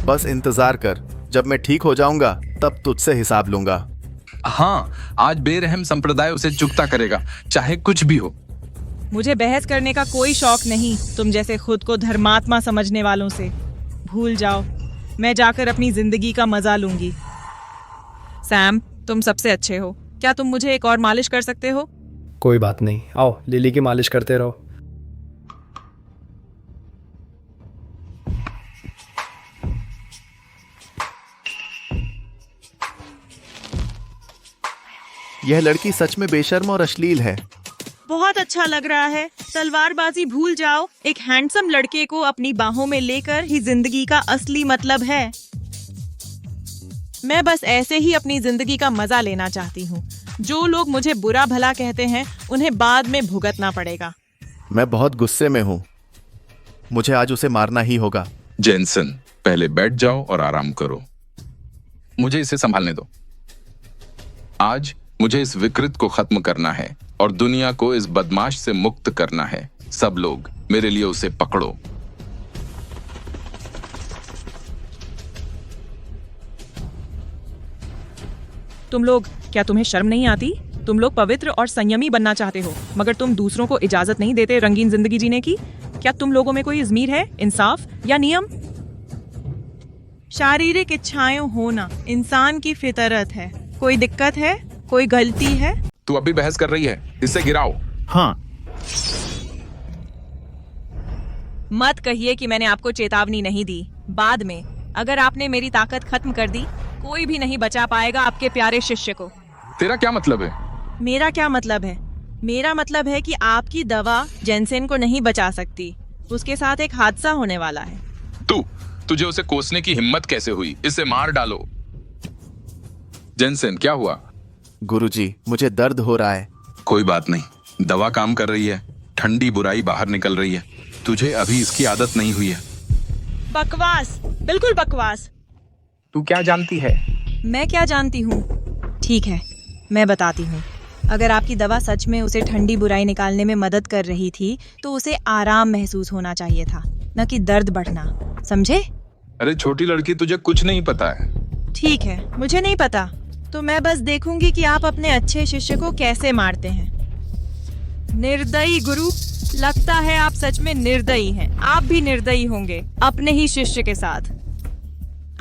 [SPEAKER 4] बस इंतजार कर, जब मैं ठीक हो जाऊंगा तब तुझसे हिसाब लूंगा।
[SPEAKER 9] हाँ, आज बेरहम संप्रदाय उसे चुकता करेगा, चाहे कुछ भी हो।
[SPEAKER 2] मुझे बहस करने का कोई शौक नहीं तुम जैसे खुद को धर्मात्मा समझने वालों से। भूल जाओ, मैं जाकर अपनी जिंदगी का मजा लूंगी। सैम, तुम सबसे अच्छे हो। क्या तुम मुझे एक और मालिश कर सकते हो?
[SPEAKER 7] कोई बात नहीं, आओ लिली की मालिश करते रहो।
[SPEAKER 4] यह लड़की सच में बेशर्म और अश्लील है।
[SPEAKER 2] बहुत अच्छा लग रहा है। तलवारबाजी भूल जाओ। एक हैंडसम लड़के को अपनी बाहों में लेकर ही जिंदगी का असली मतलब है। मैं बस ऐसे ही अपनी जिंदगी का मजा लेना चाहती हूँ। जो लोग मुझे बुरा भला कहते हैं उन्हें बाद में भुगतना पड़ेगा।
[SPEAKER 4] मैं बहुत गुस्से में हूँ। मुझे आज उसे मारना ही होगा।
[SPEAKER 9] जेनसन, पहले बैठ जाओ और आराम करो। मुझे इसे संभालने दो। आज मुझे इस विकृत को खत्म करना है और दुनिया को इस बदमाश से मुक्त करना है। सब लोग मेरे लिए उसे पकड़ो।
[SPEAKER 2] तुम लोग, क्या तुम्हें शर्म नहीं आती? तुम लोग पवित्र और संयमी बनना चाहते हो, मगर तुम दूसरों को इजाजत नहीं देते रंगीन जिंदगी जीने की। क्या तुम लोगों में कोई इज़मीर है, इंसाफ या नियम? शारीरिक इच्छाएं होना इंसान की फितरत है। कोई दिक्कत है? कोई गलती है?
[SPEAKER 9] तू अभी बहस कर रही है, इसे गिराओ।
[SPEAKER 5] हाँ।
[SPEAKER 2] मत कहिए कि मैंने आपको चेतावनी नहीं दी। बाद में अगर आपने मेरी ताकत खत्म कर दी, कोई भी नहीं बचा पाएगा आपके प्यारे शिष्य को।
[SPEAKER 9] तेरा क्या मतलब है?
[SPEAKER 2] मेरा क्या मतलब है? मेरा मतलब है कि आपकी दवा जेनसेन को नहीं बचा सकती। उसके साथ एक हादसा होने वाला है।
[SPEAKER 9] तुझे उसे कोसने की हिम्मत कैसे हुई? इसे मार डालो। जेनसेन, क्या हुआ?
[SPEAKER 4] गुरुजी, मुझे दर्द हो रहा है।
[SPEAKER 9] कोई बात नहीं, दवा काम कर रही है। ठंडी बुराई बाहर निकल रही है। तुझे अभी इसकी आदत नहीं हुई है।
[SPEAKER 2] बकवास, बिल्कुल बकवास।
[SPEAKER 5] तू क्या जानती है?
[SPEAKER 2] मैं क्या जानती हूँ? ठीक है, मैं बताती हूँ। अगर आपकी दवा सच में उसे ठंडी बुराई निकालने में मदद कर रही थी तो उसे आराम महसूस होना चाहिए था, न कि दर्द बढ़ना। समझे?
[SPEAKER 9] अरे छोटी लड़की, तुझे कुछ नहीं पता है।
[SPEAKER 2] ठीक है, मुझे नहीं पता, तो मैं बस देखूंगी कि आप अपने अच्छे शिष्य को कैसे मारते हैं। निर्दयी गुरु, लगता है आप सच में निर्दयी हैं। आप भी निर्दयी होंगे अपने ही शिष्य के साथ।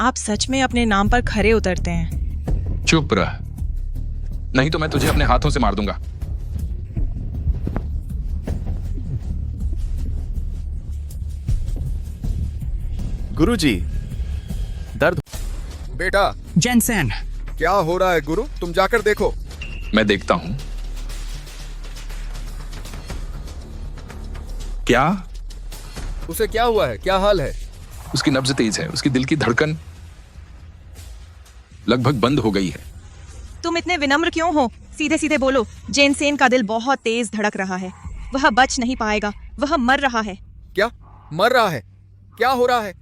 [SPEAKER 2] आप सच में अपने नाम पर खरे उतरते हैं।
[SPEAKER 9] चुप रह, नहीं तो मैं तुझे अपने हाथों से मार दूंगा।
[SPEAKER 4] गुरुजी, दर्द।
[SPEAKER 10] बेटा,
[SPEAKER 5] जेनसन,
[SPEAKER 10] क्या हो रहा है गुरु? तुम जाकर देखो।
[SPEAKER 9] मैं देखता हूं। क्या?
[SPEAKER 10] उसे क्या हुआ है? क्या हाल है?
[SPEAKER 9] उसकी नब्ज तेज है। उसकी दिल की धड़कन लगभग बंद हो गई है।
[SPEAKER 2] तुम इतने विनम्र क्यों हो? सीधे सीधे बोलो। जेनसेन का दिल बहुत तेज धड़क रहा है। वह बच नहीं पाएगा। वह मर रहा है।
[SPEAKER 10] क्या मर रहा है? क्या हो रहा है?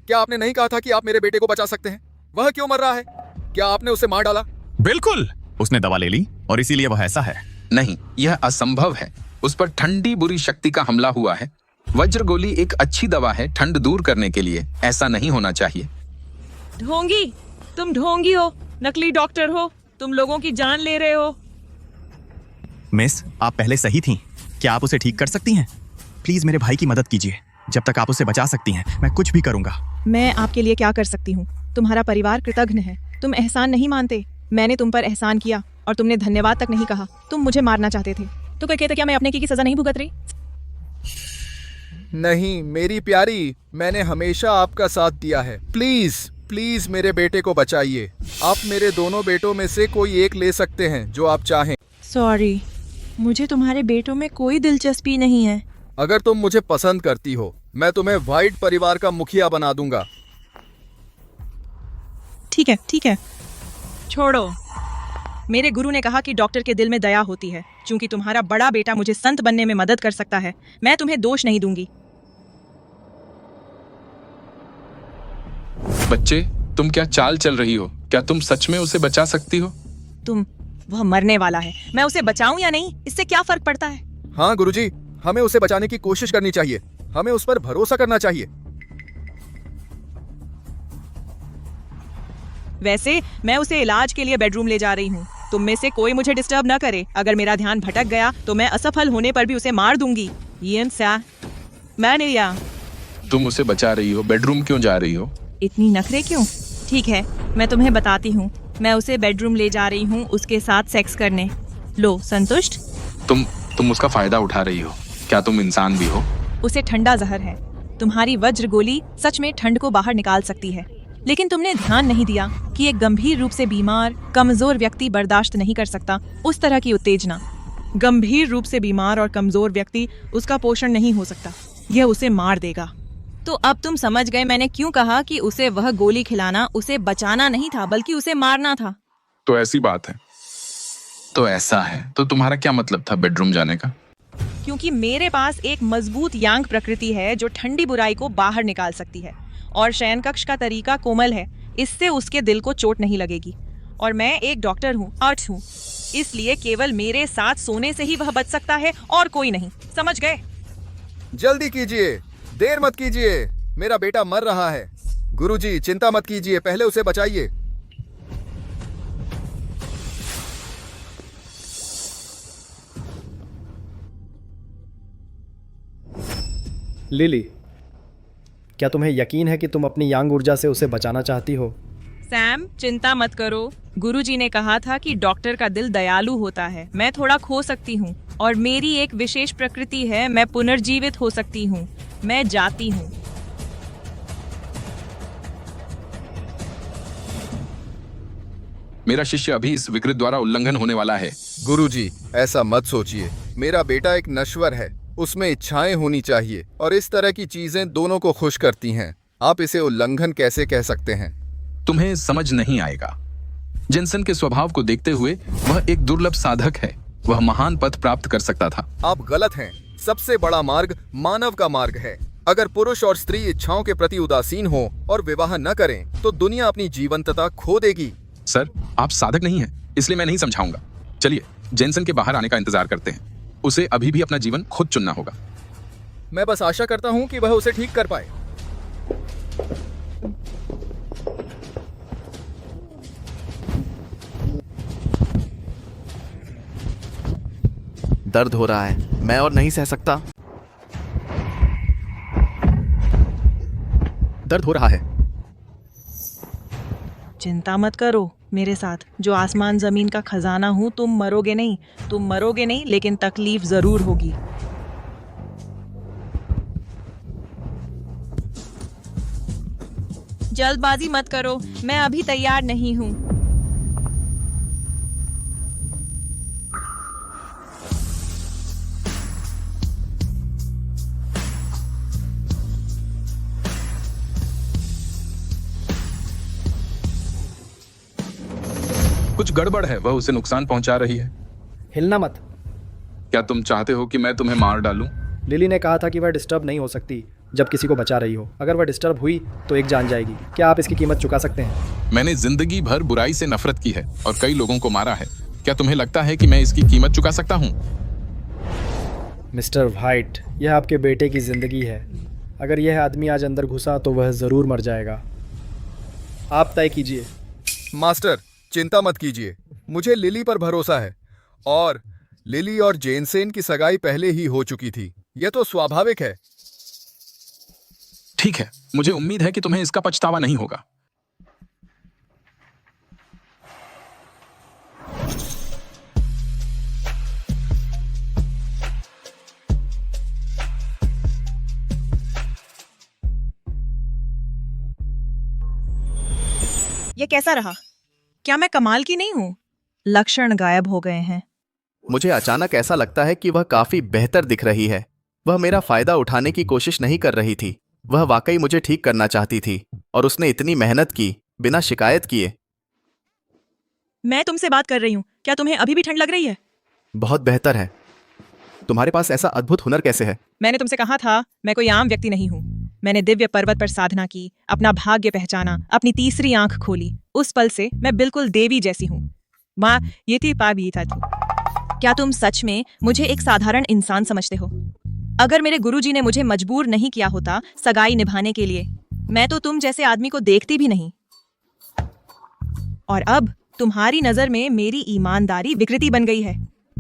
[SPEAKER 10] क्या आपने नहीं कहा था कि आप मेरे बेटे को बचा सकते हैं? वह क्यों मर रहा है? क्या आपने उसे मार डाला?
[SPEAKER 5] बिल्कुल, उसने दवा ले ली और इसीलिए वह ऐसा है।
[SPEAKER 9] नहीं, यह असंभव है। उस पर ठंडी बुरी शक्ति का हमला हुआ है। वज्र गोली एक अच्छी दवा है ठंड दूर करने के लिए। ऐसा नहीं होना चाहिए।
[SPEAKER 2] ढोंगी, तुम ढोंगी हो, नकली डॉक्टर हो, तुम लोगों की जान ले रहे हो।
[SPEAKER 5] मिस, आप पहले सही थी। क्या आप उसे ठीक कर सकती हैं? प्लीज मेरे भाई की मदद कीजिए। जब तक आप उसे बचा सकती हैं, मैं कुछ भी करूंगा।
[SPEAKER 2] मैं आपके लिए क्या कर सकती हूँ? तुम्हारा परिवार कृतज्ञ है। तुम एहसान नहीं मानते। मैंने तुम पर एहसान किया और तुमने धन्यवाद तक नहीं कहा। तुम मुझे मारना चाहते थे तो कहते क्या मैं अपने की सजा नहीं भुगत रही?
[SPEAKER 10] नहीं मेरी प्यारी, मैंने हमेशा आपका साथ दिया है। प्लीज प्लीज मेरे बेटे को बचाइए। आप मेरे दोनों बेटों में से कोई एक ले सकते हैं जो आप चाहें।
[SPEAKER 2] सॉरी, मुझे तुम्हारे बेटों में कोई दिलचस्पी नहीं है।
[SPEAKER 10] अगर तुम मुझे पसंद करती हो, मैं तुम्हें व्हाइट परिवार का मुखिया बना दूंगा।
[SPEAKER 2] ठीक है, छोड़ो। मेरे गुरु ने कहा कि डॉक्टर के दिल में दया होती है। क्योंकि तुम्हारा बड़ा बेटा मुझे संत बनने में मदद कर सकता है, मैं तुम्हें दोष नहीं दूंगी।
[SPEAKER 9] बच्चे, तुम क्या चाल चल रही हो? क्या तुम सच में उसे बचा सकती हो?
[SPEAKER 2] वह मरने वाला है। मैं उसे बचाऊं या नहीं, इससे क्या फर्क पड़ता है?
[SPEAKER 10] हाँ गुरुजी, हमें उसे बचाने की कोशिश करनी चाहिए। हमें उस पर भरोसा करना चाहिए।
[SPEAKER 2] वैसे मैं उसे इलाज के लिए बेडरूम ले जा रही हूँ। तुम में से कोई मुझे डिस्टर्ब न करे। अगर मेरा ध्यान भटक गया तो मैं असफल होने पर भी उसे मार दूंगी। मैं नहीं या।
[SPEAKER 9] तुम उसे बचा रही हो, बेडरूम क्यों जा रही हो?
[SPEAKER 2] इतनी नखरे क्यों? ठीक है, मैं तुम्हें बताती हूँ। मैं उसे बेडरूम ले जा रही हूँ उसके साथ सेक्स करने। लो, संतुष्ट?
[SPEAKER 9] तुम उसका फायदा उठा रही हो। क्या तुम इंसान भी हो?
[SPEAKER 2] उसे ठंडा जहर है। तुम्हारी वज्र गोली सच में ठंड को बाहर निकाल सकती है, लेकिन तुमने ध्यान नहीं दिया कि एक गंभीर रूप से बीमार कमजोर व्यक्ति बर्दाश्त नहीं कर सकता उस तरह की उत्तेजना। गंभीर रूप से बीमार और कमजोर व्यक्ति उसका पोषण नहीं हो सकता। यह उसे मार देगा। तो अब तुम समझ गए मैंने क्यों कहा कि उसे वह गोली खिलाना उसे बचाना नहीं था, बल्कि उसे मारना था।
[SPEAKER 9] तो ऐसी बात है। तो ऐसा है तो तुम्हारा क्या मतलब था बेडरूम जाने का?
[SPEAKER 2] क्योंकि मेरे पास एक मजबूत यांग प्रकृति है जो ठंडी बुराई को बाहर निकाल सकती है, और शयन कक्ष का तरीका कोमल है। इससे उसके दिल को चोट नहीं लगेगी। और मैं एक डॉक्टर हूँ, अर्थ हूँ, इसलिए केवल मेरे साथ सोने से ही वह बच सकता है और कोई नहीं। समझ गए?
[SPEAKER 10] जल्दी कीजिए, देर मत कीजिए। मेरा बेटा मर रहा है। गुरुजी, चिंता मत कीजिए, पहले उसे बचाइए।
[SPEAKER 7] लिली, क्या तुम्हें यकीन है कि तुम अपनी यांग ऊर्जा से उसे बचाना चाहती हो?
[SPEAKER 2] सैम, चिंता मत करो। गुरुजी ने कहा था कि डॉक्टर का दिल दयालु होता है। मैं थोड़ा खो सकती हूँ और मेरी एक विशेष प्रकृति है। मैं पुनर्जीवित हो सकती हूँ। मैं जाती हूँ।
[SPEAKER 9] मेरा शिष्य अभी इस विकृत द्वारा उल्लंघन होने वाला है।
[SPEAKER 10] गुरुजी, ऐसा मत सोचिए। मेरा बेटा एक नश्वर है, उसमें इच्छाएं होनी चाहिए और इस तरह की चीजें दोनों को खुश करती हैं। आप इसे उल्लंघन कैसे कह सकते हैं?
[SPEAKER 9] तुम्हें समझ नहीं आएगा। जेनसन के स्वभाव को देखते हुए वह एक दुर्लभ साधक है। वह महान पद प्राप्त कर सकता था।
[SPEAKER 10] आप गलत हैं। सबसे बड़ा मार्ग मानव का मार्ग है। अगर पुरुष और स्त्री इच्छाओं के प्रति उदासीन हो और विवाह न करें तो दुनिया अपनी जीवंतता खो देगी।
[SPEAKER 9] सर, आप साधक नहीं हैं, इसलिए मैं नहीं समझाऊंगा। चलिए जेनसन के बाहर आने का इंतजार करते हैं। उसे अभी भी अपना जीवन खुद चुनना होगा।
[SPEAKER 10] मैं बस आशा करता हूँ कि वह उसे ठीक कर पाए।
[SPEAKER 4] दर्द हो रहा है, मैं और नहीं सह सकता।
[SPEAKER 5] दर्द हो रहा है।
[SPEAKER 2] चिंता मत करो मेरे साथ, जो आसमान जमीन का खजाना हूँ। तुम मरोगे नहीं, लेकिन तकलीफ जरूर होगी। जल्दबाजी मत करो, मैं अभी तैयार नहीं हूँ।
[SPEAKER 9] कुछ गड़बड़ है, वह उसे नुकसान पहुंचा रही है।
[SPEAKER 7] हिलना मत।
[SPEAKER 9] क्या तुम चाहते हो कि मैं तुम्हें मार डालूं?
[SPEAKER 7] लिली ने कहा था कि वह डिस्टर्ब नहीं हो सकती जब किसी को बचा रही हो। अगर वह डिस्टर्ब हुई तो एक जान जाएगी। क्या आप इसकी कीमत चुका सकते हैं?
[SPEAKER 9] मैंने जिंदगी भर बुराई से नफरत की है और कई लोगों को मारा है। क्या तुम्हें लगता है कि मैं इसकी कीमत चुका सकता हूँ?
[SPEAKER 7] मिस्टर वाइट, यह आपके बेटे की ज़िंदगी है। अगर यह आदमी आज अंदर घुसा तो वह ज़रूर मर जाएगा। आप तय कीजिए।
[SPEAKER 10] मास्टर, चिंता मत कीजिए, मुझे लिली पर भरोसा है। और लिली और जेनसेन की सगाई पहले ही हो चुकी थी, यह तो स्वाभाविक है।
[SPEAKER 9] ठीक है, मुझे उम्मीद है कि तुम्हें इसका पछतावा नहीं होगा।
[SPEAKER 2] ये कैसा रहा? क्या मैं कमाल की नहीं हूँ? लक्षण गायब हो गए हैं।
[SPEAKER 4] मुझे अचानक ऐसा लगता है कि वह काफी बेहतर दिख रही है। वह मेरा फायदा उठाने की कोशिश नहीं कर रही थी। वह वाकई मुझे ठीक करना चाहती थी और उसने इतनी मेहनत की बिना शिकायत किए।
[SPEAKER 2] मैं तुमसे बात कर रही हूँ, क्या तुम्हें अभी भी ठंड लग रही है?
[SPEAKER 4] बहुत बेहतर है। तुम्हारे पास ऐसा अद्भुत हुनर कैसे है?
[SPEAKER 2] मैंने तुमसे कहा था मैं कोई आम व्यक्ति नहीं हूँ। मैंने दिव्य पर्वत पर साधना की, अपना भाग्य पहचाना, अपनी तीसरी आंख खोली। उस पल से मैं बिल्कुल देवी जैसी हूँ। माँ, ये थी पाबीता थी। क्या तुम सच में मुझे एक साधारण इंसान समझते हो? अगर मेरे गुरुजी ने मुझे मजबूर नहीं किया होता सगाई निभाने के लिए, मैं तो तुम जैसे आदमी को देखती भी नहीं। और अब तुम्हारी नजर में मेरी ईमानदारी विकृति बन गई है।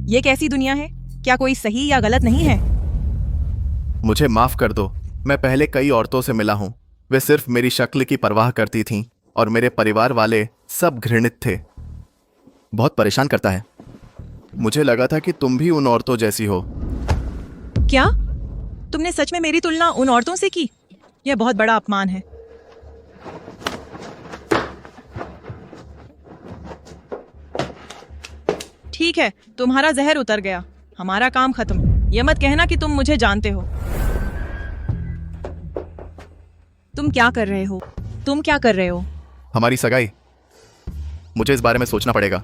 [SPEAKER 2] ये कैसी दुनिया है? क्या कोई सही या गलत नहीं है?
[SPEAKER 4] मुझे माफ कर दो। मैं पहले कई औरतों से मिला हूं। वे सिर्फ मेरी शक्ल की परवाह करती थीं और मेरे परिवार वाले सब घृणित थे। बहुत परेशान करता है। मुझे लगा था कि तुम भी उन औरतों जैसी हो।
[SPEAKER 2] क्या तुमने सच में मेरी तुलना उन औरतों से की? यह बहुत बड़ा अपमान है। ठीक है, तुम्हारा जहर उतर गया, हमारा काम खत्म। यह मत कहना कि तुम मुझे जानते हो। तुम क्या कर रहे हो? तुम क्या कर रहे हो?
[SPEAKER 4] हमारी सगाई। मुझे इस बारे में सोचना पड़ेगा।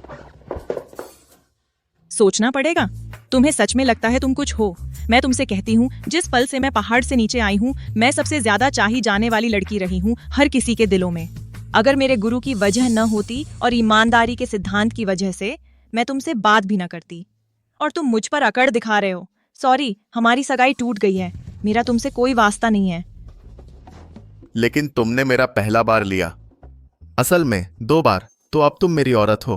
[SPEAKER 2] सोचना पड़ेगा? तुम्हें सच में लगता है तुम कुछ हो? मैं तुमसे कहती हूँ, जिस पल से मैं पहाड़ से नीचे आई हूँ, मैं सबसे ज्यादा चाही जाने वाली लड़की रही हूँ हर किसी के दिलों में। अगर मेरे गुरु की वजह न होती और ईमानदारी के सिद्धांत की वजह से, मैं तुमसे बात भी न करती। और तुम मुझ पर अकड़ दिखा रहे हो। सॉरी, हमारी सगाई टूट गई है। मेरा तुमसे कोई वास्ता नहीं है।
[SPEAKER 4] लेकिन तुमने मेरा पहला बार लिया, असल में 2 बार, तो अब तुम मेरी औरत हो।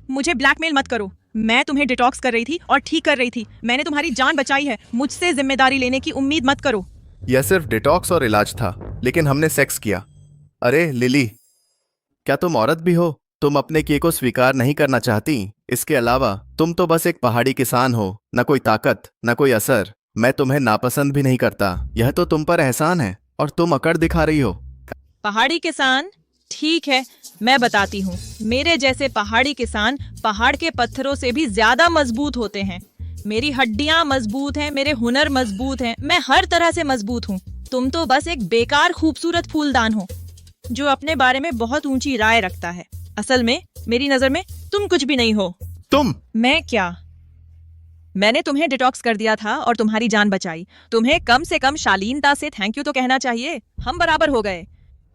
[SPEAKER 2] मुझे ब्लैकमेल मत करो। मैं तुम्हें डिटॉक्स कर रही थी और ठीक कर रही थी। मैंने तुम्हारी जान बचाई है। मुझसे जिम्मेदारी लेने की उम्मीद मत करो।
[SPEAKER 4] यह सिर्फ डिटॉक्स और इलाज था, लेकिन हमने सेक्स किया। अरे लिली, क्या तुम औरत भी हो? तुम अपने किए को स्वीकार नहीं करना चाहती? इसके अलावा तुम तो बस एक पहाड़ी किसान हो, न कोई ताकत, न कोई असर। मैं तुम्हें नापसंद भी नहीं करता। यह तो तुम पर एहसान है और तुम अकड़ दिखा रही हो।
[SPEAKER 2] पहाड़ी किसान? ठीक है, मैं बताती हूँ। मेरे जैसे पहाड़ी किसान पहाड़ के पत्थरों से भी ज्यादा मजबूत होते हैं। मेरी हड्डियां मजबूत हैं, मेरे हुनर मजबूत हैं, मैं हर तरह से मजबूत हूँ। तुम तो बस एक बेकार खूबसूरत फूलदान हो जो अपने बारे में बहुत ऊंची राय रखता है। असल में मेरी नजर में तुम कुछ भी नहीं हो। मैं क्या? मैंने तुम्हें डिटॉक्स कर दिया था और तुम्हारी जान बचाई। तुम्हें कम से कम शालीनता से थैंक यू तो कहना चाहिए। हम बराबर हो गए।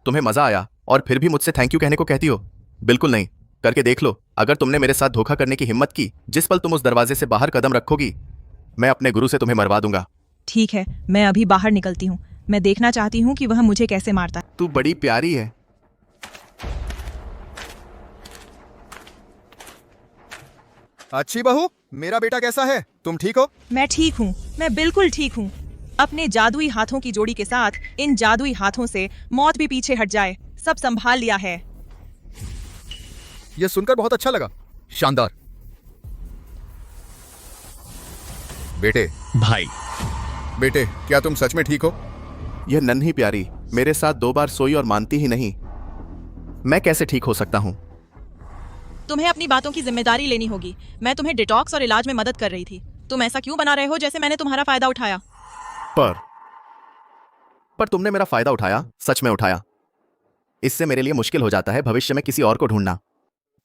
[SPEAKER 4] तुम्हें मजा आया और फिर भी मुझसे थैंक यू कहने को कहती हो? बिल्कुल नहीं। करके देख लो। अगर तुमने मेरे साथ धोखा करने की हिम्मत की, जिस पल तुम उस दरवाजे से बाहर कदम रखोगी, मैं अपने गुरु से तुम्हें मरवा दूंगा।
[SPEAKER 2] ठीक है, मैं अभी बाहर निकलती हूँ। मैं देखना चाहती हूँ कि वह मुझे कैसे मारता है।
[SPEAKER 4] तू बड़ी प्यारी है।
[SPEAKER 10] अच्छी बहू, मेरा बेटा कैसा है? तुम ठीक हो?
[SPEAKER 2] मैं ठीक हूँ, मैं बिल्कुल ठीक हूँ। अपने जादुई हाथों की जोड़ी के साथ इन जादुई हाथों से मौत भी पीछे हट जाए। सब संभाल लिया है।
[SPEAKER 10] यह सुनकर बहुत अच्छा लगा। शानदार। बेटे।
[SPEAKER 5] भाई।
[SPEAKER 10] बेटे, क्या तुम सच में ठीक हो?
[SPEAKER 4] यह नन्ही प्यारी मेरे साथ 2 बार सोई और मानती ही नहीं। मैं कैसे ठीक हो सकता हूँ?
[SPEAKER 2] तुम्हें अपनी बातों की जिम्मेदारी लेनी होगी। मैं तुम्हें डिटॉक्स और इलाज में मदद कर रही थी। तुम ऐसा क्यों बना रहे हो जैसे मैंने तुम्हारा फायदा उठाया?
[SPEAKER 4] पर तुमने मेरा फायदा उठाया, सच में उठाया। इससे मेरे लिए मुश्किल हो जाता है भविष्य में किसी और को ढूंढना।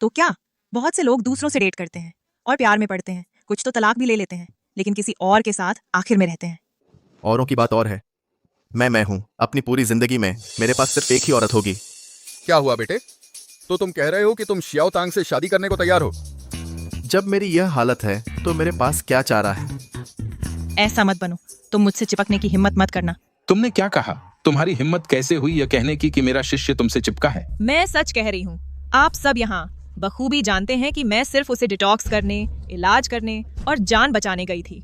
[SPEAKER 2] तो क्या? बहुत से लोग दूसरों से डेट करते हैं और प्यार में पड़ते हैं। कुछ तो तलाक भी ले लेते हैं, लेकिन किसी और के साथ आखिर में रहते हैं।
[SPEAKER 4] औरों की बात और है। मैं हूं। अपनी पूरी जिंदगी में मेरे पास सिर्फ एक ही औरत होगी।
[SPEAKER 10] क्या हुआ बेटे? तो तुम कह रहे हो कि तुम शियाओ तांग से शादी करने को तैयार हो?
[SPEAKER 4] जब मेरी यह हालत है तो मेरे पास क्या चारा है?
[SPEAKER 2] ऐसा मत बनो, तुम मुझसे चिपकने की हिम्मत मत करना।
[SPEAKER 9] तुमने क्या कहा? तुम्हारी हिम्मत कैसे हुई यह कहने की कि मेरा शिष्य तुमसे चिपका है?
[SPEAKER 2] मैं सच कह रही हूँ। आप सब यहाँ बखूबी जानते हैं कि मैं सिर्फ उसे डिटॉक्स करने, इलाज करने और जान बचाने गई थी।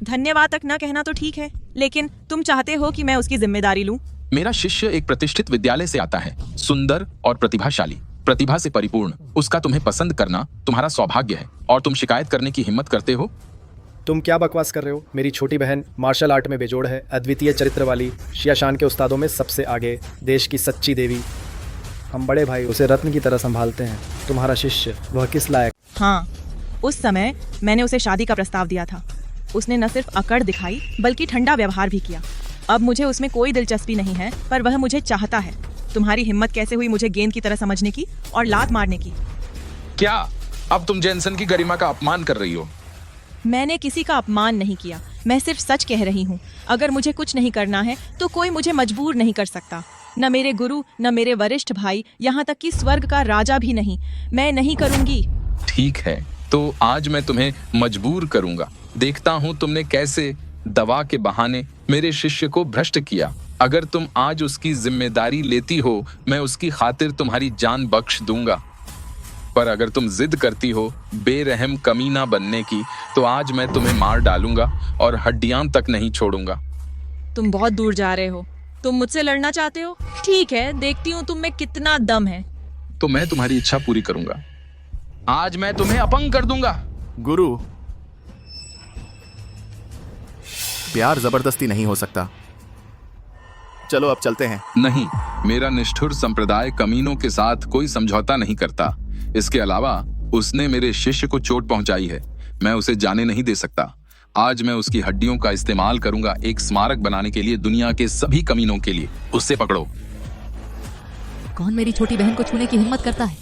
[SPEAKER 2] धन्यवाद तक न कहना तो ठीक है, लेकिन तुम चाहते हो कि मैं उसकी जिम्मेदारी लूं?
[SPEAKER 9] मेरा शिष्य एक प्रतिष्ठित विद्यालय से आता है, सुंदर और प्रतिभाशाली, प्रतिभा से परिपूर्ण। उसका तुम्हें पसंद करना तुम्हारा सौभाग्य है और तुम शिकायत करने की हिम्मत करते हो?
[SPEAKER 7] तुम क्या बकवास कर रहे हो? मेरी छोटी बहन मार्शल आर्ट में बेजोड़ है, अद्वितीय चरित्र वाली, शियाशान के उस्तादों में सबसे आगे, देश की सच्ची देवी। हम बड़े भाई उसे रत्न की तरह संभालते हैं। तुम्हारा शिष्य वह किस लायक?
[SPEAKER 2] हाँ, उस समय मैंने उसे शादी का प्रस्ताव दिया था। उसने न सिर्फ अकड़ दिखाई बल्कि ठंडा व्यवहार भी किया। अब मुझे उसमें कोई दिलचस्पी नहीं है, पर वह मुझे चाहता है। तुम्हारी हिम्मत कैसे हुई मुझे गेंद की तरह समझने की और लात मारने की?
[SPEAKER 9] क्या अब तुम जेनसन की गरिमा का अपमान कर रही हो?
[SPEAKER 2] मैंने किसी का अपमान नहीं किया, मैं सिर्फ सच कह रही हूँ। अगर मुझे कुछ नहीं करना है तो कोई मुझे मजबूर नहीं कर सकता। न मेरे गुरु, न मेरे वरिष्ठ भाई, यहाँ तक कि स्वर्ग का राजा भी नहीं। मैं नहीं करूँगी।
[SPEAKER 9] ठीक है, तो आज मैं तुम्हें मजबूर करूंगा। देखता हूँ तुमने कैसे दवा के बहाने मेरे शिष्य को भ्रष्ट किया। अगर तुम आज उसकी जिम्मेदारी लेती हो, मैं उसकी खातिर तुम्हारी जान बख्श दूंगा। पर अगर तुम जिद करती हो बेरहम कमीना बनने की, तो आज मैं तुम्हें मार डालूंगा और हड्डियां तक नहीं छोड़ूंगा।
[SPEAKER 2] तुम बहुत दूर जा रहे हो। तुम मुझसे लड़ना चाहते हो? ठीक है, देखती हूँ तुम में कितना दम है।
[SPEAKER 9] तो मैं तुम्हारी इच्छा पूरी करूंगा। आज मैं तुम्हें अपंग कर दूंगा।
[SPEAKER 4] गुरु, प्यार जबरदस्ती नहीं हो सकता। चलो अब चलते हैं।
[SPEAKER 9] नहीं, मेरा निष्ठुर संप्रदाय कमीनों के साथ कोई समझौता नहीं करता। इसके अलावा उसने मेरे शिष्य को चोट पहुंचाई है, मैं उसे जाने नहीं दे सकता। आज मैं उसकी हड्डियों का इस्तेमाल करूंगा एक स्मारक बनाने के लिए, दुनिया के सभी कमीनों के लिए। उससे पकड़ो।
[SPEAKER 11] कौन मेरी छोटी बहन को छूने की हिम्मत करता है?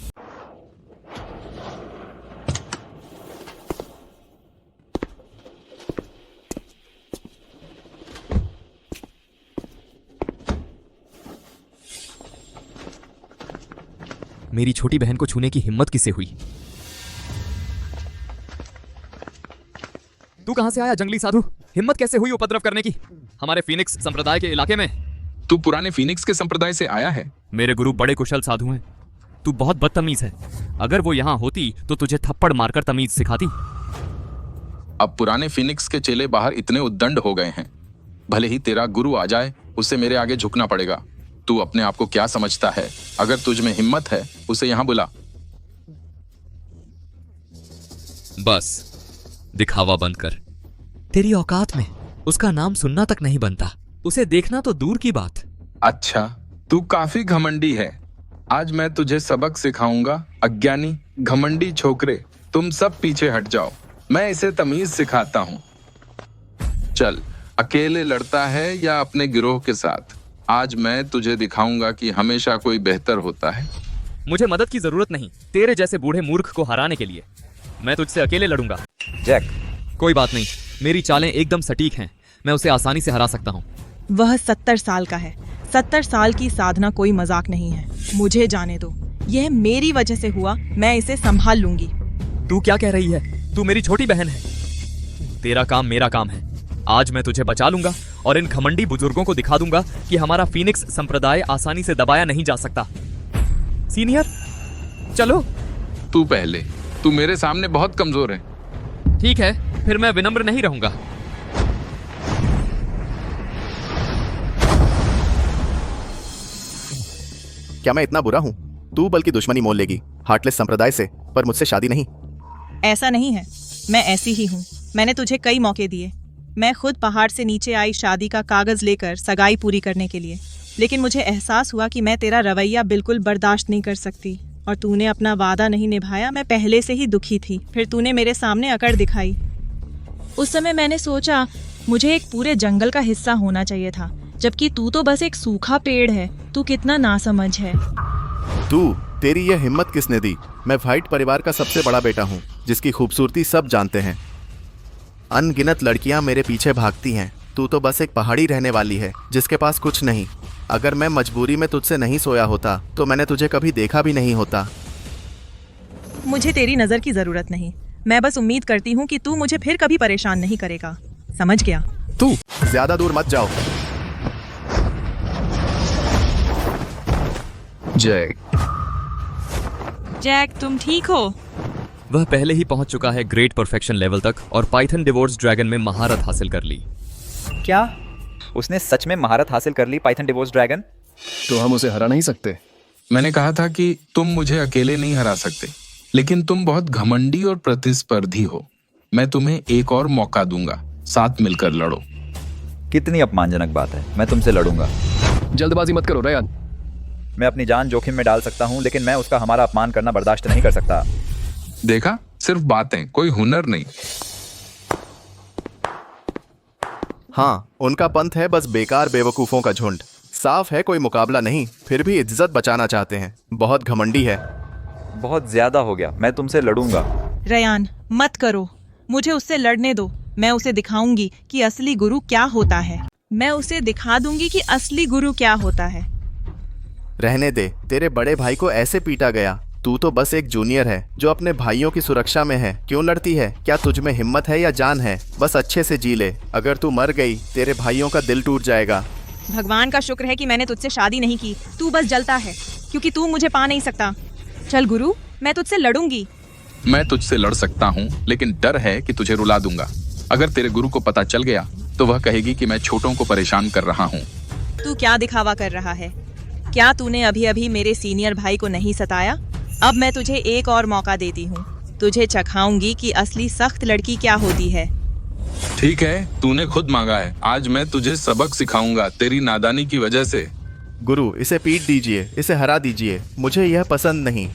[SPEAKER 13] मेरी छोटी बहन को छूने की हिम्मत किसे हुई? तू कहां से आया जंगली साधु? हिम्मत कैसे हुई उपद्रव करने की हमारे फीनिक्स संप्रदाय के इलाके में?
[SPEAKER 9] तू पुराने फीनिक्स के संप्रदाय से आया है?
[SPEAKER 13] मेरे गुरु बड़े कुशल साधु हैं। तू बहुत बदतमीज है। अगर वो यहाँ होती तो तुझे थप्पड़ मारकर तमीज सिखाती।
[SPEAKER 9] अब पुराने फीनिक्स के चेले बाहर इतने उद्दंड हो गए हैं, भले ही तेरा गुरु आ जाए उसे मेरे आगे झुकना पड़ेगा। तू अपने आप को क्या समझता है? अगर तुझ में हिम्मत है उसे यहाँ बुला।
[SPEAKER 13] बस दिखावा बंद कर। तेरी औकात में उसका नाम सुनना तक नहीं बनता, उसे देखना तो दूर की बात।
[SPEAKER 9] अच्छा, तू काफी घमंडी है। आज मैं तुझे सबक सिखाऊंगा। अज्ञानी घमंडी छोकरे, तुम सब पीछे हट जाओ, मैं इसे तमीज सिखाता हूँ। चल, अकेले लड़ता है या अपने गिरोह के साथ? आज मैं तुझे दिखाऊंगा कि हमेशा कोई बेहतर होता है।
[SPEAKER 13] मुझे मदद की जरूरत नहीं तेरे जैसे बूढ़े मूर्ख को हराने के लिए। मैं तुझसे अकेले लड़ूंगा।
[SPEAKER 8] जैक,
[SPEAKER 13] कोई बात नहीं, मेरी चालें एकदम सटीक हैं। मैं उसे आसानी से हरा सकता हूँ।
[SPEAKER 2] वह 70 साल का है। 70 साल की साधना कोई मजाक नहीं है। मुझे जाने दो, यह मेरी वजह से हुआ, मैं इसे संभाल लूंगी।
[SPEAKER 13] तू क्या कह रही है? तू मेरी छोटी बहन है। तेरा काम मेरा काम है। आज मैं तुझे बचा लूंगा और इन घमंडी बुजुर्गों को दिखा दूंगा कि हमारा फीनिक्स संप्रदाय आसानी से दबाया नहीं जा सकता। सीनियर, चलो।
[SPEAKER 9] तू पहले, तू मेरे सामने बहुत कमजोर है।
[SPEAKER 13] ठीक है, फिर मैं विनम्र नहीं रहूंगा।
[SPEAKER 4] क्या मैं इतना बुरा हूँ? तू बल्कि दुश्मनी मोल लेगी हार्टलेस संप्रदाय से, पर मुझसे शादी नहीं।
[SPEAKER 2] ऐसा नहीं है, मैं ऐसी ही हूँ। मैंने तुझे कई मौके दिए। मैं खुद पहाड़ से नीचे आई शादी का कागज लेकर सगाई पूरी करने के लिए, लेकिन मुझे एहसास हुआ कि मैं तेरा रवैया बिल्कुल बर्दाश्त नहीं कर सकती और तूने अपना वादा नहीं निभाया। मैं पहले से ही दुखी थी, फिर तूने मेरे सामने अकड़ दिखाई। उस समय मैंने सोचा मुझे एक पूरे जंगल का हिस्सा होना चाहिए था, जबकि तू तो बस एक सूखा पेड़ है। तू कितना नासमझ है।
[SPEAKER 4] तेरी यह हिम्मत किसने दी? मैं व्हाइट परिवार का सबसे बड़ा बेटा हूँ, जिसकी खूबसूरती सब जानते हैं। अनगिनत लड़कियां मेरे पीछे भागती हैं। तू तो बस एक पहाड़ी रहने वाली है जिसके पास कुछ नहीं। अगर मैं मजबूरी में तुझसे नहीं सोया होता तो मैंने तुझे कभी देखा भी नहीं होता।
[SPEAKER 2] मुझे तेरी नजर की जरूरत नहीं। मैं बस उम्मीद करती हूँ कि तू मुझे फिर कभी परेशान नहीं करेगा। समझ गया?
[SPEAKER 4] तू ज्यादा दूर मत जाओ।
[SPEAKER 2] जैक, तुम ठीक हो?
[SPEAKER 13] वह पहले ही पहुंच चुका है ग्रेट परफेक्शन लेवल तक और पाइथन डिवोर्स ड्रैगन में महारत हासिल कर ली।
[SPEAKER 8] क्या उसने सच में महारत हासिल कर ली पाइथन डिवोर्स ड्रैगन?
[SPEAKER 7] तो हम उसे हरा नहीं सकते।
[SPEAKER 9] मैंने कहा था कि तुम मुझे अकेले नहीं हरा सकते, लेकिन तुम बहुत घमंडी और प्रतिस्पर्धी हो। मैं तुम्हें एक और मौका दूंगा, साथ मिलकर लड़ो।
[SPEAKER 8] कितनी अपमानजनक बात है, मैं तुमसे लड़ूंगा।
[SPEAKER 7] जल्दबाजी मत करो रयान।
[SPEAKER 8] मैं अपनी जान जोखिम में डाल सकता हूँ, लेकिन मैं उसका हमारा अपमान करना बर्दाश्त नहीं कर सकता।
[SPEAKER 9] देखा, सिर्फ बातें, कोई हुनर नहीं।
[SPEAKER 4] हाँ, उनका पंथ है बस बेकार बेवकूफों का झुंड। साफ है कोई मुकाबला नहीं, फिर भी इज्जत बचाना चाहते हैं। बहुत घमंडी है।
[SPEAKER 8] बहुत ज्यादा हो गया, मैं तुमसे लड़ूंगा।
[SPEAKER 2] रयान, मत करो, मुझे उससे लड़ने दो। मैं उसे दिखाऊंगी कि असली गुरु क्या होता है। मैं उसे दिखा दूंगी कि असली गुरु क्या होता है।
[SPEAKER 4] रहने दे, तेरे बड़े भाई को ऐसे पीटा गया। तू तो बस एक जूनियर है जो अपने भाइयों की सुरक्षा में है। क्यों लड़ती है? क्या तुझ में हिम्मत है या जान है? बस अच्छे से जी ले। अगर तू मर गई, तेरे भाइयों का दिल टूट जाएगा।
[SPEAKER 2] भगवान का शुक्र है कि मैंने तुझसे शादी नहीं की। तू बस जलता है क्योंकि तू मुझे पा नहीं सकता। चल गुरु, मैं तुझसे लड़ूंगी।
[SPEAKER 9] मैं तुझसे लड़ सकता हूँ, लेकिन डर है कि तुझे रुला दूंगा। अगर तेरे गुरु को पता चल गया तो वह कहेगी कि मैं छोटों को परेशान कर रहा हूँ।
[SPEAKER 2] तू क्या दिखावा कर रहा है? क्या तूने अभी अभी मेरे सीनियर भाई को नहीं सताया? अब मैं तुझे एक और मौका देती हूँ। तुझे चखाऊंगी कि असली सख्त लड़की क्या होती है।
[SPEAKER 9] ठीक है, तूने खुद मांगा है। आज मैं तुझे सबक सिखाऊंगा तेरी नादानी की वजह से।
[SPEAKER 4] गुरु, इसे पीट दीजिए, इसे हरा दीजिए। मुझे यह पसंद नहीं।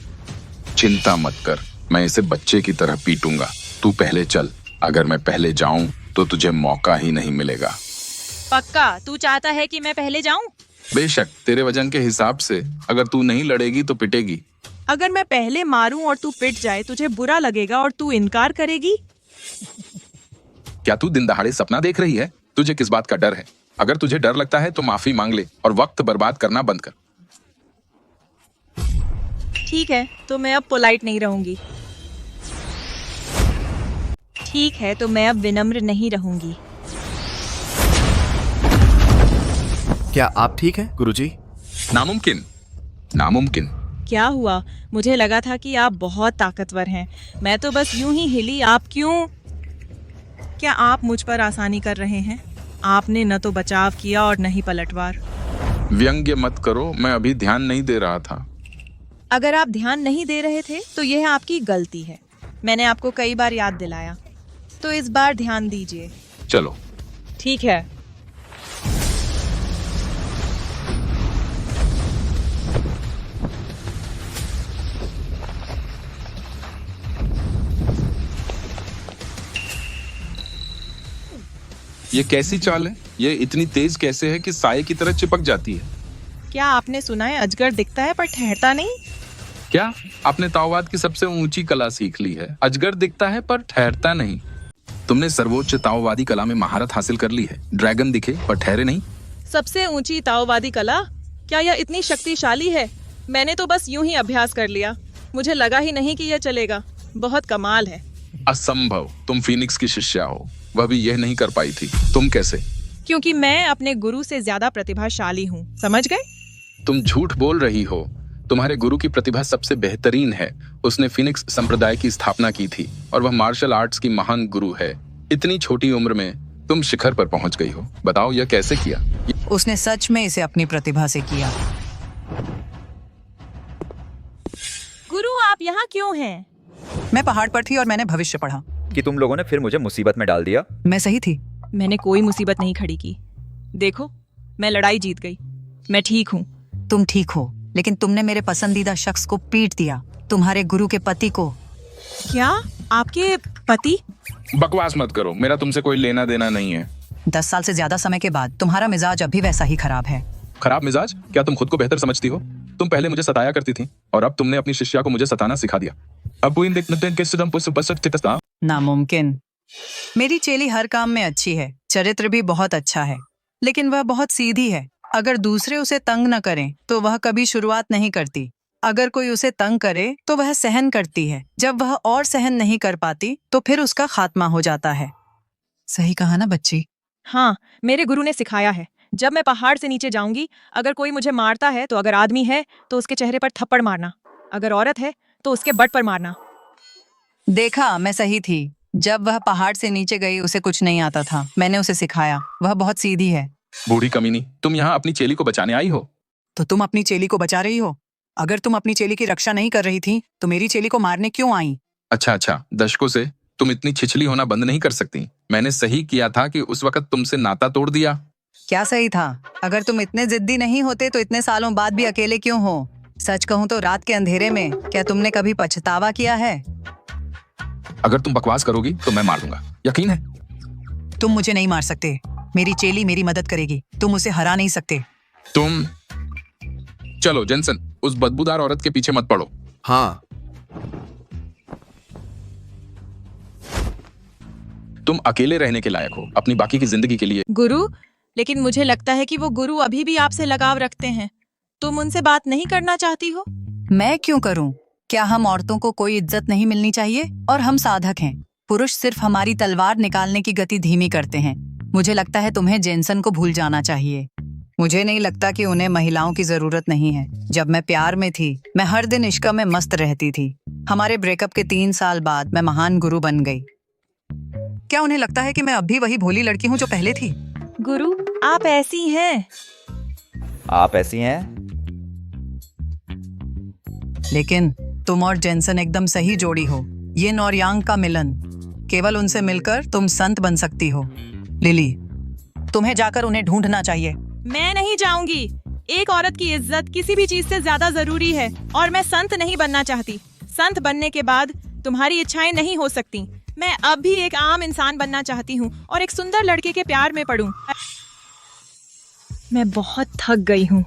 [SPEAKER 9] चिंता मत कर, मैं इसे बच्चे की तरह पीटूंगा। तू पहले चल। अगर मैं पहले जाऊं तो तुझे मौका ही नहीं मिलेगा।
[SPEAKER 2] पक्का तू चाहता है कि मैं पहले जाऊं?
[SPEAKER 9] बेशक, तेरे वजन के हिसाब से अगर तू नहीं लड़ेगी तो पिटेगी।
[SPEAKER 2] अगर मैं पहले मारूं और तू पिट जाए, तुझे बुरा लगेगा और तू इनकार करेगी?
[SPEAKER 9] क्या तू दिन दहाड़े सपना देख रही है? तुझे किस बात का डर है? अगर तुझे डर लगता है तो माफी मांग ले और वक्त बर्बाद करना बंद कर।
[SPEAKER 2] ठीक है, तो मैं अब पोलाइट नहीं रहूंगी। ठीक है, तो मैं अब विनम्र नहीं रहूंगी।
[SPEAKER 4] क्या आप ठीक हैं, गुरुजी?
[SPEAKER 9] नामुमकिन, नामुमकिन।
[SPEAKER 2] क्या हुआ? मुझे लगा था कि आप बहुत ताकतवर हैं। मैं तो बस यूं ही हिली। आप क्यों? क्या आप मुझ पर आसानी कर रहे हैं? आपने न तो बचाव किया और न ही पलटवार।
[SPEAKER 9] व्यंग्य मत करो, मैं अभी ध्यान नहीं दे रहा था।
[SPEAKER 2] अगर आप ध्यान नहीं दे रहे थे तो यह आपकी गलती है। मैंने आपको कई बार याद दिलाया, तो इस बार ध्यान दीजिए।
[SPEAKER 9] चलो
[SPEAKER 2] ठीक है।
[SPEAKER 9] ये कैसी चाल है? ये इतनी तेज कैसे है कि साये की तरह चिपक जाती है?
[SPEAKER 2] क्या आपने सुना है अजगर दिखता है पर ठहरता नहीं?
[SPEAKER 9] क्या आपने ताओवाद की सबसे ऊंची कला सीख ली है? अजगर दिखता है पर ठहरता नहीं। तुमने सर्वोच्च ताओवादी कला में महारत हासिल कर ली है। ड्रैगन दिखे पर ठहरे नहीं।
[SPEAKER 2] सबसे ऊंची ताओवादी कला? क्या यह इतनी शक्तिशाली है? मैंने तो बस यूं ही अभ्यास कर लिया। मुझे लगा ही नहीं कि यह चलेगा। बहुत कमाल है।
[SPEAKER 9] असंभव, तुम फीनिक्स की शिष्या हो। वह भी यह नहीं कर पाई थी, तुम कैसे?
[SPEAKER 2] क्योंकि मैं अपने गुरु से ज्यादा प्रतिभाशाली हूँ, समझ गए?
[SPEAKER 9] तुम झूठ बोल रही हो। तुम्हारे गुरु की प्रतिभा सबसे बेहतरीन है। उसने फीनिक्स संप्रदाय की स्थापना की थी और वह मार्शल आर्ट्स की महान गुरु है। इतनी छोटी उम्र में तुम शिखर पर पहुंच गई हो। बताओ यह कैसे किया?
[SPEAKER 6] उसने सच में इसे अपनी प्रतिभा से किया।
[SPEAKER 2] गुरु, आप यहाँ क्यों हैं?
[SPEAKER 6] मैं पहाड़ पर थी और मैंने भविष्य पढ़ा
[SPEAKER 8] कि तुम लोगों ने फिर मुझे मुसीबत में डाल दिया।
[SPEAKER 6] मैं सही थी।
[SPEAKER 2] मैंने कोई मुसीबत नहीं खड़ी की। देखो, मैं लड़ाई जीत गई। मैं ठीक हूँ।
[SPEAKER 6] तुम ठीक हो, लेकिन तुमने मेरे पसंदीदा शख्स को पीट दिया, तुम्हारे गुरु के पति को।
[SPEAKER 2] क्या? आपके पति?
[SPEAKER 9] बकवास मत करो, मेरा तुमसे कोई लेना देना नहीं है।
[SPEAKER 6] 10 साल से ज्यादा समय के बाद तुम्हारा मिजाज अभी वैसा ही खराब है।
[SPEAKER 9] खराब मिजाज? क्या तुम खुद को बेहतर समझती हो? तुम पहले मुझे सताया करती थी और अब तुमने अपनी शिष्या को मुझे सताना सिखा दिया।
[SPEAKER 6] नामुमकिन। मेरी चेली हर काम में अच्छी है, चरित्र भी बहुत अच्छा है, लेकिन वह बहुत सीधी है। अगर दूसरे उसे तंग न करें तो वह कभी शुरुआत नहीं करती। अगर कोई उसे तंग करे तो वह सहन करती है। जब वह और सहन नहीं कर पाती तो फिर उसका खात्मा हो जाता है। सही कहा ना बच्ची?
[SPEAKER 2] हाँ, मेरे गुरु ने सिखाया है, जब मैं पहाड़ से नीचे जाऊंगी, अगर कोई मुझे मारता है तो अगर आदमी है तो उसके चेहरे पर थप्पड़ मारना, अगर औरत है तो उसके बट पर मारना।
[SPEAKER 6] देखा, मैं सही थी। जब वह पहाड़ से नीचे गई उसे कुछ नहीं आता था, मैंने उसे सिखाया। वह बहुत सीधी है।
[SPEAKER 9] बूढ़ी कमीनी, तुम यहाँ अपनी चेली को बचाने आई हो?
[SPEAKER 6] तो तुम अपनी चेली को बचा रही हो? अगर तुम अपनी चेली की रक्षा नहीं कर रही थी तो मेरी चेली को मारने क्यों आई?
[SPEAKER 9] अच्छा, दशकों से तुम इतनी छिछली होना बंद नहीं कर सकती। मैंने सही किया था कि उस वक्त तुमसे नाता तोड़ दिया।
[SPEAKER 6] क्या सही था? अगर तुम इतने जिद्दी नहीं होते तो इतने सालों बाद भी अकेले क्यों हो? सच कहूँ तो रात के अंधेरे में क्या तुमने कभी पछतावा किया है?
[SPEAKER 9] अगर तुम बकवास करोगी तो मैं मार दूंगा, यकीन है।
[SPEAKER 6] तुम मुझे नहीं मार सकते। मेरी चेली मेरी मदद करेगी, तुम उसे हरा नहीं सकते।
[SPEAKER 9] तुम चलो जेनसन, उस बदबूदार औरत के पीछे मत पड़ो।
[SPEAKER 4] हाँ,
[SPEAKER 9] तुम अकेले रहने के लायक हो अपनी बाकी की जिंदगी के लिए।
[SPEAKER 2] गुरु, लेकिन मुझे लगता है कि वो गुरु अभी भी आपसे लगाव रखते हैं। तुम उनसे बात नहीं करना चाहती हो?
[SPEAKER 6] मैं क्यों करूं? क्या हम औरतों को कोई इज्जत नहीं मिलनी चाहिए? और हम साधक हैं। पुरुष सिर्फ हमारी तलवार निकालने की गति धीमी करते हैं। मुझे लगता है तुम्हें जेनसन को भूल जाना चाहिए। मुझे नहीं लगता कि उन्हें महिलाओं की जरूरत नहीं है। जब मैं प्यार में थी, मैं हर दिन इश्क में मस्त रहती थी। हमारे ब्रेकअप के 3 साल बाद मैं महान गुरु बन गई। क्या उन्हें लगता है कि मैं अब भी वही भोली लड़की हूँ जो पहले थी?
[SPEAKER 2] गुरु, आप ऐसी हैं।
[SPEAKER 8] आप ऐसी हैं?
[SPEAKER 6] लेकिन तुम और जेनसन एकदम सही जोड़ी हो। ये नौरयांग का मिलन। केवल उनसे मिलकर तुम संत बन सकती हो। लिली, तुम्हें जाकर उन्हें ढूंढना चाहिए।
[SPEAKER 2] मैं नहीं जाऊंगी। एक औरत की इज्जत किसी भी चीज से ज्यादा जरूरी है, और मैं संत नहीं बनना चाहती। संत बनने के बाद तुम्हारी इच्छाएं नहीं हो सकती। मैं अब भी एक आम इंसान बनना चाहती हूँ और एक सुंदर लड़के के प्यार में पड़ूं। मैं बहुत थक गई हूँ।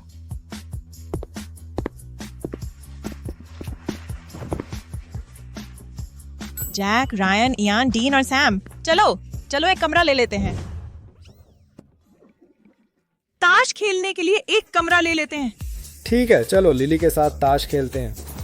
[SPEAKER 2] जैक, रायन, इयान, डीन और सैम, चलो एक कमरा ले लेते हैं। ताश खेलने के लिए एक कमरा ले लेते हैं।
[SPEAKER 7] ठीक है, चलो लिली के साथ ताश खेलते हैं।